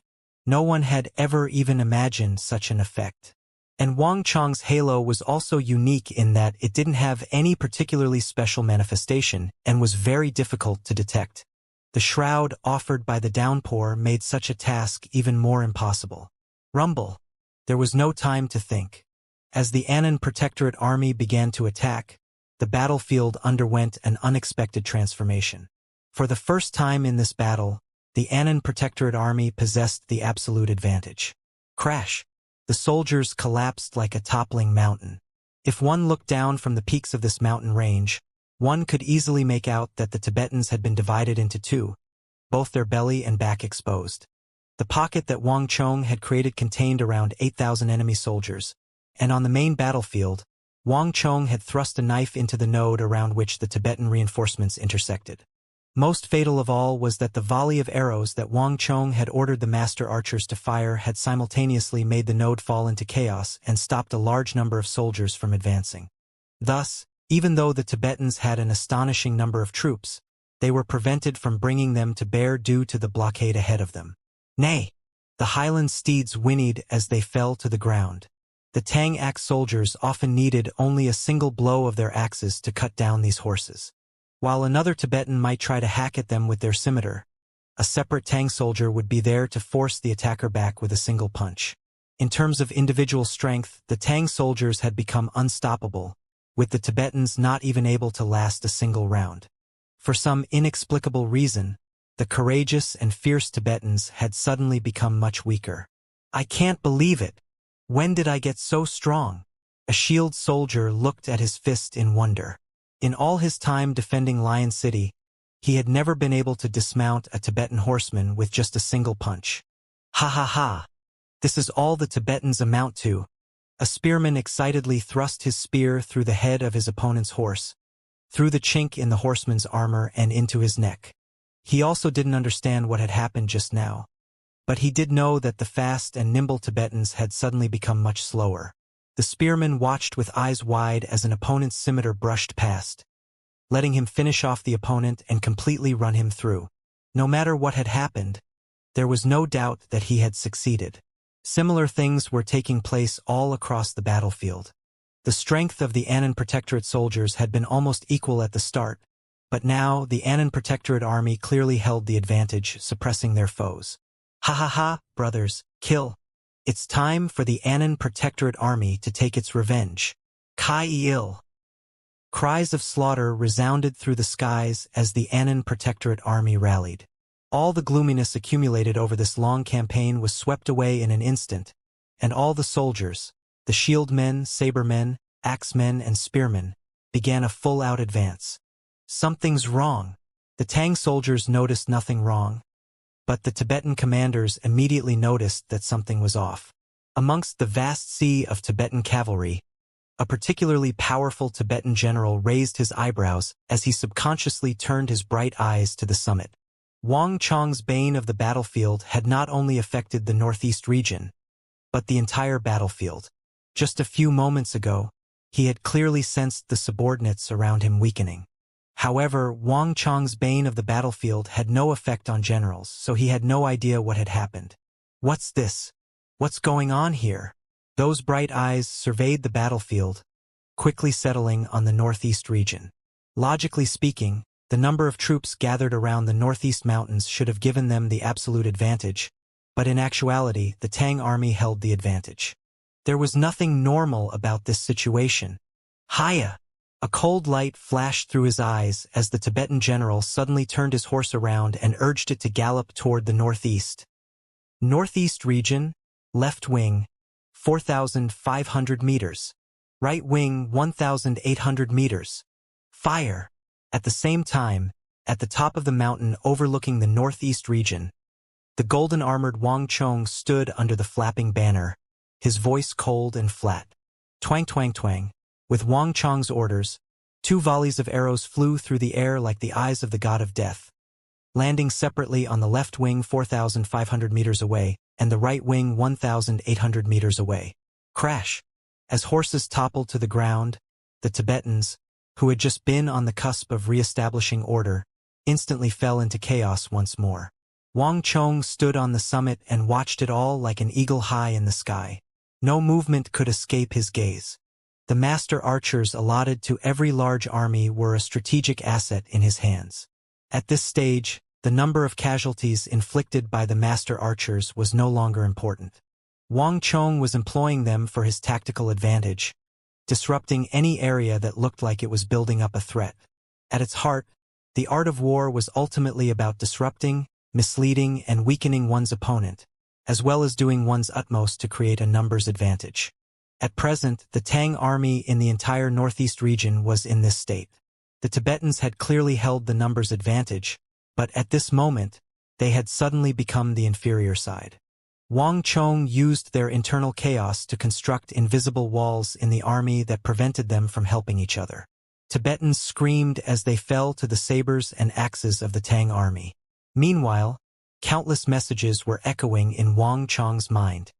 No one had ever even imagined such an effect. And Wang Chong's halo was also unique in that it didn't have any particularly special manifestation and was very difficult to detect. The shroud offered by the downpour made such a task even more impossible. Rumble! There was no time to think. As the Anan Protectorate Army began to attack, the battlefield underwent an unexpected transformation. For the first time in this battle, the Anan Protectorate Army possessed the absolute advantage. Crash! The soldiers collapsed like a toppling mountain. If one looked down from the peaks of this mountain range, one could easily make out that the Tibetans had been divided into two, both their belly and back exposed. The pocket that Wang Chong had created contained around 8,000 enemy soldiers, and on the main battlefield, Wang Chong had thrust a knife into the node around which the Tibetan reinforcements intersected. Most fatal of all was that the volley of arrows that Wang Chong had ordered the master archers to fire had simultaneously made the node fall into chaos and stopped a large number of soldiers from advancing. Thus, even though the Tibetans had an astonishing number of troops, they were prevented from bringing them to bear due to the blockade ahead of them. Nay! The Highland steeds whinnied as they fell to the ground. The Tang axe soldiers often needed only a single blow of their axes to cut down these horses. While another Tibetan might try to hack at them with their scimitar, a separate Tang soldier would be there to force the attacker back with a single punch. In terms of individual strength, the Tang soldiers had become unstoppable, with the Tibetans not even able to last a single round. For some inexplicable reason, the courageous and fierce Tibetans had suddenly become much weaker. I can't believe it! When did I get so strong? A shield soldier looked at his fist in wonder. In all his time defending Lion City, he had never been able to dismount a Tibetan horseman with just a single punch. Ha ha ha! This is all the Tibetans amount to. A spearman excitedly thrust his spear through the head of his opponent's horse, through the chink in the horseman's armor and into his neck. He also didn't understand what had happened just now, but he did know that the fast and nimble Tibetans had suddenly become much slower. The spearman watched with eyes wide as an opponent's scimitar brushed past, letting him finish off the opponent and completely run him through. No matter what had happened, there was no doubt that he had succeeded. Similar things were taking place all across the battlefield. The strength of the Annan Protectorate soldiers had been almost equal at the start, but now the Annan Protectorate army clearly held the advantage, suppressing their foes. Ha ha ha, brothers, kill! It's time for the Annan Protectorate army to take its revenge. Kai-il! Cries of slaughter resounded through the skies as the Annan Protectorate army rallied. All the gloominess accumulated over this long campaign was swept away in an instant, and all the soldiers, the shield men, saber men, axe men, and spearmen, began a full-out advance. Something's wrong. The Tang soldiers noticed nothing wrong, but the Tibetan commanders immediately noticed that something was off. Amongst the vast sea of Tibetan cavalry, a particularly powerful Tibetan general raised his eyebrows as he subconsciously turned his bright eyes to the summit. Wang Chong's bane of the battlefield had not only affected the northeast region, but the entire battlefield. Just a few moments ago, he had clearly sensed the subordinates around him weakening. However, Wang Chong's bane of the battlefield had no effect on generals, so he had no idea what had happened. What's this? What's going on here? Those bright eyes surveyed the battlefield, quickly settling on the northeast region. Logically speaking, the number of troops gathered around the northeast mountains should have given them the absolute advantage, but in actuality, the Tang army held the advantage. There was nothing normal about this situation. Hiya! A cold light flashed through his eyes as the Tibetan general suddenly turned his horse around and urged it to gallop toward the northeast. Northeast region, left wing, 4,500 meters. Right wing, 1,800 meters. Fire! At the same time, at the top of the mountain overlooking the northeast region, the golden-armored Wang Chong stood under the flapping banner, his voice cold and flat. Twang twang twang. With Wang Chong's orders, 2 volleys of arrows flew through the air like the eyes of the god of death, landing separately on the left wing 4,500 meters away and the right wing 1,800 meters away. Crash! As horses toppled to the ground, the Tibetans, who had just been on the cusp of re-establishing order, instantly fell into chaos once more. Wang Chong stood on the summit and watched it all like an eagle high in the sky. No movement could escape his gaze. The master archers allotted to every large army were a strategic asset in his hands. At this stage, the number of casualties inflicted by the master archers was no longer important. Wang Chong was employing them for his tactical advantage, disrupting any area that looked like it was building up a threat. At its heart, the art of war was ultimately about disrupting, misleading, and weakening one's opponent, as well as doing one's utmost to create a numbers advantage. At present, the Tang army in the entire northeast region was in this state. The Tibetans had clearly held the numbers advantage, but at this moment, they had suddenly become the inferior side. Wang Chong used their internal chaos to construct invisible walls in the army that prevented them from helping each other. Tibetans screamed as they fell to the sabers and axes of the Tang army. Meanwhile, countless messages were echoing in Wang Chong's mind.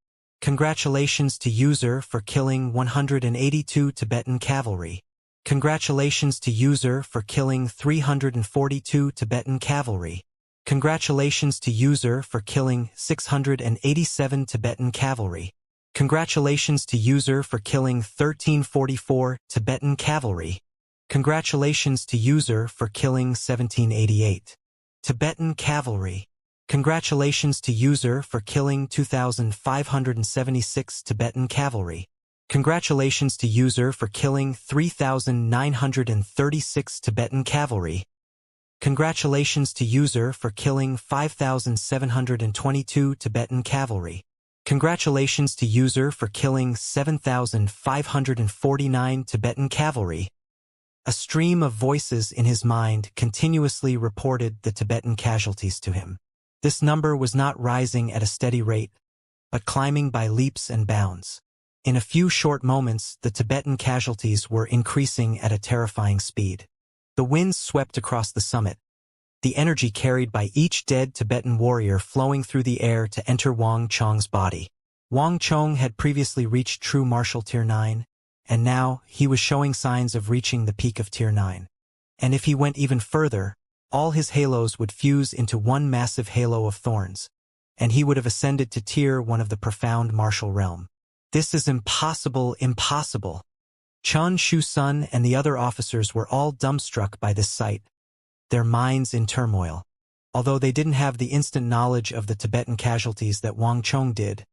Congratulations to user for killing 182 Tibetan cavalry. Congratulations to user for killing 342 Tibetan cavalry. Congratulations to user for killing 687 Tibetan cavalry. Congratulations to user for killing 1344 Tibetan cavalry. Congratulations to user for killing 1788 Tibetan cavalry. Congratulations to user for killing 2,576 Tibetan cavalry. Congratulations to user for killing 3,936 Tibetan cavalry. Congratulations to user for killing 5,722 Tibetan cavalry. Congratulations to user for killing 7,549 Tibetan cavalry. A stream of voices in his mind continuously reported the Tibetan casualties to him. This number was not rising at a steady rate, but climbing by leaps and bounds. In a few short moments, the Tibetan casualties were increasing at a terrifying speed. The winds swept across the summit, the energy carried by each dead Tibetan warrior flowing through the air to enter Wang Chong's body. Wang Chong had previously reached true martial tier 9, and now he was showing signs of reaching the peak of tier 9. And if he went even further, all his halos would fuse into one massive halo of thorns, and he would have ascended to tier 1 of the profound martial realm. This is impossible, impossible. Chen Shu-sun and the other officers were all dumbstruck by this sight, their minds in turmoil. Although they didn't have the instant knowledge of the Tibetan casualties that Wang Chong did,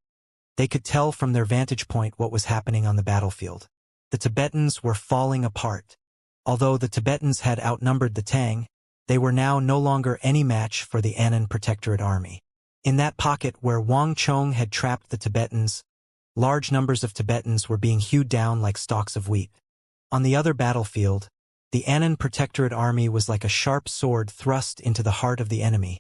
they could tell from their vantage point what was happening on the battlefield. The Tibetans were falling apart. Although the Tibetans had outnumbered the Tang, they were now no longer any match for the Annan Protectorate army. In that pocket where Wang Chong had trapped the Tibetans, large numbers of Tibetans were being hewed down like stalks of wheat. On the other battlefield, the Annan Protectorate army was like a sharp sword thrust into the heart of the enemy,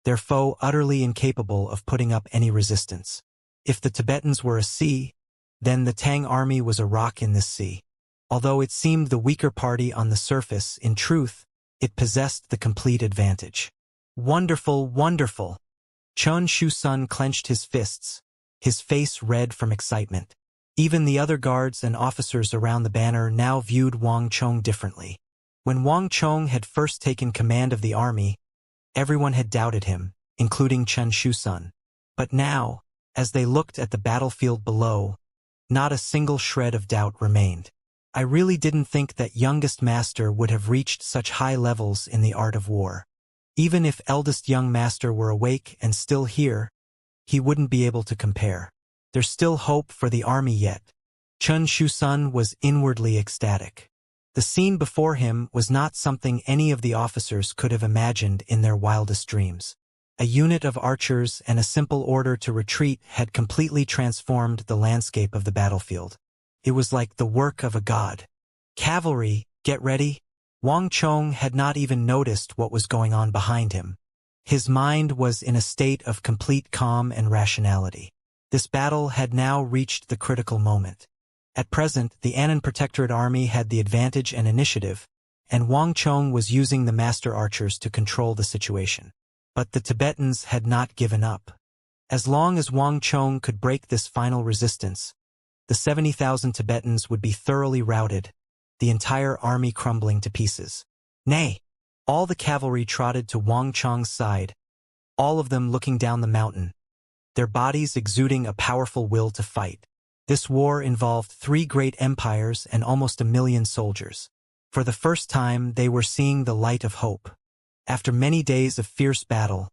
their foe utterly incapable of putting up any resistance. If the Tibetans were a sea, then the Tang army was a rock in this sea. Although it seemed the weaker party on the surface, in truth, it possessed the complete advantage. Wonderful, wonderful! Chen Shu-sun clenched his fists, his face red from excitement. Even the other guards and officers around the banner now viewed Wang Chong differently. When Wang Chong had first taken command of the army, everyone had doubted him, including Chen Shu-sun. But now, as they looked at the battlefield below, not a single shred of doubt remained. I really didn't think that youngest master would have reached such high levels in the art of war. Even if eldest young master were awake and still here, he wouldn't be able to compare. There's still hope for the army yet. Chen Shu-sun was inwardly ecstatic. The scene before him was not something any of the officers could have imagined in their wildest dreams. A unit of archers and a simple order to retreat had completely transformed the landscape of the battlefield. It was like the work of a god. Cavalry, get ready. Wang Chong had not even noticed what was going on behind him. His mind was in a state of complete calm and rationality. This battle had now reached the critical moment. At present, the Annan Protectorate army had the advantage and initiative, and Wang Chong was using the master archers to control the situation. But the Tibetans had not given up. As long as Wang Chong could break this final resistance, the 70,000 Tibetans would be thoroughly routed, the entire army crumbling to pieces. Nay! All the cavalry trotted to Wang Chong's side, all of them looking down the mountain, their bodies exuding a powerful will to fight. This war involved 3 great empires and almost 1 million soldiers. For the first time, they were seeing the light of hope. After many days of fierce battle,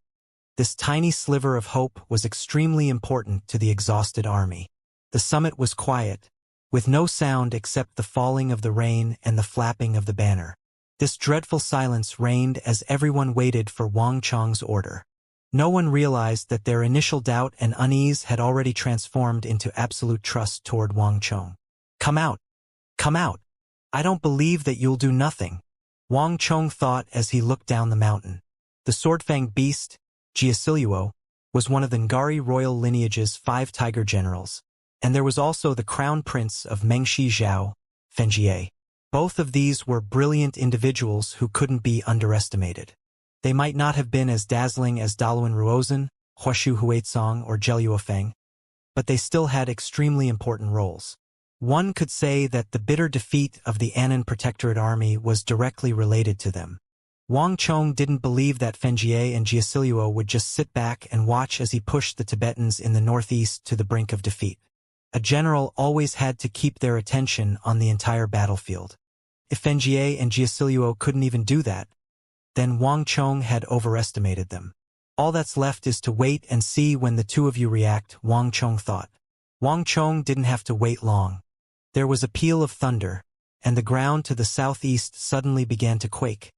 this tiny sliver of hope was extremely important to the exhausted army. The summit was quiet, with no sound except the falling of the rain and the flapping of the banner. This dreadful silence reigned as everyone waited for Wang Chong's order. No one realized that their initial doubt and unease had already transformed into absolute trust toward Wang Chong. Come out! Come out! I don't believe that you'll do nothing, Wang Chong thought as he looked down the mountain. The sword-fanged beast, Xianxia, was one of the Ngari royal lineage's 5 tiger generals, and there was also the crown prince of Mengshi Zhao, Fengjie. Both of these were brilliant individuals who couldn't be underestimated. They might not have been as dazzling as Daluan Ruozhen, Huashu Huizong, or Zheluo Feng, but they still had extremely important roles. One could say that the bitter defeat of the Annan Protectorate army was directly related to them. Wang Chong didn't believe that Fengjie and Xianxia would just sit back and watch as he pushed the Tibetans in the northeast to the brink of defeat. A general always had to keep their attention on the entire battlefield. If Fengjie and Xianxia couldn't even do that, then Wang Chong had overestimated them. All that's left is to wait and see when the two of you react, Wang Chong thought. Wang Chong didn't have to wait long. There was a peal of thunder, and the ground to the southeast suddenly began to quake,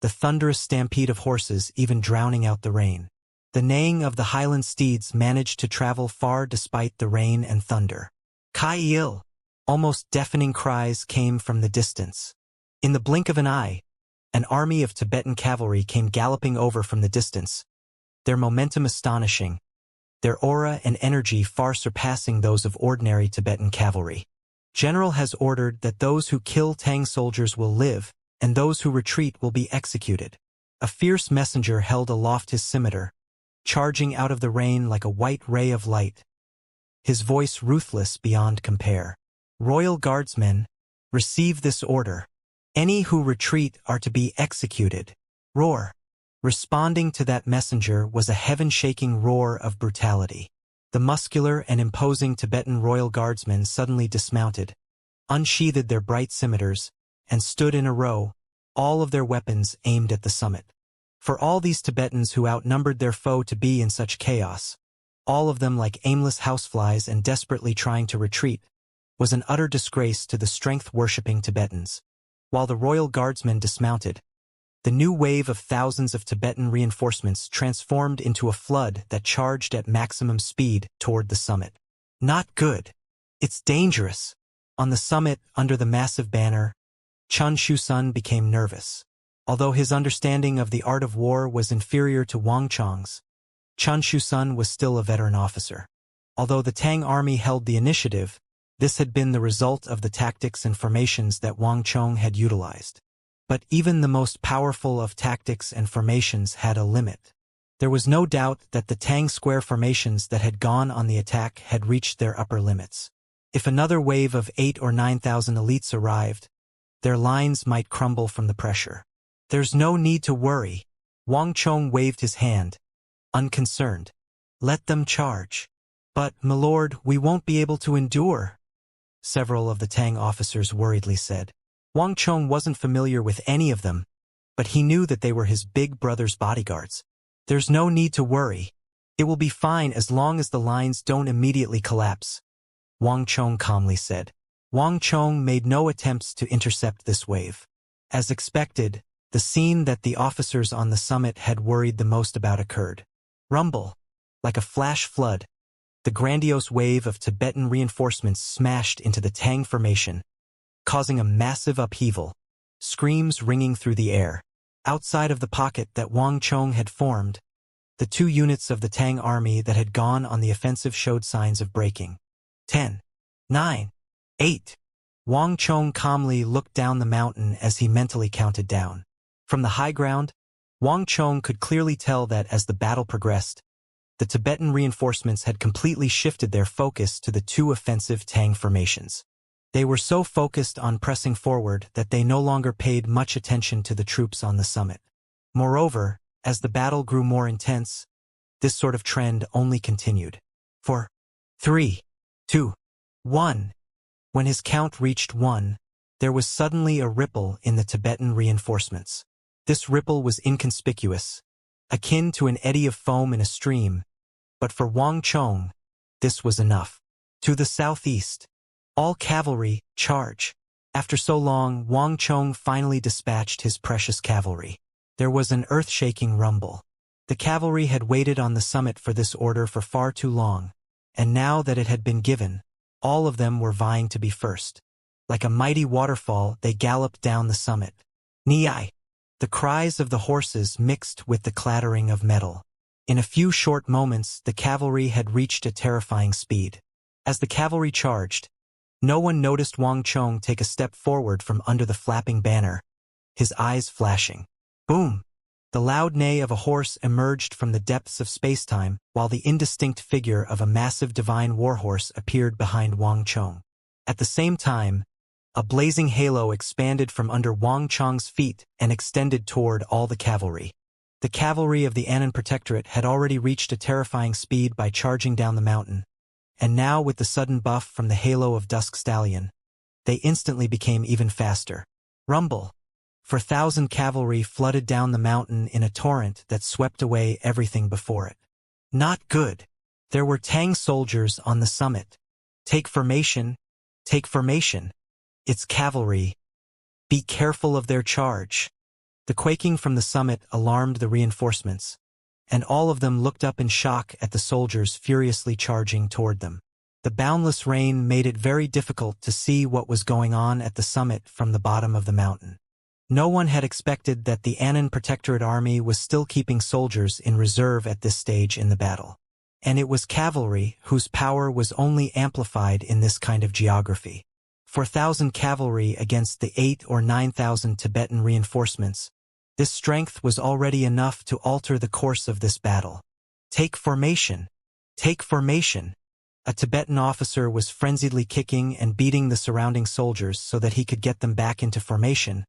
the thunderous stampede of horses even drowning out the rain. The neighing of the highland steeds managed to travel far despite the rain and thunder. Kai-il! Almost deafening cries came from the distance. In the blink of an eye, an army of Tibetan cavalry came galloping over from the distance, their momentum astonishing, their aura and energy far surpassing those of ordinary Tibetan cavalry. General has ordered that those who kill Tang soldiers will live, and those who retreat will be executed. A fierce messenger held aloft his scimitar, charging out of the rain like a white ray of light, his voice ruthless beyond compare. Royal Guardsmen, receive this order. Any who retreat are to be executed. Roar. Responding to that messenger was a heaven-shaking roar of brutality. The muscular and imposing Tibetan Royal Guardsmen suddenly dismounted, unsheathed their bright scimitars, and stood in a row, all of their weapons aimed at the summit. For all these Tibetans who outnumbered their foe to be in such chaos, all of them like aimless houseflies and desperately trying to retreat, was an utter disgrace to the strength-worshipping Tibetans. While the Royal Guardsmen dismounted, the new wave of thousands of Tibetan reinforcements transformed into a flood that charged at maximum speed toward the summit. Not good. It's dangerous. On the summit, under the massive banner, Chun Shu-sun became nervous. Although his understanding of the art of war was inferior to Wang Chong's, Chun Shu-sun was still a veteran officer. Although the Tang army held the initiative, this had been the result of the tactics and formations that Wang Chong had utilized. But even the most powerful of tactics and formations had a limit. There was no doubt that the Tang square formations that had gone on the attack had reached their upper limits. If another wave of 8,000 or 9,000 elites arrived, their lines might crumble from the pressure. There's no need to worry. Wang Chong waved his hand, unconcerned. Let them charge. But, my lord, we won't be able to endure, several of the Tang officers worriedly said. Wang Chong wasn't familiar with any of them, but he knew that they were his big brother's bodyguards. There's no need to worry. It will be fine as long as the lines don't immediately collapse, Wang Chong calmly said. Wang Chong made no attempts to intercept this wave. As expected, the scene that the officers on the summit had worried the most about occurred. Rumble. Like a flash flood, the grandiose wave of Tibetan reinforcements smashed into the Tang formation, causing a massive upheaval, screams ringing through the air. Outside of the pocket that Wang Chong had formed, the two units of the Tang army that had gone on the offensive showed signs of breaking. 10, 9, 8. Wang Chong calmly looked down the mountain as he mentally counted down. From the high ground, Wang Chong could clearly tell that as the battle progressed, the Tibetan reinforcements had completely shifted their focus to the two offensive Tang formations. They were so focused on pressing forward that they no longer paid much attention to the troops on the summit. Moreover, as the battle grew more intense, this sort of trend only continued. 4, 3, 2, 1. When his count reached 1, there was suddenly a ripple in the Tibetan reinforcements. This ripple was inconspicuous, akin to an eddy of foam in a stream, but for Wang Chong, this was enough. To the southeast, all cavalry, charge. After so long, Wang Chong finally dispatched his precious cavalry. There was an earth-shaking rumble. The cavalry had waited on the summit for this order for far too long, and now that it had been given, all of them were vying to be first. Like a mighty waterfall, they galloped down the summit. Ni-ai! The cries of the horses mixed with the clattering of metal. In a few short moments, the cavalry had reached a terrifying speed. As the cavalry charged, no one noticed Wang Chong take a step forward from under the flapping banner, his eyes flashing. Boom! The loud neigh of a horse emerged from the depths of space-time, while the indistinct figure of a massive divine warhorse appeared behind Wang Chong. At the same time, a blazing halo expanded from under Wang Chong's feet and extended toward all the cavalry. The cavalry of the Annan Protectorate had already reached a terrifying speed by charging down the mountain, and now with the sudden buff from the halo of Dusk Stallion, they instantly became even faster. Rumble! For 1,000 cavalry flooded down the mountain in a torrent that swept away everything before it. Not good. There were Tang soldiers on the summit. Take formation. Take formation. It's cavalry. Be careful of their charge. The quaking from the summit alarmed the reinforcements, and all of them looked up in shock at the soldiers furiously charging toward them. The boundless rain made it very difficult to see what was going on at the summit from the bottom of the mountain. No one had expected that the Anan Protectorate army was still keeping soldiers in reserve at this stage in the battle. And it was cavalry whose power was only amplified in this kind of geography. 4,000 cavalry against the 8,000 or 9,000 Tibetan reinforcements. This strength was already enough to alter the course of this battle. Take formation! Take formation! A Tibetan officer was frenziedly kicking and beating the surrounding soldiers so that he could get them back into formation,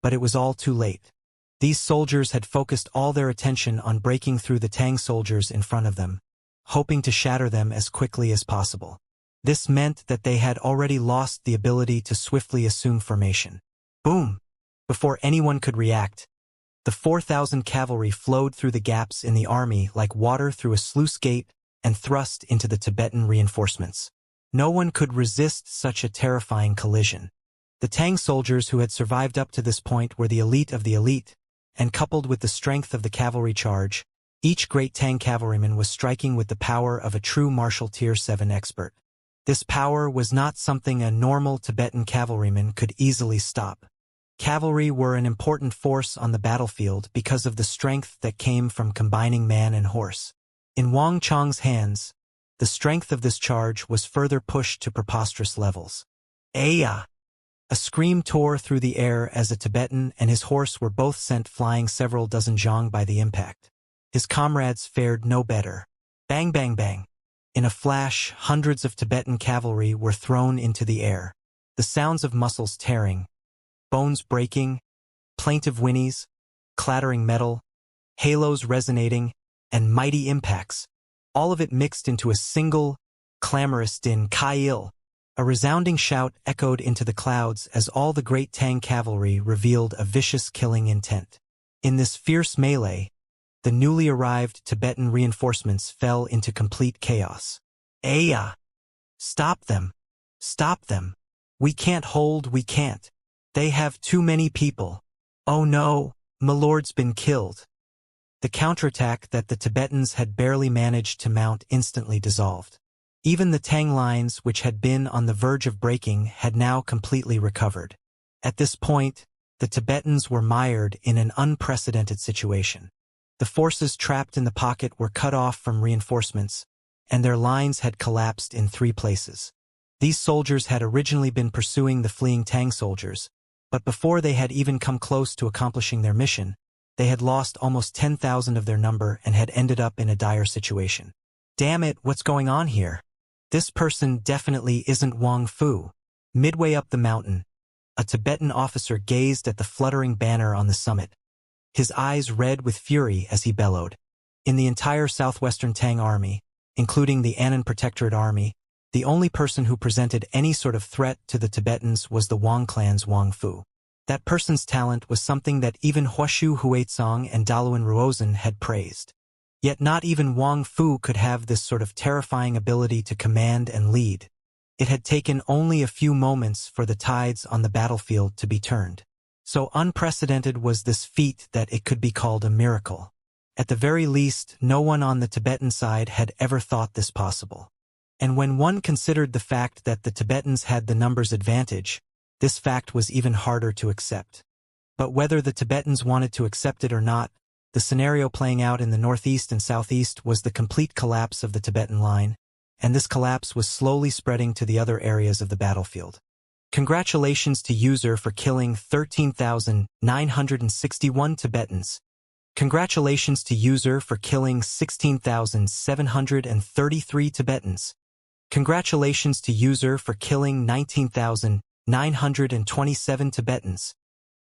but it was all too late. These soldiers had focused all their attention on breaking through the Tang soldiers in front of them, hoping to shatter them as quickly as possible. This meant that they had already lost the ability to swiftly assume formation. Boom! Before anyone could react, the 4,000 cavalry flowed through the gaps in the army like water through a sluice gate and thrust into the Tibetan reinforcements. No one could resist such a terrifying collision. The Tang soldiers who had survived up to this point were the elite of the elite, and coupled with the strength of the cavalry charge, each great Tang cavalryman was striking with the power of a true martial Tier 7 expert. This power was not something a normal Tibetan cavalryman could easily stop. Cavalry were an important force on the battlefield because of the strength that came from combining man and horse. In Wang Chang's hands, the strength of this charge was further pushed to preposterous levels. Aya! A scream tore through the air as a Tibetan and his horse were both sent flying several dozen zhang by the impact. His comrades fared no better. Bang bang bang! In a flash, hundreds of Tibetan cavalry were thrown into the air. The sounds of muscles tearing, bones breaking, plaintive whinnies, clattering metal, halos resonating, and mighty impacts, all of it mixed into a single, clamorous din Kai-il. A resounding shout echoed into the clouds as all the great Tang cavalry revealed a vicious killing intent. In this fierce melee, the newly arrived Tibetan reinforcements fell into complete chaos. Aya! Stop them! Stop them! We can't hold, we can't. They have too many people. Oh no, my lord's been killed. The counterattack that the Tibetans had barely managed to mount instantly dissolved. Even the Tang lines, which had been on the verge of breaking, had now completely recovered. At this point, the Tibetans were mired in an unprecedented situation. The forces trapped in the pocket were cut off from reinforcements, and their lines had collapsed in 3 places. These soldiers had originally been pursuing the fleeing Tang soldiers, but before they had even come close to accomplishing their mission, they had lost almost 10,000 of their number and had ended up in a dire situation. Damn it, what's going on here? This person definitely isn't Wang Fu. Midway up the mountain, a Tibetan officer gazed at the fluttering banner on the summit, his eyes red with fury as he bellowed. In the entire southwestern Tang army, including the Anan Protectorate army, the only person who presented any sort of threat to the Tibetans was the Wang clan's Wang Fu. That person's talent was something that even Huashu Huizong and Daluan Ruozhen had praised. Yet not even Wang Fu could have this sort of terrifying ability to command and lead. It had taken only a few moments for the tides on the battlefield to be turned. So unprecedented was this feat that it could be called a miracle. At the very least, no one on the Tibetan side had ever thought this possible. And when one considered the fact that the Tibetans had the numbers advantage, this fact was even harder to accept. But whether the Tibetans wanted to accept it or not, the scenario playing out in the northeast and southeast was the complete collapse of the Tibetan line, and this collapse was slowly spreading to the other areas of the battlefield. Congratulations to user for killing 13,961 Tibetans. Congratulations to user for killing 16,733 Tibetans. Congratulations to user for killing 19,927 Tibetans.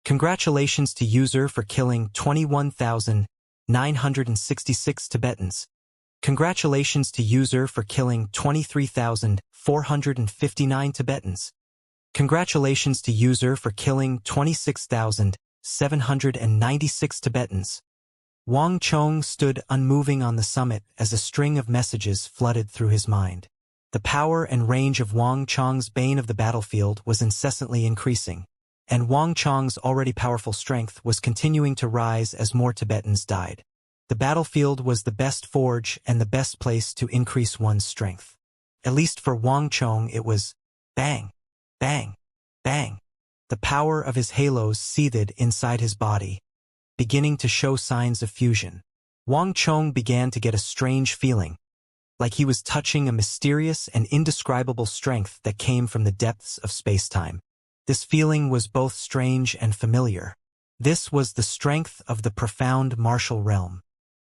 Congratulations to user for killing 21,966 Tibetans. Congratulations to user for killing 23,459 Tibetans. Congratulations to user for killing 26,796 Tibetans. Wang Chong stood unmoving on the summit as a string of messages flooded through his mind. The power and range of Wang Chong's bane of the battlefield was incessantly increasing, and Wang Chong's already powerful strength was continuing to rise as more Tibetans died. The battlefield was the best forge and the best place to increase one's strength. At least for Wang Chong it was bang, bang, bang. The power of his halos seethed inside his body, beginning to show signs of fusion. Wang Chong began to get a strange feeling, like he was touching a mysterious and indescribable strength that came from the depths of space-time. This feeling was both strange and familiar. This was the strength of the profound martial realm.